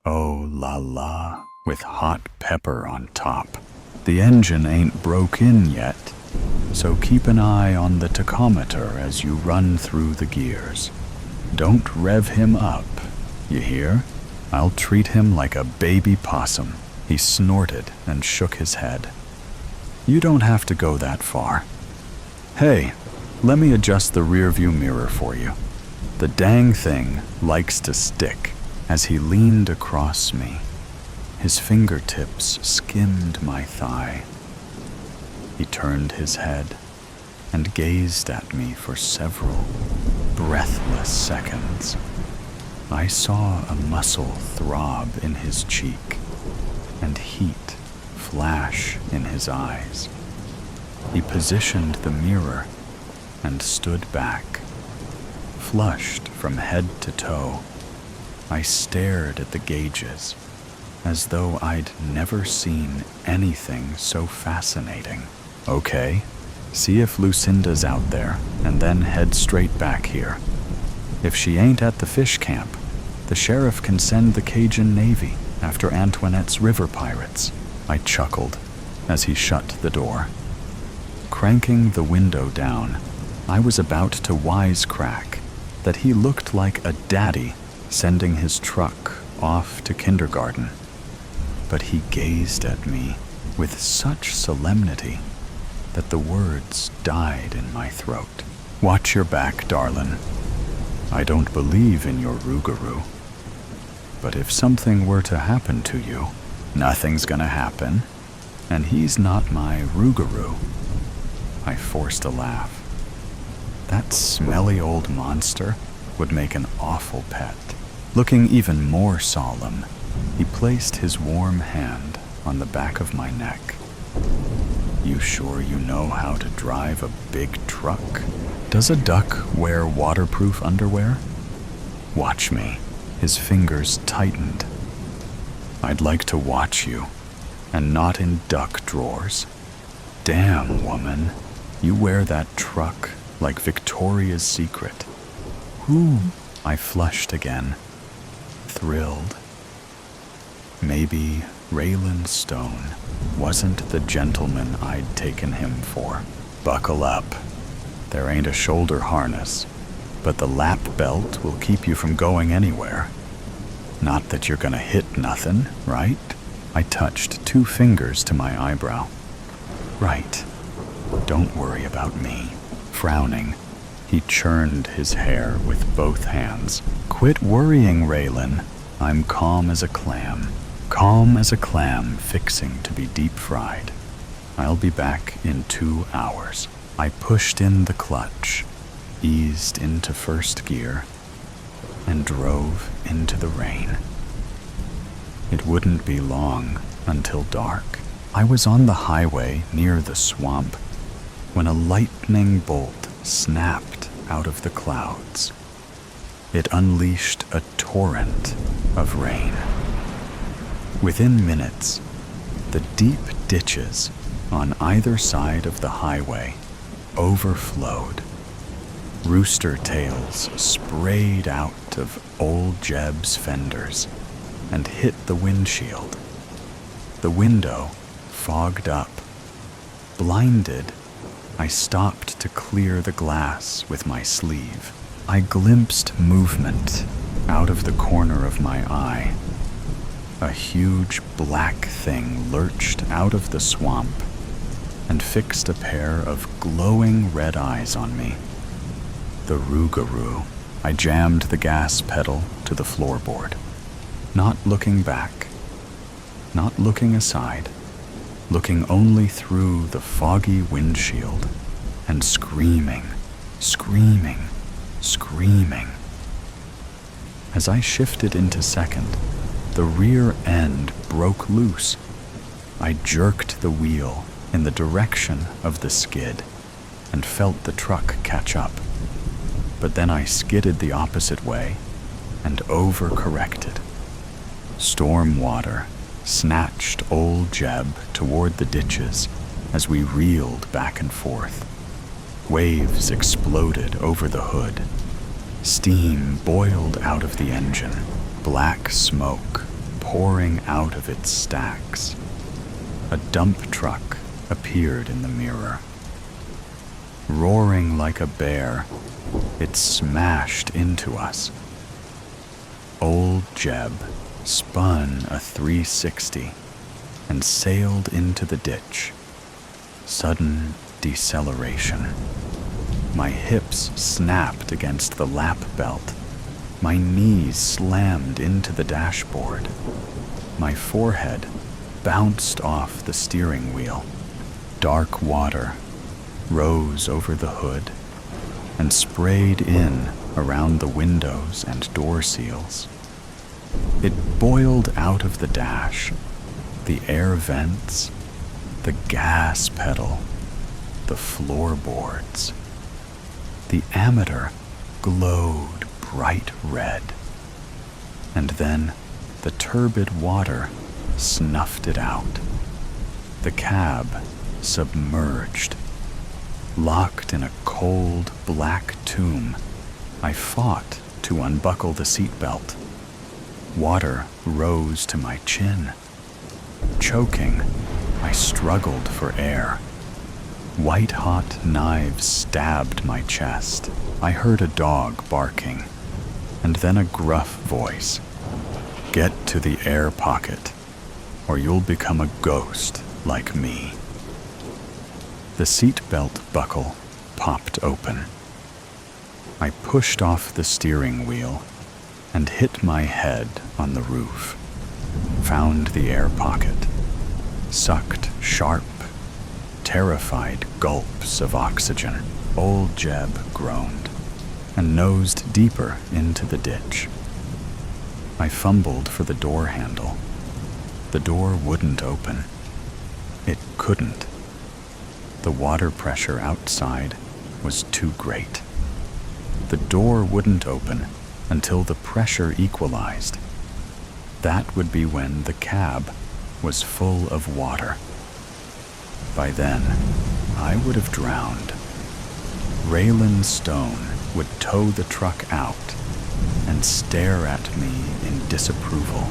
Oh la la, with hot pepper on top. The engine ain't broke in yet, so keep an eye on the tachometer as you run through the gears. Don't rev him up, you hear? I'll treat him like a baby possum. He snorted and shook his head. You don't have to go that far. Hey, let me adjust the rearview mirror for you. The dang thing likes to stick. As he leaned across me, his fingertips skimmed my thigh. He turned his head and gazed at me for several breathless seconds. I saw a muscle throb in his cheek and heat flash in his eyes. He positioned the mirror and stood back. Flushed from head to toe, I stared at the gauges as though I'd never seen anything so fascinating. Okay, see if Lucinda's out there, and then head straight back here. If she ain't at the fish camp, the sheriff can send the Cajun Navy after Antoinette's river pirates. I chuckled as he shut the door. Cranking the window down, I was about to wisecrack that he looked like a daddy sending his truck off to kindergarten. But he gazed at me with such solemnity that the words died in my throat. Watch your back, darlin'. I don't believe in your rougarou. But if something were to happen to you, Nothing's gonna happen, and he's not my rougarou. I forced a laugh. That smelly old monster would make an awful pet. Looking even more solemn, he placed his warm hand on the back of my neck. You sure you know how to drive a big truck? Does a duck wear waterproof underwear? Watch me. His fingers tightened. I'd like to watch you, and not in duck drawers. Damn, woman, you wear that truck like Victoria's Secret. Whew, I flushed again, thrilled. Maybe Raylan Stone wasn't the gentleman I'd taken him for. Buckle up. There ain't a shoulder harness, but the lap belt will keep you from going anywhere. Not that you're gonna hit nothing, right? I touched 2 fingers to my eyebrow. Right. Don't worry about me. Frowning, he churned his hair with both hands. Quit worrying, Raylan. I'm calm as a clam. Calm as a clam fixing to be deep fried. I'll be back in 2 hours. I pushed in the clutch, eased into first gear, and drove into the rain. It wouldn't be long until dark. I was on the highway near the swamp when a lightning bolt snapped out of the clouds. It unleashed a torrent of rain. Within minutes, the deep ditches on either side of the highway overflowed. Rooster tails sprayed out of old Jeb's fenders and hit the windshield. The window fogged up. Blinded, I stopped to clear the glass with my sleeve. I glimpsed movement out of the corner of my eye. A huge black thing lurched out of the swamp and fixed a pair of glowing red eyes on me. The rougarou. I jammed the gas pedal to the floorboard, not looking back, not looking aside, looking only through the foggy windshield and screaming, screaming, screaming. As I shifted into second, the rear end broke loose. I jerked the wheel in the direction of the skid and felt the truck catch up. But then I skidded the opposite way and overcorrected. Storm water snatched old Jeb toward the ditches as we reeled back and forth. Waves exploded over the hood. Steam boiled out of the engine, black smoke pouring out of its stacks. A dump truck appeared in the mirror. Roaring like a bear, it smashed into us. Old Jeb spun a 360 and sailed into the ditch. Sudden deceleration. My hips snapped against the lap belt. My knees slammed into the dashboard. My forehead bounced off the steering wheel. Dark water rose over the hood and sprayed in around the windows and door seals. It boiled out of the dash, the air vents, the gas pedal, the floorboards. The ammeter glowed bright red, and then the turbid water snuffed it out. The cab submerged. Locked in a cold, black tomb, I fought to unbuckle the seatbelt. Water rose to my chin. Choking, I struggled for air. White-hot knives stabbed my chest. I heard a dog barking, and then a gruff voice. Get to the air pocket, or you'll become a ghost like me. The seatbelt buckle popped open. I pushed off the steering wheel and hit my head on the roof. found the air pocket, sucked sharp, terrified gulps of oxygen. Old Jeb groaned and nosed deeper into the ditch. I fumbled for the door handle. The door wouldn't open. It couldn't. The water pressure outside was too great. The door wouldn't open until the pressure equalized. That would be when the cab was full of water. By then, I would have drowned. Raylan Stone would tow the truck out and stare at me in disapproval.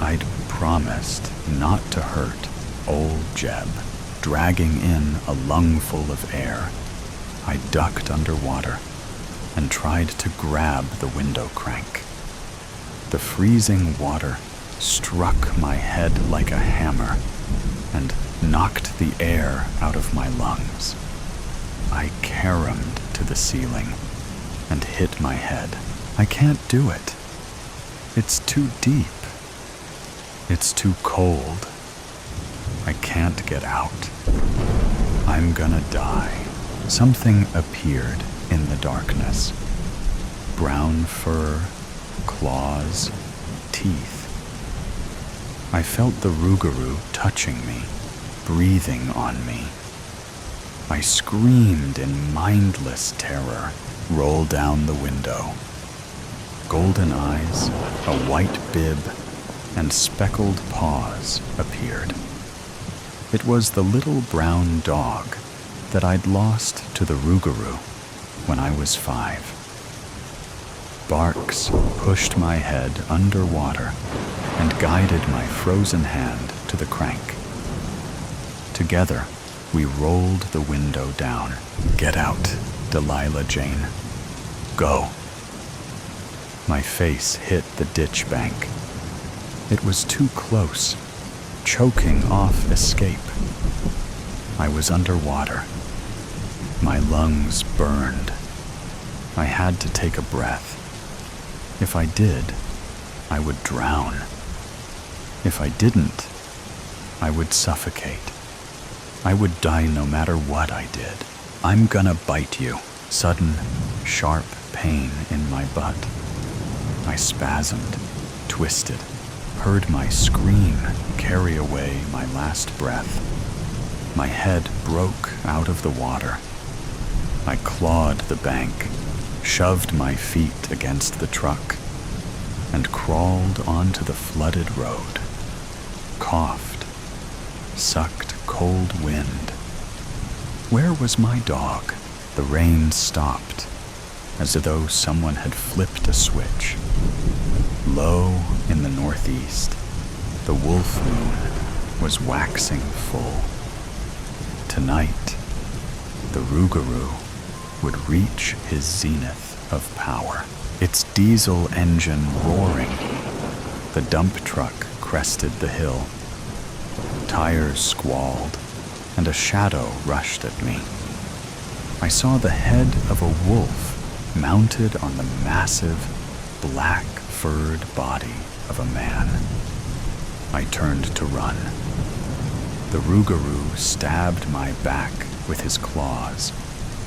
I'd promised not to hurt old Jeb, dragging in a lungful of air. I ducked underwater and tried to grab the window crank. The freezing water struck my head like a hammer and knocked the air out of my lungs. I caromed to the ceiling and hit my head. I can't do it. It's too deep. It's too cold. I can't get out. I'm gonna die. Something appeared in the darkness. Brown fur, claws, teeth. I felt the Rougarou touching me, breathing on me. I screamed in mindless terror, rolled down the window. Golden eyes, a white bib, and speckled paws appeared. It was the little brown dog that I'd lost to the Rougarou when I was 5. Barks pushed my head underwater and guided my frozen hand to the crank. Together, we rolled the window down. Get out, Delilah Jane. Go. My face hit the ditch bank. It was too close, choking off escape. I was underwater. My lungs burned. I had to take a breath. If I did, I would drown. If I didn't, I would suffocate. I would die no matter what I did. I'm gonna bite you. Sudden, sharp pain in my butt. I spasmed, twisted, heard my scream carry away my last breath. My head broke out of the water. I clawed the bank, shoved my feet against the truck, and crawled onto the flooded road. Coughed, sucked cold wind. Where was my dog? The rain stopped, as though someone had flipped a switch. Low in the northeast, the wolf moon was waxing full. Tonight, the Rougarou would reach his zenith of power, its diesel engine roaring. The dump truck crested the hill. Tires squalled, and a shadow rushed at me. I saw the head of a wolf mounted on the massive, black-furred body of a man. I turned to run. The Rougarou stabbed my back with his claws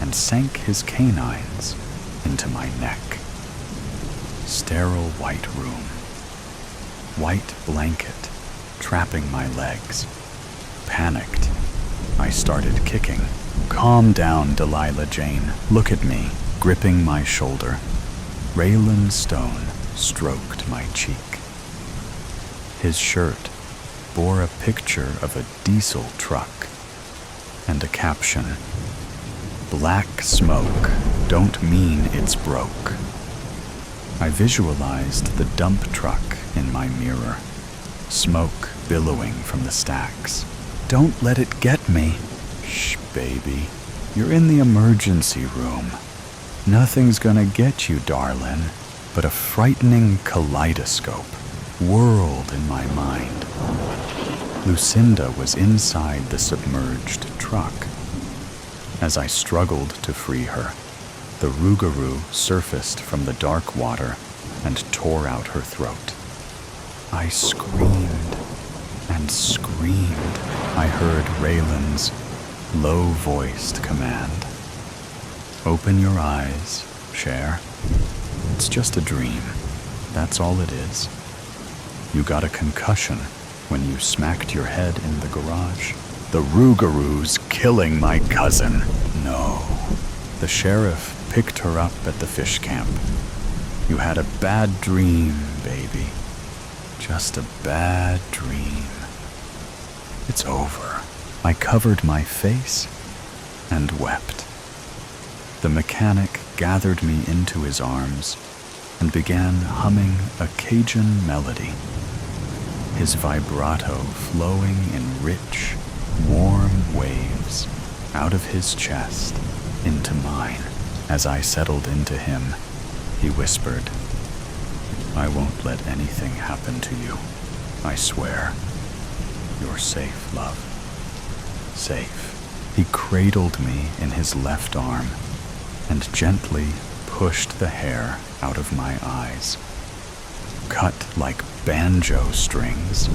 and sank his canines into my neck. Sterile white room. White blanket trapping my legs. Panicked, I started kicking. Calm down, Delilah Jane. Look at me, gripping my shoulder. Raylan Stone stroked my cheek. His shirt bore a picture of a diesel truck and a caption, "Black smoke don't mean it's broke." I visualized the dump truck in my mirror, smoke billowing from the stacks. Don't let it get me. Shh, baby. You're in the emergency room. Nothing's gonna get you, darling, but a frightening kaleidoscope whirled in my mind. Lucinda was inside the submerged truck. As I struggled to free her, the Rougarou surfaced from the dark water and tore out her throat. I screamed and screamed. I heard Raylan's low-voiced command. Open your eyes, Cher. It's just a dream. That's all it is. You got a concussion when you smacked your head in the garage. The Rougarou's killing my cousin. No. The sheriff picked her up at the fish camp. You had a bad dream, baby. Just a bad dream. It's over. I covered my face and wept. The mechanic gathered me into his arms and began humming a Cajun melody, his vibrato flowing in rich, warm waves out of his chest into mine. As I settled into him, he whispered, I won't let anything happen to you. I swear. You're safe, love. Safe. He cradled me in his left arm and gently pushed the hair out of my eyes. Cut like banjo strings,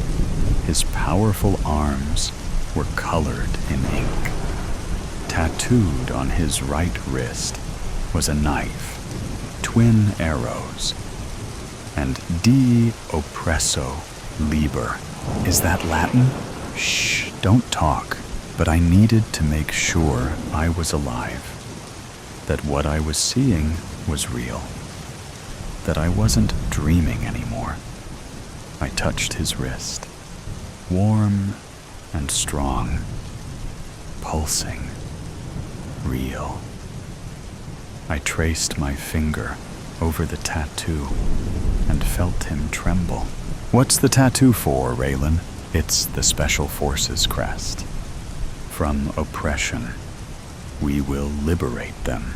his powerful arms were colored in ink. Tattooed on his right wrist was a knife, twin arrows, and De Oppresso Liber. Is that Latin? Shh, don't talk. But I needed to make sure I was alive, that what I was seeing was real, that I wasn't dreaming anymore. I touched his wrist, warm and strong, pulsing, real. I traced my finger over the tattoo and felt him tremble. What's the tattoo for, Raylan? It's the Special Forces crest. From oppression, we will liberate them.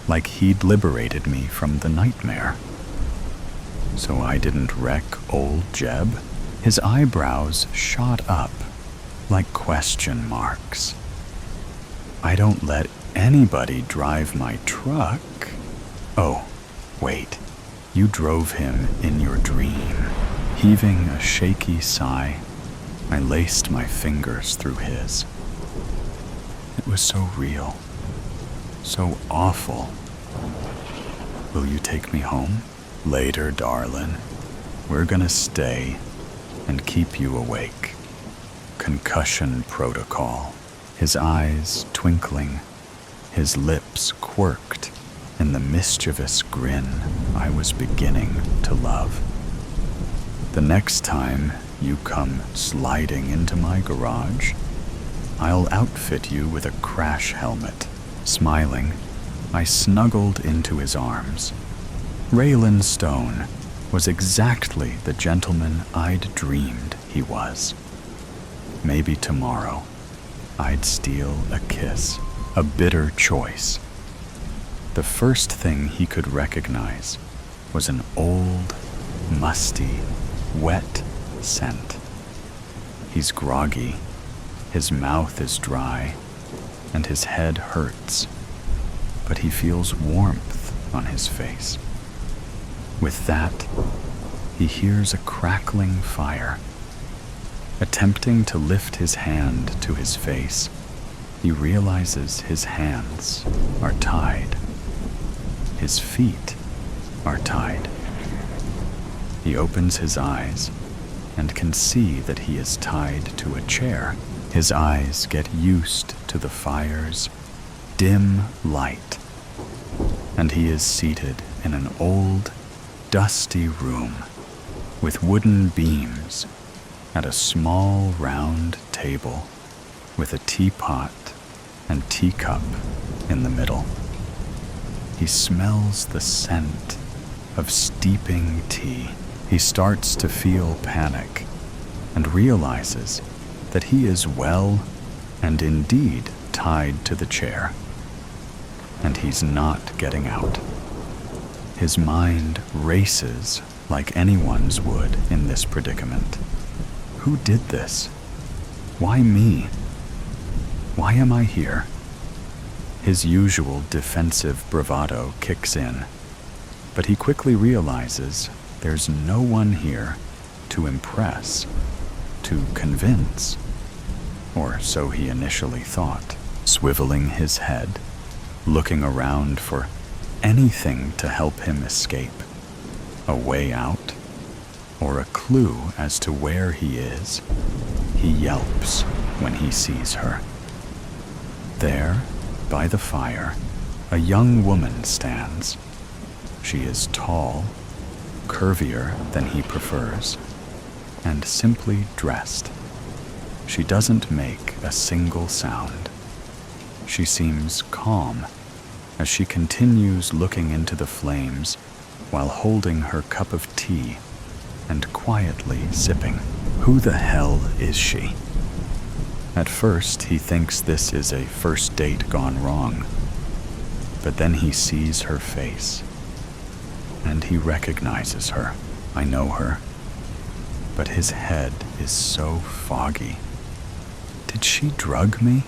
Like he'd liberated me from the nightmare. So I didn't wreck old Jeb? His eyebrows shot up like question marks. I don't let anybody drive my truck. Oh, wait. You drove him in your dream. Heaving a shaky sigh, I laced my fingers through his. It was so real, so awful. Will you take me home? Later, darling. We're gonna stay and keep you awake. Concussion protocol. His eyes twinkling, his lips quirked in the mischievous grin I was beginning to love. The next time you come sliding into my garage, I'll outfit you with a crash helmet. Smiling, I snuggled into his arms. Raylan Stone was exactly the gentleman I'd dreamed he was. Maybe tomorrow, I'd steal a kiss, a bitter choice. The first thing he could recognize was an old, musty, wet scent. He's groggy, his mouth is dry, and his head hurts, but he feels warmth on his face. With that, he hears a crackling fire. Attempting to lift his hand to his face, he realizes his hands are tied. His feet are tied. He opens his eyes and can see that he is tied to a chair. His eyes get used to the fire's dim light, and he is seated in an old, dusty room with wooden beams at a small round table with a teapot and teacup in the middle. He smells the scent of steeping tea. He starts to feel panic and realizes that he is well and indeed tied to the chair, and he's not getting out. His mind races like anyone's would in this predicament. Who did this? Why me? Why am I here? His usual defensive bravado kicks in. But he quickly realizes there's no one here to impress, to convince, or so he initially thought. Swiveling his head, looking around for anything to help him escape, a way out, or a clue as to where he is, he yelps when he sees her. There, by the fire, a young woman stands. She is tall, curvier than he prefers, and simply dressed. She doesn't make a single sound. She seems calm as she continues looking into the flames while holding her cup of tea and quietly sipping. Who the hell is she? At first, he thinks this is a first date gone wrong, but then he sees her face, and he recognizes her. I know her, but his head is so foggy. Did she drug me?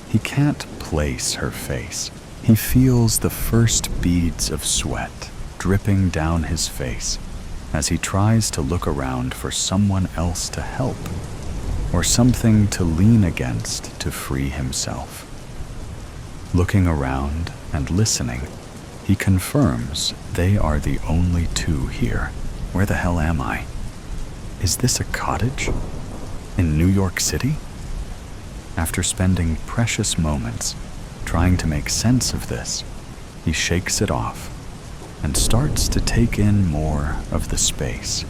He can't place her face. He feels the first beads of sweat dripping down his face as he tries to look around for someone else to help, or something to lean against to free himself. Looking around and listening, he confirms they are the only two here. Where the hell am I? Is this a cottage? In New York City? After spending precious moments trying to make sense of this, he shakes it off and starts to take in more of the space,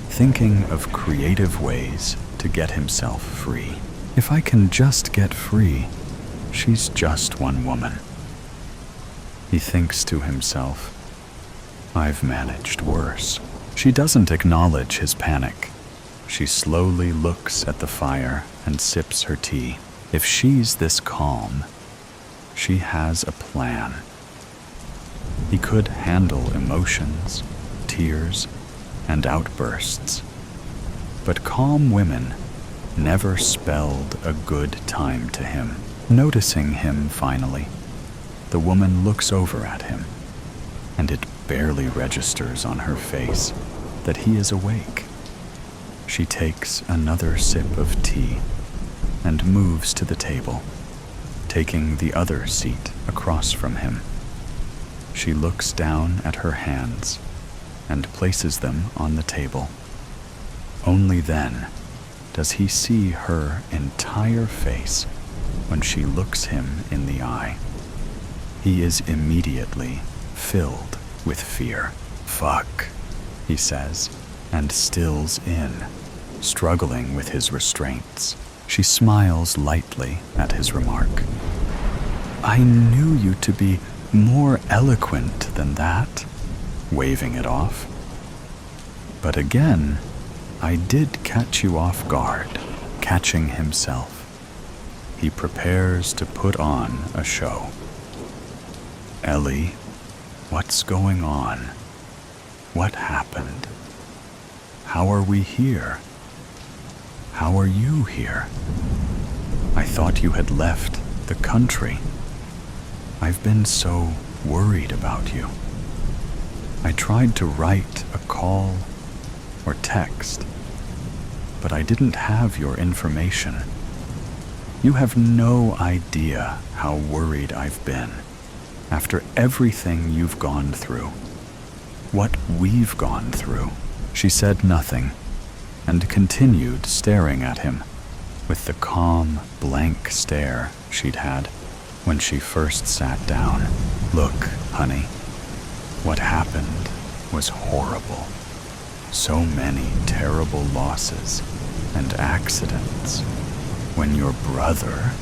thinking of creative ways to get himself free. If I can just get free, she's just one woman. He thinks to himself, I've managed worse. She doesn't acknowledge his panic. She slowly looks at the fire and sips her tea. If she's this calm, she has a plan. He could handle emotions, tears, and outbursts. But calm women never spelled a good time to him. Noticing him finally, the woman looks over at him, and it barely registers on her face that he is awake. She takes another sip of tea and moves to the table, taking the other seat across from him. She looks down at her hands and places them on the table. Only then does he see her entire face when she looks him in the eye. He is immediately filled with fear. Fuck, he says, and stills in, struggling with his restraints. She smiles lightly at his remark. I knew you to be more eloquent than that, waving it off. But again, I did catch you off guard. Catching himself, he prepares to put on a show. Ellie, what's going on? What happened? How are we here? How are you here? I thought you had left the country. I've been so worried about you. I tried to write a call or text, but I didn't have your information. You have no idea how worried I've been after everything you've gone through, what we've gone through. She said nothing and continued staring at him with the calm, blank stare she'd had when she first sat down. Look, honey, what happened was horrible. So many terrible losses and accidents. When your brother...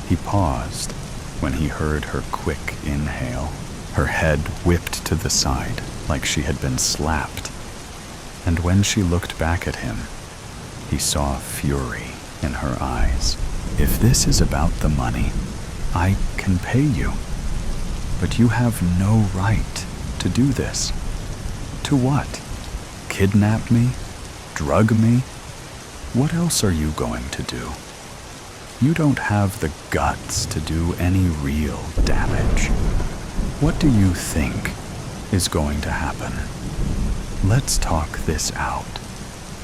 He paused when he heard her quick inhale. Her head whipped to the side like she had been slapped. And when she looked back at him, he saw fury in her eyes. If this is about the money, I can pay you. But you have no right to do this. To what? Kidnap me? Drug me? What else are you going to do? You don't have the guts to do any real damage. What do you think is going to happen. Let's talk this out,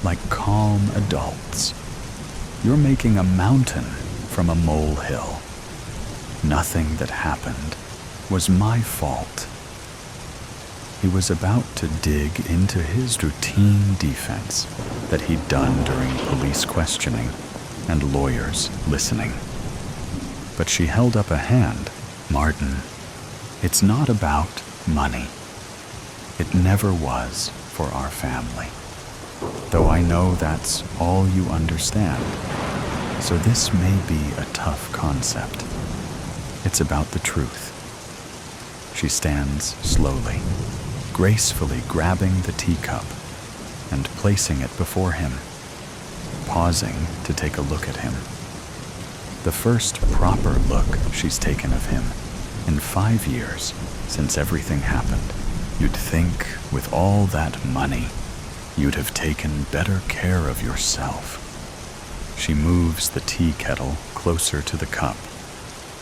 like calm adults. You're making a mountain from a molehill. Nothing that happened was my fault. He was about to dig into his routine defense that he'd done during police questioning and lawyers listening. But she held up a hand. Martin, it's not about money. It never was for our family. Though I know that's all you understand. So this may be a tough concept. It's about the truth. She stands slowly, gracefully grabbing the teacup and placing it before him, pausing to take a look at him. The first proper look she's taken of him in 5 years since everything happened. You'd think with all that money, you'd have taken better care of yourself. She moves the tea kettle closer to the cup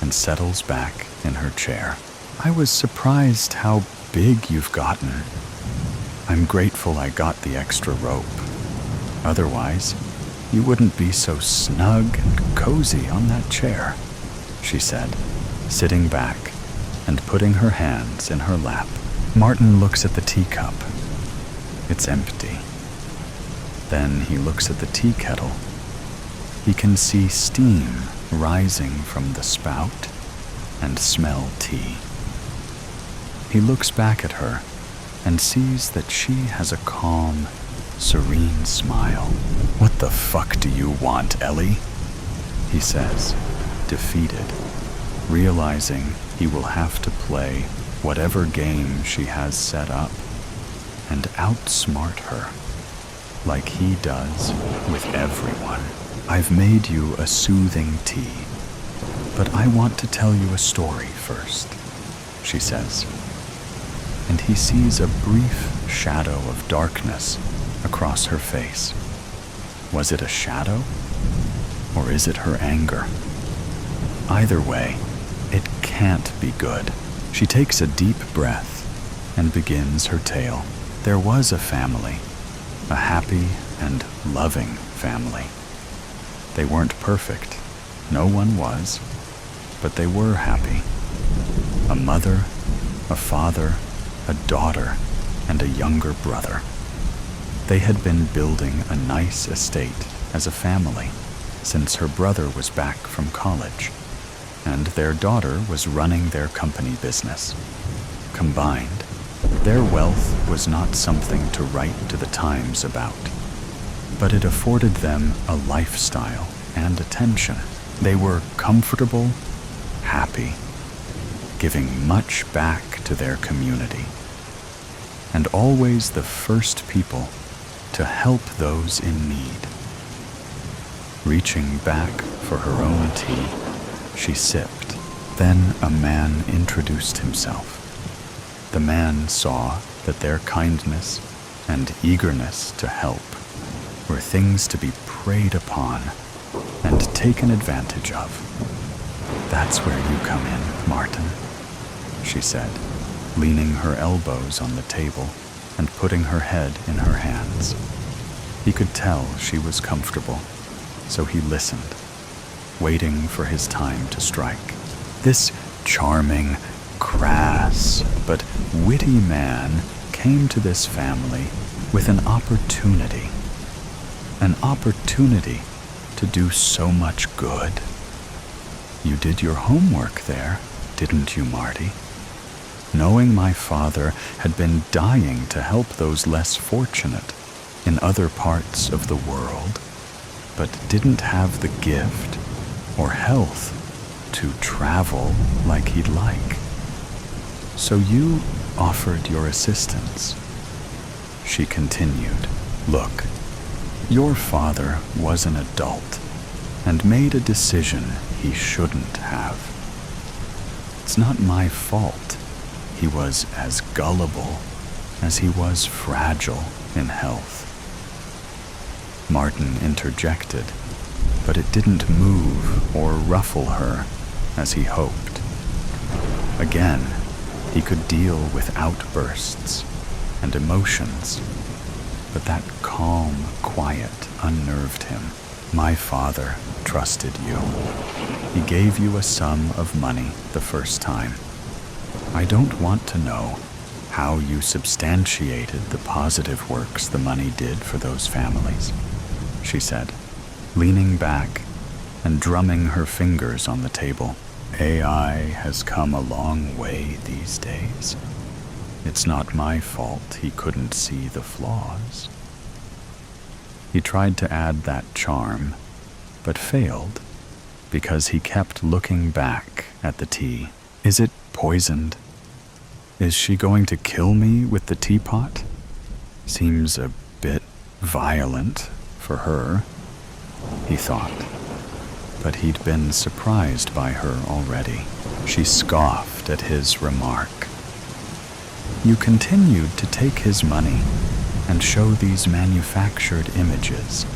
and settles back in her chair. I was surprised how big you've gotten. I'm grateful I got the extra rope. Otherwise, you wouldn't be so snug and cozy on that chair, she said, sitting back and putting her hands in her lap. Martin looks at the teacup. It's empty. Then he looks at the tea kettle. He can see steam rising from the spout and smell tea. He looks back at her and sees that she has a calm, serene smile. "What the fuck do you want, Ellie?" he says, defeated, realizing he will have to play whatever game she has set up and outsmart her, like he does with everyone. "I've made you a soothing tea, but I want to tell you a story first," she says. And he sees a brief shadow of darkness across her face. Was it a shadow? Or is it her anger? Either way, it can't be good. She takes a deep breath and begins her tale. There was a family, a happy and loving family. They weren't perfect. No one was. But they were happy. A mother, a father, a daughter, and a younger brother. They had been building a nice estate as a family since her brother was back from college, and their daughter was running their company business. Combined, their wealth was not something to write to the Times about, but it afforded them a lifestyle and attention. They were comfortable, happy, giving much back to their community, and always the first people to help those in need. Reaching back for her own tea, she sipped. Then a man introduced himself. The man saw that their kindness and eagerness to help were things to be preyed upon and taken advantage of. "That's where you come in, Martin," she said, leaning her elbows on the table and putting her head in her hands. He could tell she was comfortable, so he listened, waiting for his time to strike. This charming, crass, but witty man came to this family with an opportunity to do so much good. You did your homework there, didn't you, Marty? Knowing my father had been dying to help those less fortunate in other parts of the world, but didn't have the gift or health to travel like he'd like. So you offered your assistance. She continued, "Look, your father was an adult and made a decision he shouldn't have. It's not my fault he was as gullible as he was fragile in health." Martin interjected, but it didn't move or ruffle her as he hoped. Again, He could deal with outbursts and emotions, but that calm quiet unnerved him. My father trusted you. He gave you a sum of money the first time. I don't want to know how you substantiated the positive works the money did for those families, she said, leaning back and drumming her fingers on the table. AI has come a long way these days. It's not my fault he couldn't see the flaws. He tried to add that charm, but failed because he kept looking back at the tea. Is it poisoned? Is she going to kill me with the teapot? Seems a bit violent for her, he thought. But he'd been surprised by her already. She scoffed at his remark. You continued to take his money and show these manufactured images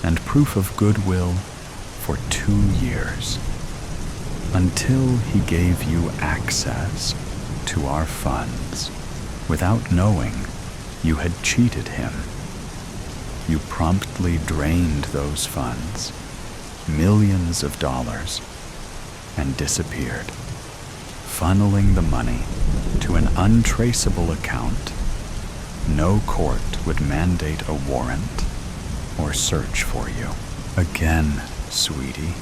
and proof of goodwill for 2 years, until he gave you access to our funds without knowing you had cheated him. You promptly drained those funds, millions of dollars, and disappeared, funneling the money to an untraceable account. No court would mandate a warrant or search for you. Again, sweetie,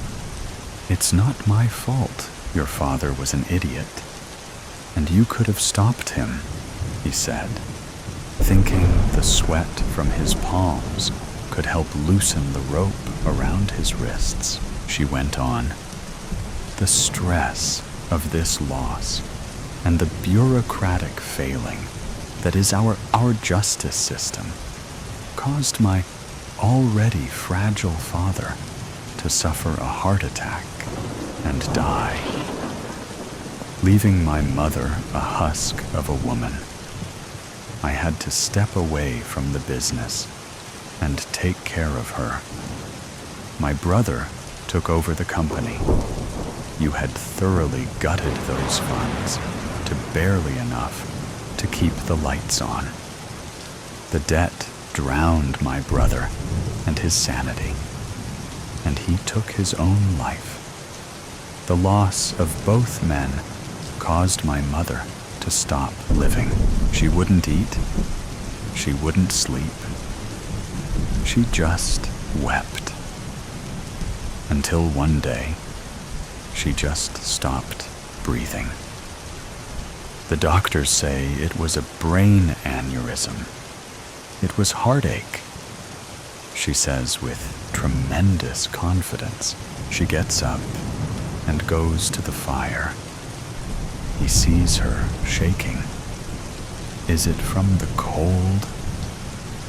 it's not my fault your father was an idiot, and you could have stopped him, he said, thinking the sweat from his palms could help loosen the rope around his wrists. She went on. The stress of this loss and the bureaucratic failing that is our justice system caused my already fragile father to suffer a heart attack and die, leaving my mother a husk of a woman. I had to step away from the business and take care of her. My brother took over the company. You had thoroughly gutted those funds to barely enough to keep the lights on. The debt drowned my brother and his sanity, and he took his own life. The loss of both men caused my mother to stop living. She wouldn't eat. She wouldn't sleep. She just wept. Until one day, she just stopped breathing. The doctors say it was a brain aneurysm. It was heartache, she says with tremendous confidence. She gets up and goes to the fire. He sees her shaking. Is it from the cold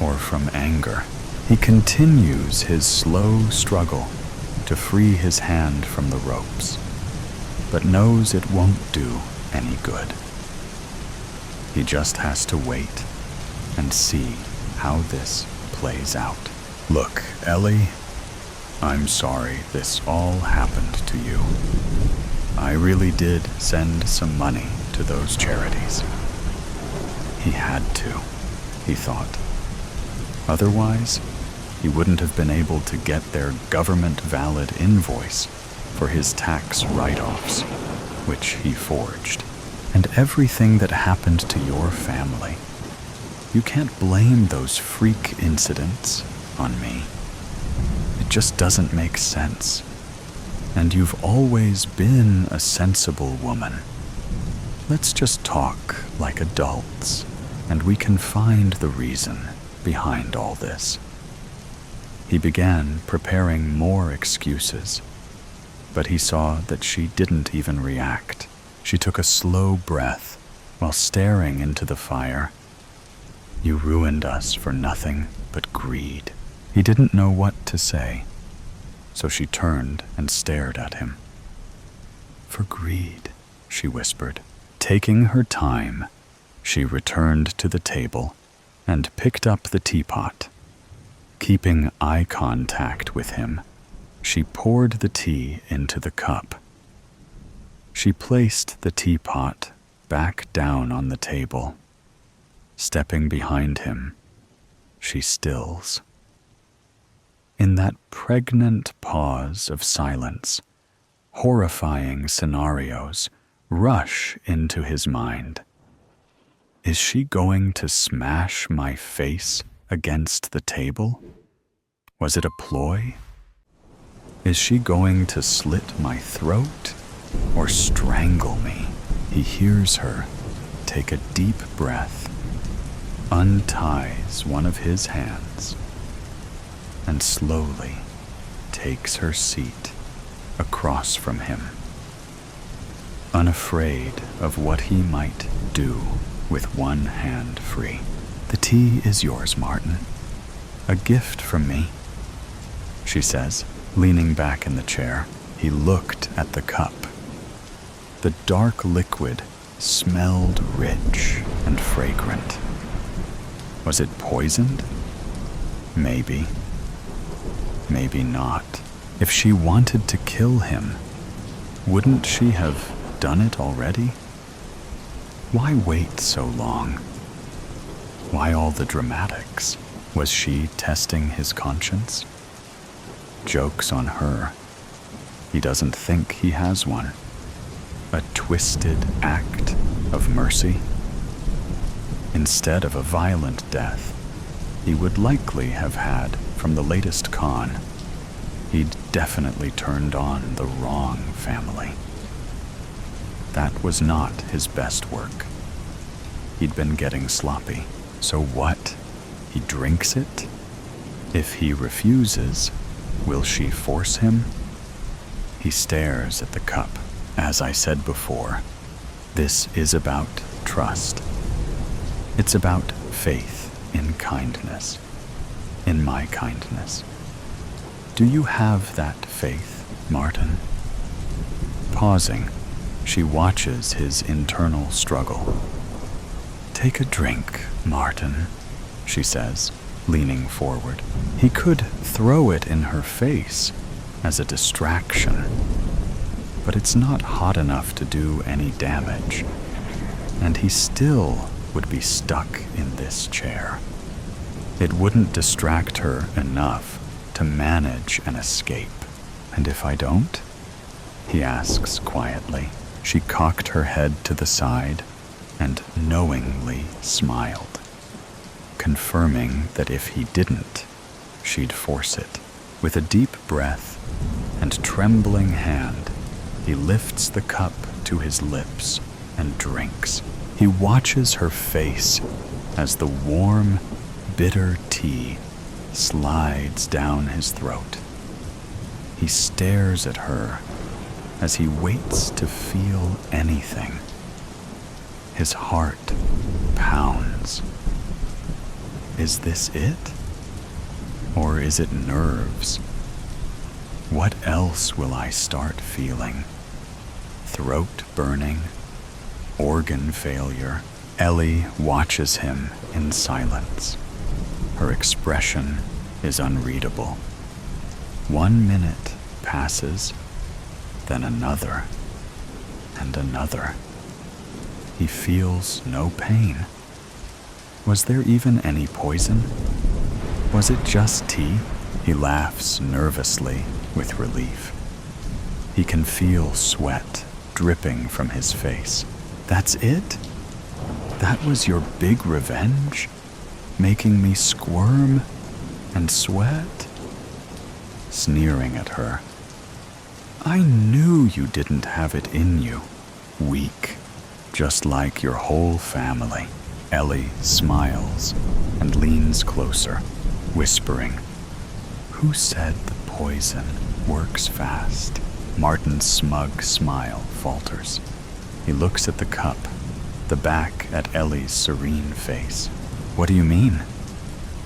or from anger? He continues his slow struggle to free his hand from the ropes, but knows it won't do any good. He just has to wait and see how this plays out. Look, Ellie, I'm sorry this all happened to you. I really did send some money to those charities. He had to, he thought. Otherwise, he wouldn't have been able to get their government-valid invoice for his tax write-offs, which he forged. And everything that happened to your family, you can't blame those freak incidents on me. It just doesn't make sense. And you've always been a sensible woman. Let's just talk like adults, and we can find the reason behind all this. He began preparing more excuses, but he saw that she didn't even react. She took a slow breath while staring into the fire. You ruined us for nothing but greed. He didn't know what to say, so she turned and stared at him. For greed, she whispered. Taking her time, she returned to the table and picked up the teapot. Keeping eye contact with him, she poured the tea into the cup. She placed the teapot back down on the table. Stepping behind him, she stills. In that pregnant pause of silence, horrifying scenarios rush into his mind. Is she going to smash my face against the table? Was it a ploy? Is she going to slit my throat or strangle me? He hears her take a deep breath, unties one of his hands, and slowly takes her seat across from him. Unafraid of what he might do with one hand free. The tea is yours, Martin. A gift from me, she says, leaning back in the chair. He looked at the cup. The dark liquid smelled rich and fragrant. Was it poisoned? Maybe. Maybe not. If she wanted to kill him, wouldn't she have done it already? Why wait so long? Why all the dramatics? Was she testing his conscience? Joke's on her. He doesn't think he has one. A twisted act of mercy. Instead of a violent death, he would likely have had from the latest con. He'd definitely turned on the wrong family. That was not his best work. He'd been getting sloppy. So what? He drinks it? If he refuses, will she force him? He stares at the cup. As I said before, this is about trust. It's about faith in kindness, in my kindness. Do you have that faith, Martin? Pausing, she watches his internal struggle. Take a drink, Martin, she says, leaning forward. He could throw it in her face as a distraction, but it's not hot enough to do any damage, and he still would be stuck in this chair. It wouldn't distract her enough to manage an escape. And if I don't? He asks quietly. She cocked her head to the side and knowingly smiled, confirming that if he didn't, she'd force it. With a deep breath and trembling hand, he lifts the cup to his lips and drinks. He watches her face as the warm, bitter tea slides down his throat. He stares at her as he waits to feel anything. His heart pounds. Is this it? Or is it nerves? What else will I start feeling? Throat burning? Organ failure? Ellie watches him in silence. Her expression is unreadable. 1 minute passes, then another, and another. He feels no pain. Was there even any poison? Was it just tea? He laughs nervously with relief. He can feel sweat dripping from his face. That's it? That was your big revenge? Making me squirm and sweat? Sneering at her. I knew you didn't have it in you. Weak. Just like your whole family. Ellie smiles and leans closer, whispering, Who said the poison works fast? Martin's smug smile falters. He looks at the cup, the back at Ellie's serene face. What do you mean?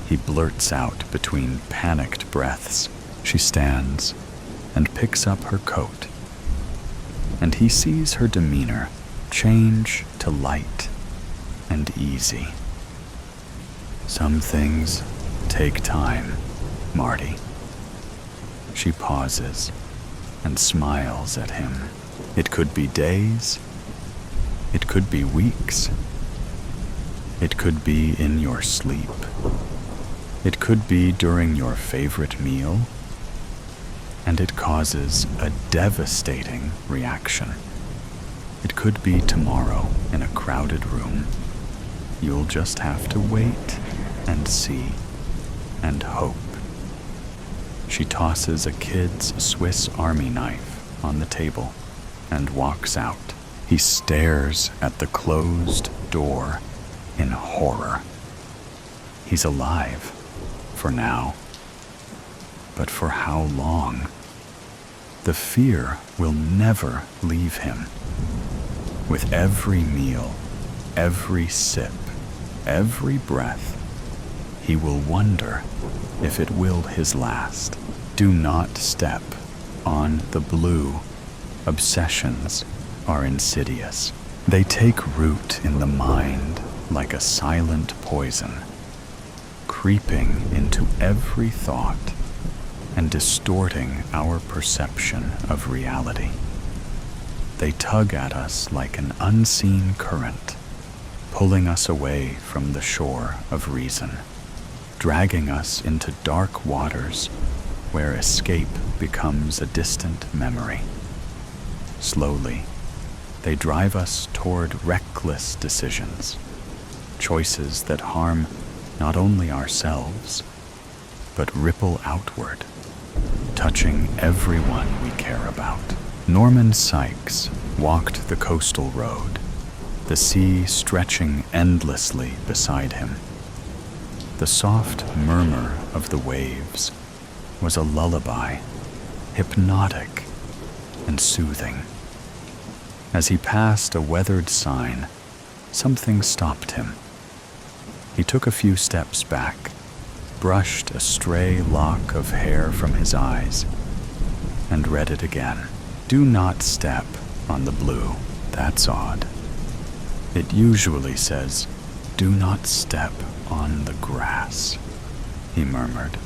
He blurts out between panicked breaths. She stands and picks up her coat, and he sees her demeanor change to light and easy. Some things take time, Marty. She pauses and smiles at him. It could be days, It could be weeks. It could be in your sleep. It could be during your favorite meal. And it causes a devastating reaction. It could be tomorrow in a crowded room. You'll just have to wait and see and hope. She tosses a kid's Swiss Army knife on the table and walks out. He stares at the closed door in horror. He's alive, for now. But for how long? The fear will never leave him. With every meal, every sip, every breath, he will wonder if it will his last. Do not step on the blue. Obsessions are insidious. They take root in the mind like a silent poison, creeping into every thought and distorting our perception of reality. They tug at us like an unseen current, pulling us away from the shore of reason, dragging us into dark waters where escape becomes a distant memory. Slowly, they drive us toward reckless decisions, choices that harm not only ourselves, but ripple outward, touching everyone we care about. Norman Sykes walked the coastal road, the sea stretching endlessly beside him. The soft murmur of the waves was a lullaby, hypnotic and soothing. As he passed a weathered sign, something stopped him. He took a few steps back, brushed a stray lock of hair from his eyes, and read it again. Do not step on the blue. That's odd. It usually says, do not step on the grass, he murmured,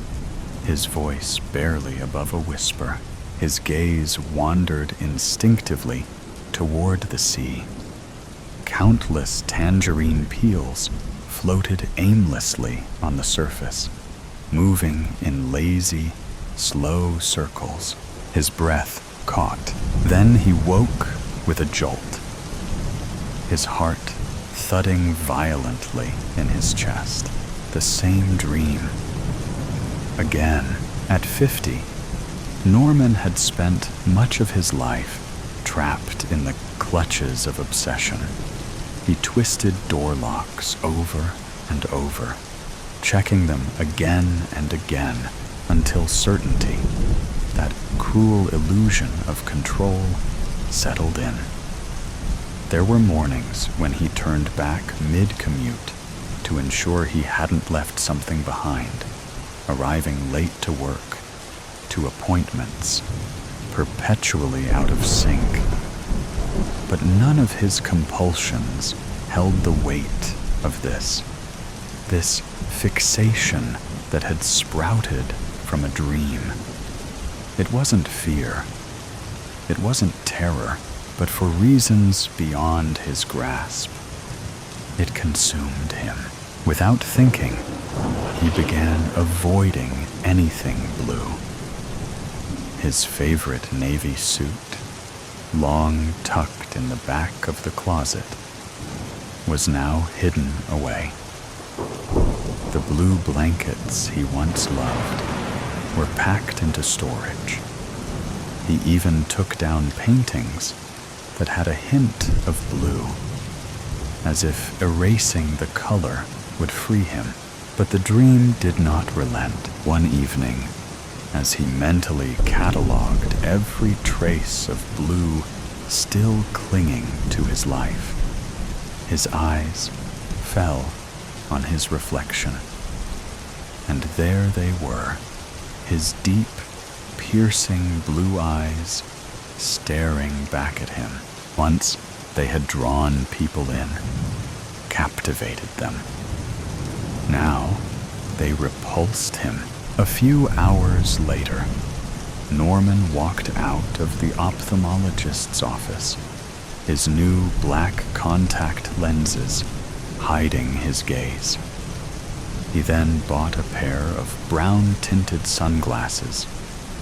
his voice barely above a whisper. His gaze wandered instinctively toward the sea. Countless tangerine peels floated aimlessly on the surface, moving in lazy, slow circles. His breath caught. Then he woke with a jolt, his heart thudding violently in his chest. The same dream. Again, at 50, Norman had spent much of his life trapped in the clutches of obsession. He twisted door locks over and over, checking them again and again until certainty, that cruel illusion of control, settled in. There were mornings when he turned back mid-commute to ensure he hadn't left something behind, arriving late to work, to appointments, perpetually out of sync. But none of his compulsions held the weight of this fixation that had sprouted from a dream. It wasn't fear, it wasn't terror, but for reasons beyond his grasp. It consumed him. Without thinking, he began avoiding anything blue. His favorite navy suit, long tucked in the back of the closet, was now hidden away. The blue blankets he once loved were packed into storage. He even took down paintings that had a hint of blue, as if erasing the color would free him. But the dream did not relent. One evening, as he mentally cataloged every trace of blue still clinging to his life, his eyes fell on his reflection. And there they were, his deep, piercing blue eyes staring back at him. Once they had drawn people in, captivated them. Now they repulsed him. A few hours later, Norman walked out of the ophthalmologist's office, his new black contact lenses hiding his gaze. He then bought a pair of brown-tinted sunglasses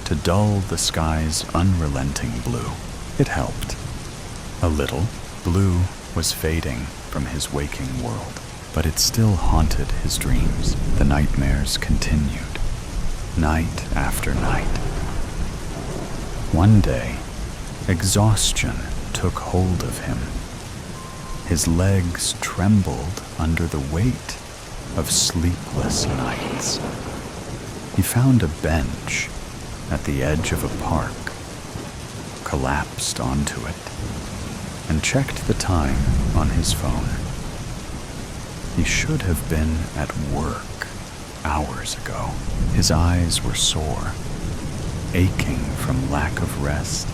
to dull the sky's unrelenting blue. It helped. A little. Blue was fading from his waking world, but it still haunted his dreams. The nightmares continued, night after night. One day, exhaustion took hold of him. His legs trembled under the weight of sleepless nights. He found a bench at the edge of a park, collapsed onto it, and checked the time on his phone. He should have been at work hours ago. His eyes were sore, aching from lack of rest,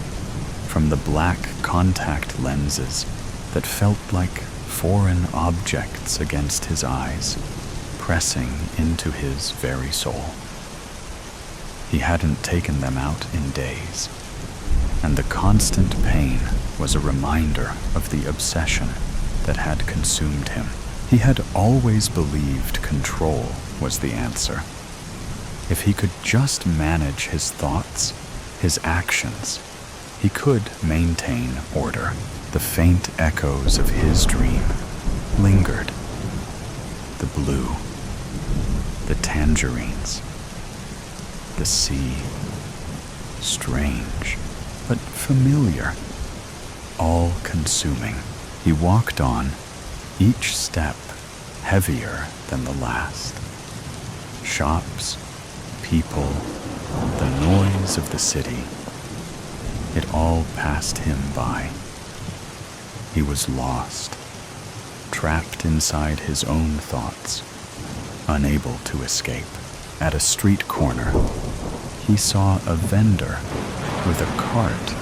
from the black contact lenses that felt like foreign objects against his eyes, pressing into his very soul. He hadn't taken them out in days, and the constant pain was a reminder of the obsession that had consumed him. He had always believed control was the answer. If he could just manage his thoughts, his actions, he could maintain order. The faint echoes of his dream lingered. The blue, the tangerines, the sea, strange but familiar, all-consuming. He walked on, each step heavier than the last. Shops, people, the noise of the city, it all passed him by. He was lost, trapped inside his own thoughts, unable to escape. At a street corner, he saw a vendor with a cart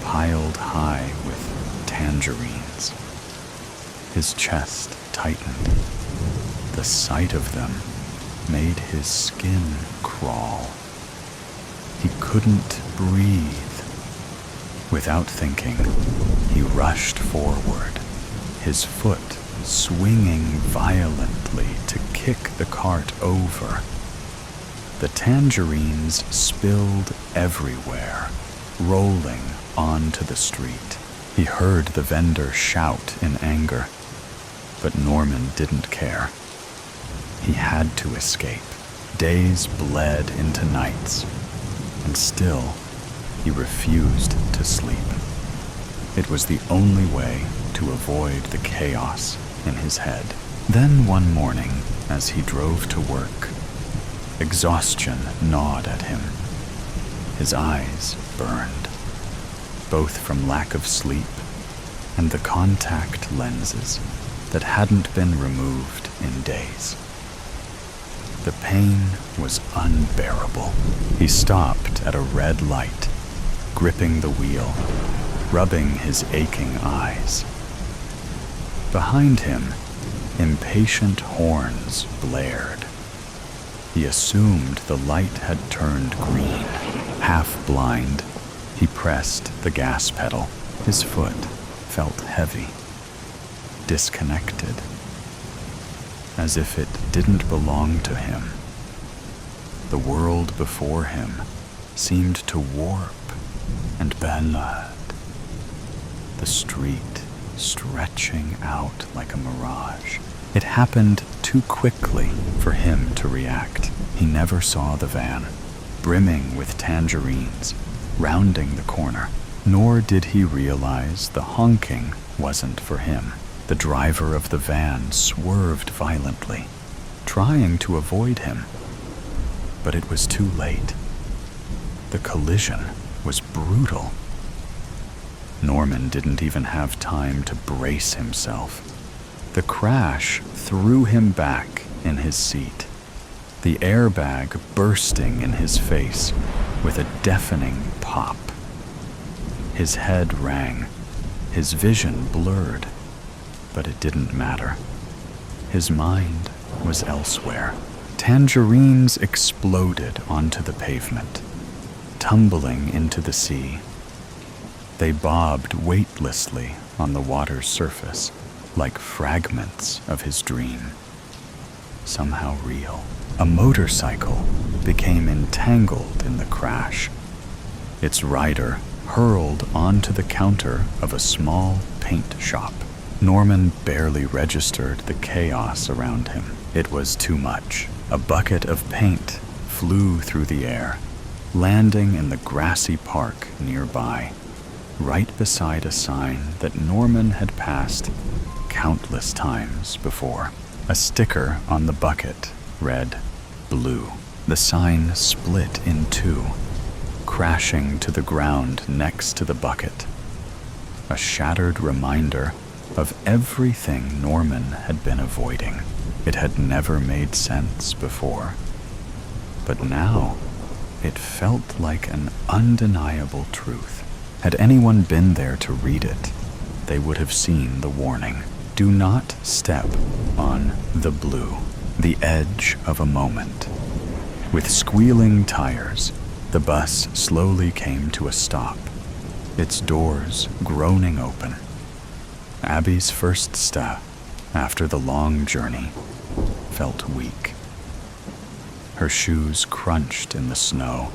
piled high with tangerines. His chest tightened. The sight of them made his skin crawl. He couldn't breathe. Without thinking, he rushed forward, his foot swinging violently to kick the cart over. The tangerines spilled everywhere, rolling onto the street. He heard the vendor shout in anger, but Norman didn't care. He had to escape. Days bled into nights, and still he refused to sleep. It was the only way to avoid the chaos in his head. Then one morning, as he drove to work, exhaustion gnawed at him. His eyes burned, both from lack of sleep and the contact lenses that hadn't been removed in days. The pain was unbearable. He stopped at a red light, gripping the wheel, rubbing his aching eyes. Behind him, impatient horns blared. He assumed the light had turned green. Half blind, he pressed the gas pedal. His foot felt heavy, disconnected, as if it didn't belong to him. The world before him seemed to warp and ballad, the street stretching out like a mirage. It happened too quickly for him to react. He never saw the van, brimming with tangerines, rounding the corner, nor did he realize the honking wasn't for him. The driver of the van swerved violently, trying to avoid him, but it was too late. The collision was brutal. Norman didn't even have time to brace himself. The crash threw him back in his seat, the airbag bursting in his face with a deafening pop. His head rang, his vision blurred, but it didn't matter. His mind was elsewhere. Tangerines exploded onto the pavement, tumbling into the sea. They bobbed weightlessly on the water's surface, like fragments of his dream. Somehow real. A motorcycle became entangled in the crash. Its rider hurled onto the counter of a small paint shop. Norman barely registered the chaos around him. It was too much. A bucket of paint flew through the air, landing in the grassy park nearby, right beside a sign that Norman had passed countless times before. A sticker on the bucket read, "Blue." The sign split in two, crashing to the ground next to the bucket. A shattered reminder of everything Norman had been avoiding. It had never made sense before, but now it felt like an undeniable truth. Had anyone been there to read it, they would have seen the warning. Do not step on the blue, the edge of a moment. With squealing tires, the bus slowly came to a stop, its doors groaning open. Abby's first step after the long journey felt weak. Her shoes crunched in the snow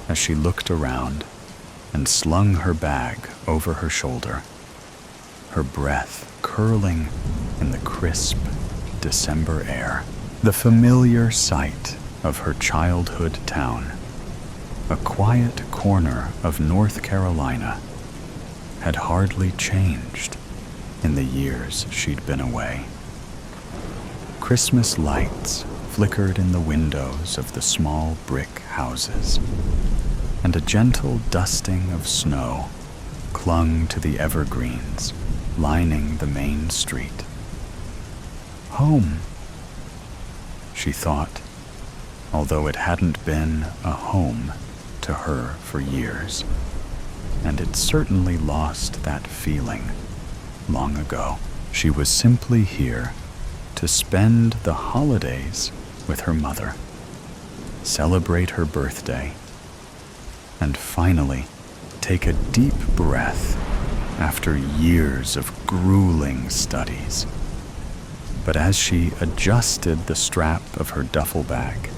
as she looked around and slung her bag over her shoulder, her breath curling in the crisp December air. The familiar sight of her childhood town, a quiet corner of North Carolina, had hardly changed in the years she'd been away. Christmas lights flickered in the windows of the small brick houses, and a gentle dusting of snow clung to the evergreens lining the main street. Home, she thought, although it hadn't been a home to her for years, and it certainly lost that feeling long ago. She was simply here to spend the holidays with her mother, celebrate her birthday, and finally take a deep breath after years of grueling studies. But as she adjusted the strap of her duffel bag,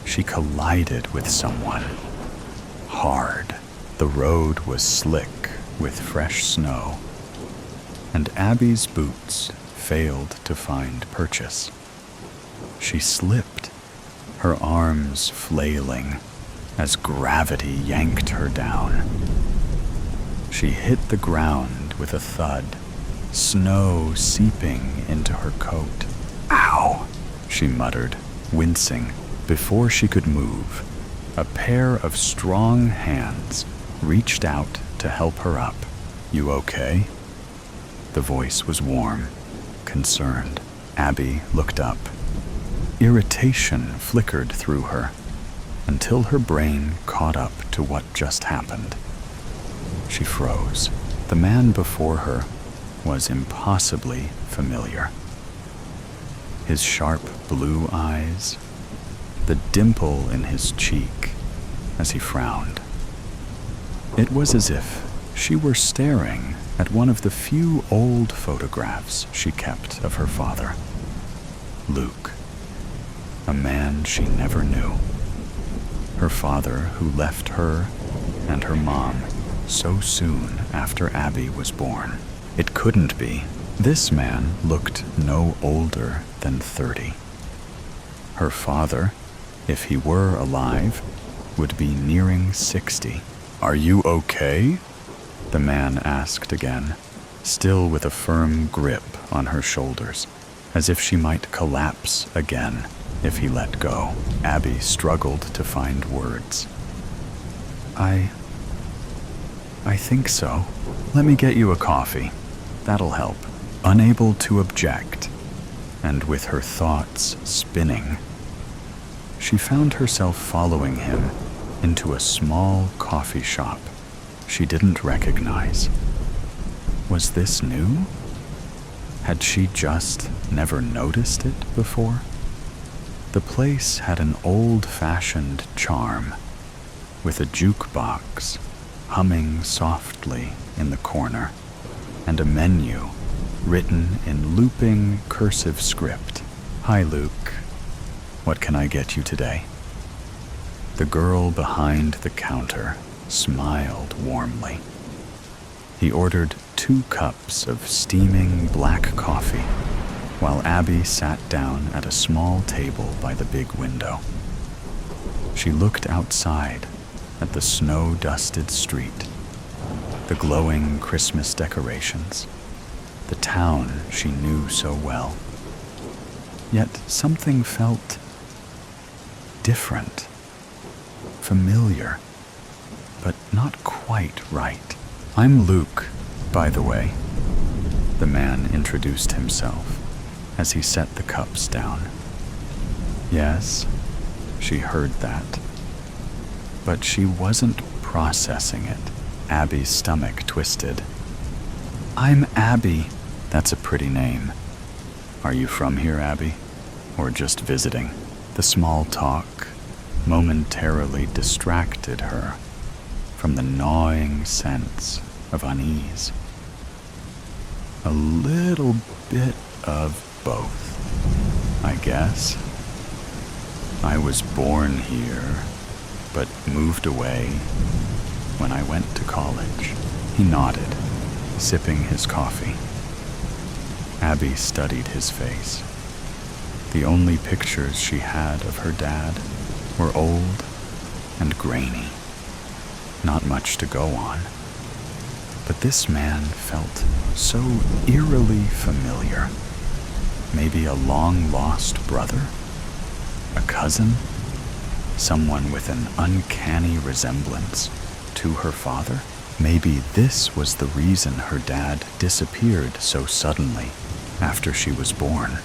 she collided with someone. Hard. The road was slick with fresh snow, and Abby's boots failed to find purchase. She slipped, her arms flailing as gravity yanked her down. She hit the ground with a thud, snow seeping into her coat. "Ow!" she muttered, wincing. Before she could move, a pair of strong hands reached out to help her up. "You okay?" The voice was warm, concerned. Abby looked up. Irritation flickered through her until her brain caught up to what just happened. She froze. The man before her was impossibly familiar. His sharp blue eyes, the dimple in his cheek as he frowned. It was as if she were staring at one of the few old photographs she kept of her father. Luke, a man she never knew. Her father who left her and her mom so soon after Abby was born. It couldn't be. This man looked no older than 30. Her father, if he were alive, would be nearing 60. "Are you okay?" the man asked again, still with a firm grip on her shoulders, as if she might collapse again if he let go. Abby struggled to find words. I think so. Let me get you a coffee. That'll help." Unable to object, and with her thoughts spinning, she found herself following him into a small coffee shop she didn't recognize. Was this new? Had she just never noticed it before? The place had an old-fashioned charm, with a jukebox humming softly in the corner. and a menu written in looping cursive script. "Hi, Luke. What can I get you today?" The girl behind the counter smiled warmly. He ordered 2 cups of steaming black coffee, while Abby sat down at a small table by the big window. She looked outside at the snow-dusted street, the glowing Christmas decorations, the town she knew so well. Yet something felt different, familiar, but not quite right. "I'm Luke, by the way," the man introduced himself as he set the cups down. Yes, she heard that. But she wasn't processing it. Abby's stomach twisted. "I'm Abby." "That's a pretty name. Are you from here, Abby? Or just visiting?" The small talk momentarily distracted her from the gnawing sense of unease. "A little bit of both, I guess. I was born here, but moved away when I went to college." He nodded, sipping his coffee. Abby studied his face. The only pictures she had of her dad were old and grainy. Not much to go on. But this man felt so eerily familiar. Maybe a long-lost brother? A cousin? Someone with an uncanny resemblance to her father? Maybe this was the reason her dad disappeared so suddenly after she was born.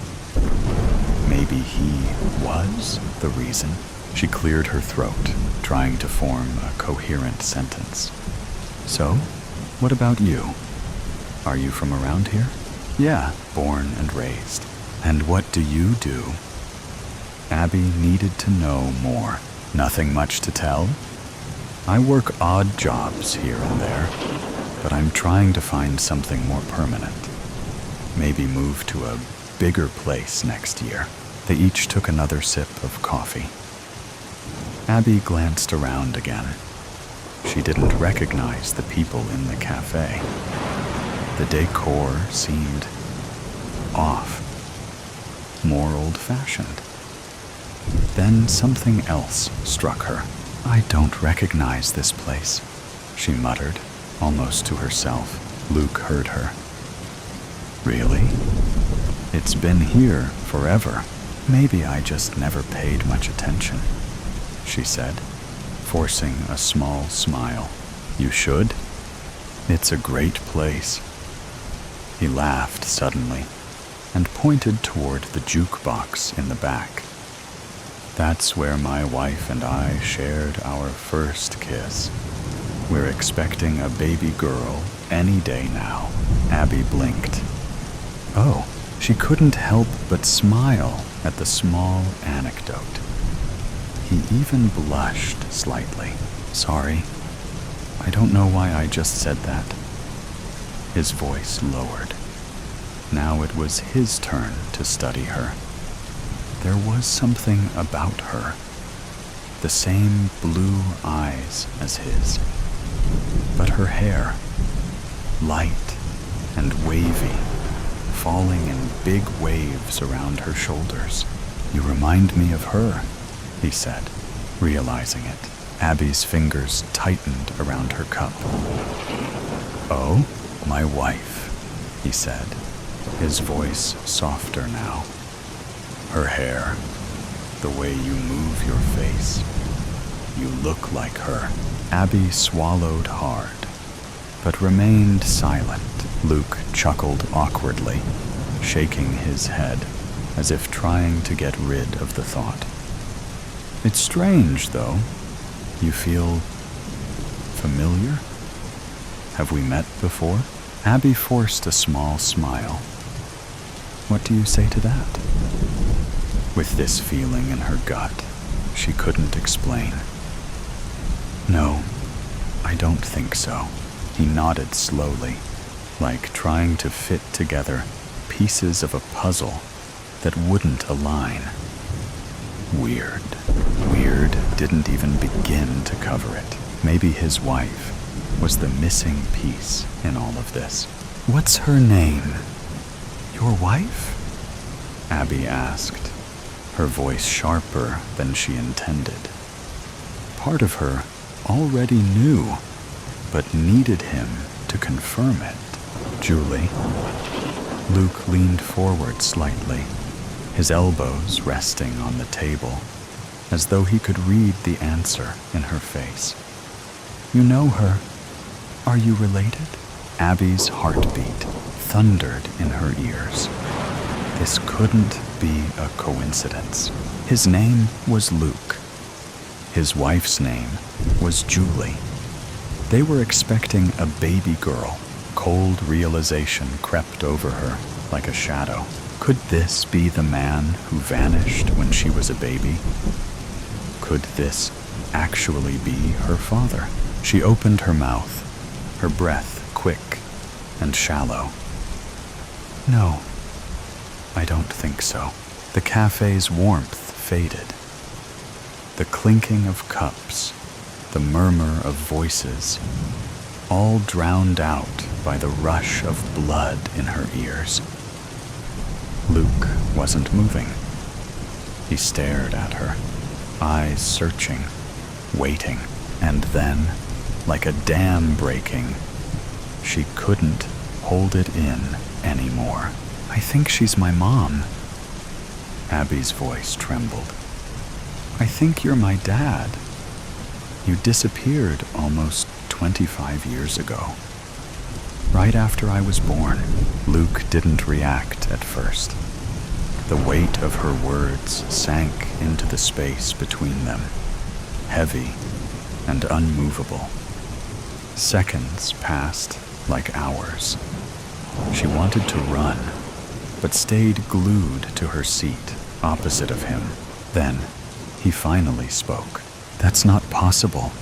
Maybe he was the reason. She cleared her throat, trying to form a coherent sentence. "So, what about you? Are you from around here?" "Yeah, born and raised." "And what do you do?" Abby needed to know more. "Nothing much to tell. I work odd jobs here and there, but I'm trying to find something more permanent. Maybe move to a bigger place next year." They each took another sip of coffee. Abby glanced around again. She didn't recognize the people in the cafe. The decor seemed off, more old-fashioned. Then something else struck her. "I don't recognize this place," she muttered, almost to herself. Luke heard her. "Really? It's been here forever. Maybe I just never paid much attention," she said, forcing a small smile. "You should. It's a great place." He laughed suddenly and pointed toward the jukebox in the back. "That's where my wife and I shared our first kiss. We're expecting a baby girl any day now." Abby blinked. Oh, she couldn't help but smile at the small anecdote. He even blushed slightly. "Sorry, I don't know why I just said that." His voice lowered. Now it was his turn to study her. There was something about her. The same blue eyes as his. But her hair, light and wavy, falling in big waves around her shoulders. "You remind me of her," he said, realizing it. Abby's fingers tightened around her cup. "Oh, my wife," he said, his voice softer now. "Her hair, the way you move your face, you look like her." Abby swallowed hard, but remained silent. Luke chuckled awkwardly, shaking his head as if trying to get rid of the thought. "It's strange, though. You feel familiar? Have we met before?" Abby forced a small smile. "What do you say to that?" With this feeling in her gut, she couldn't explain. "No, I don't think so." He nodded slowly, like trying to fit together pieces of a puzzle that wouldn't align. Weird. Weird didn't even begin to cover it. Maybe his wife was the missing piece in all of this. What's her name? Your wife? Abby asked, her voice sharper than she intended. Part of her already knew, but needed him to confirm it. Julie. Luke leaned forward slightly, his elbows resting on the table, as though he could read the answer in her face. You know her. Are you related? Abby's heartbeat thundered in her ears. This couldn't be a coincidence. His name was Luke. His wife's name was Julie. They were expecting a baby girl. Cold realization crept over her like a shadow. Could this be the man who vanished when she was a baby? Could this actually be her father? She opened her mouth, her breath quick and shallow. No, I don't think so. The cafe's warmth faded. The clinking of cups, the murmur of voices, all drowned out by the rush of blood in her ears. Luke wasn't moving. He stared at her, eyes searching, waiting, and then, like a dam breaking, she couldn't hold it in anymore. I think she's my mom. Abby's voice trembled. I think you're my dad. You disappeared almost 25 years ago. Right after I was born. Luke didn't react at first. The weight of her words sank into the space between them, heavy and unmovable. Seconds passed like hours. She wanted to run, but stayed glued to her seat opposite of him. Then, he finally spoke. That's not possible.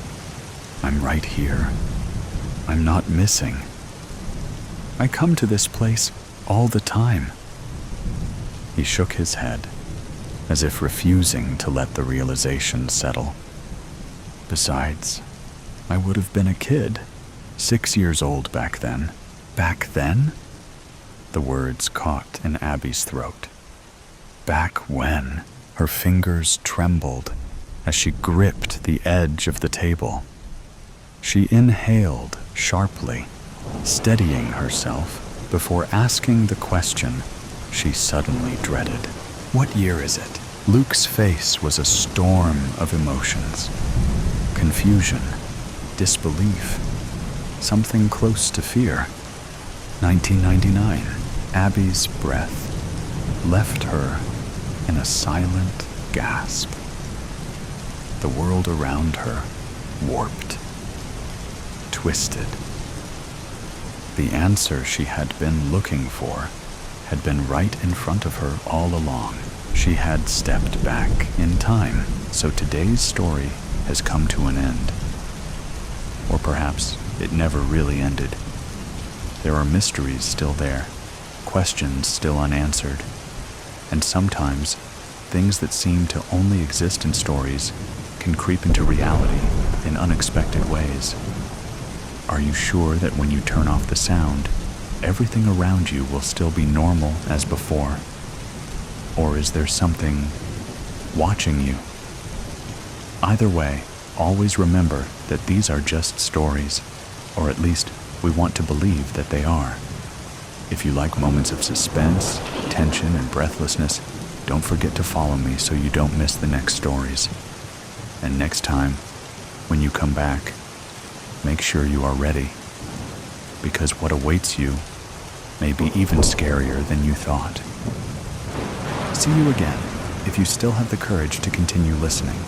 I'm right here. I'm not missing. I come to this place all the time. He shook his head, as if refusing to let the realization settle. Besides, I would have been a kid, 6 years old back then. Back then? The words caught in Abby's throat. Back when? Her fingers trembled as she gripped the edge of the table. She inhaled sharply, steadying herself before asking the question she suddenly dreaded. What year is it? Luke's face was a storm of emotions. Confusion, disbelief, something close to fear. 1999. Abby's breath left her in a silent gasp. The world around her warped, twisted. The answer she had been looking for had been right in front of her all along. She had stepped back in time, so today's story has come to an end. Or perhaps it never really ended. There are mysteries still there, questions still unanswered, and sometimes things that seem to only exist in stories can creep into reality in unexpected ways. Are you sure that when you turn off the sound, everything around you will still be normal as before? Or is there something watching you? Either way, always remember that these are just stories, or at least we want to believe that they are. If you like moments of suspense, tension, and breathlessness, don't forget to follow me so you don't miss the next stories. And next time, when you come back, make sure you are ready, because what awaits you may be even scarier than you thought. See you again, if you still have the courage to continue listening.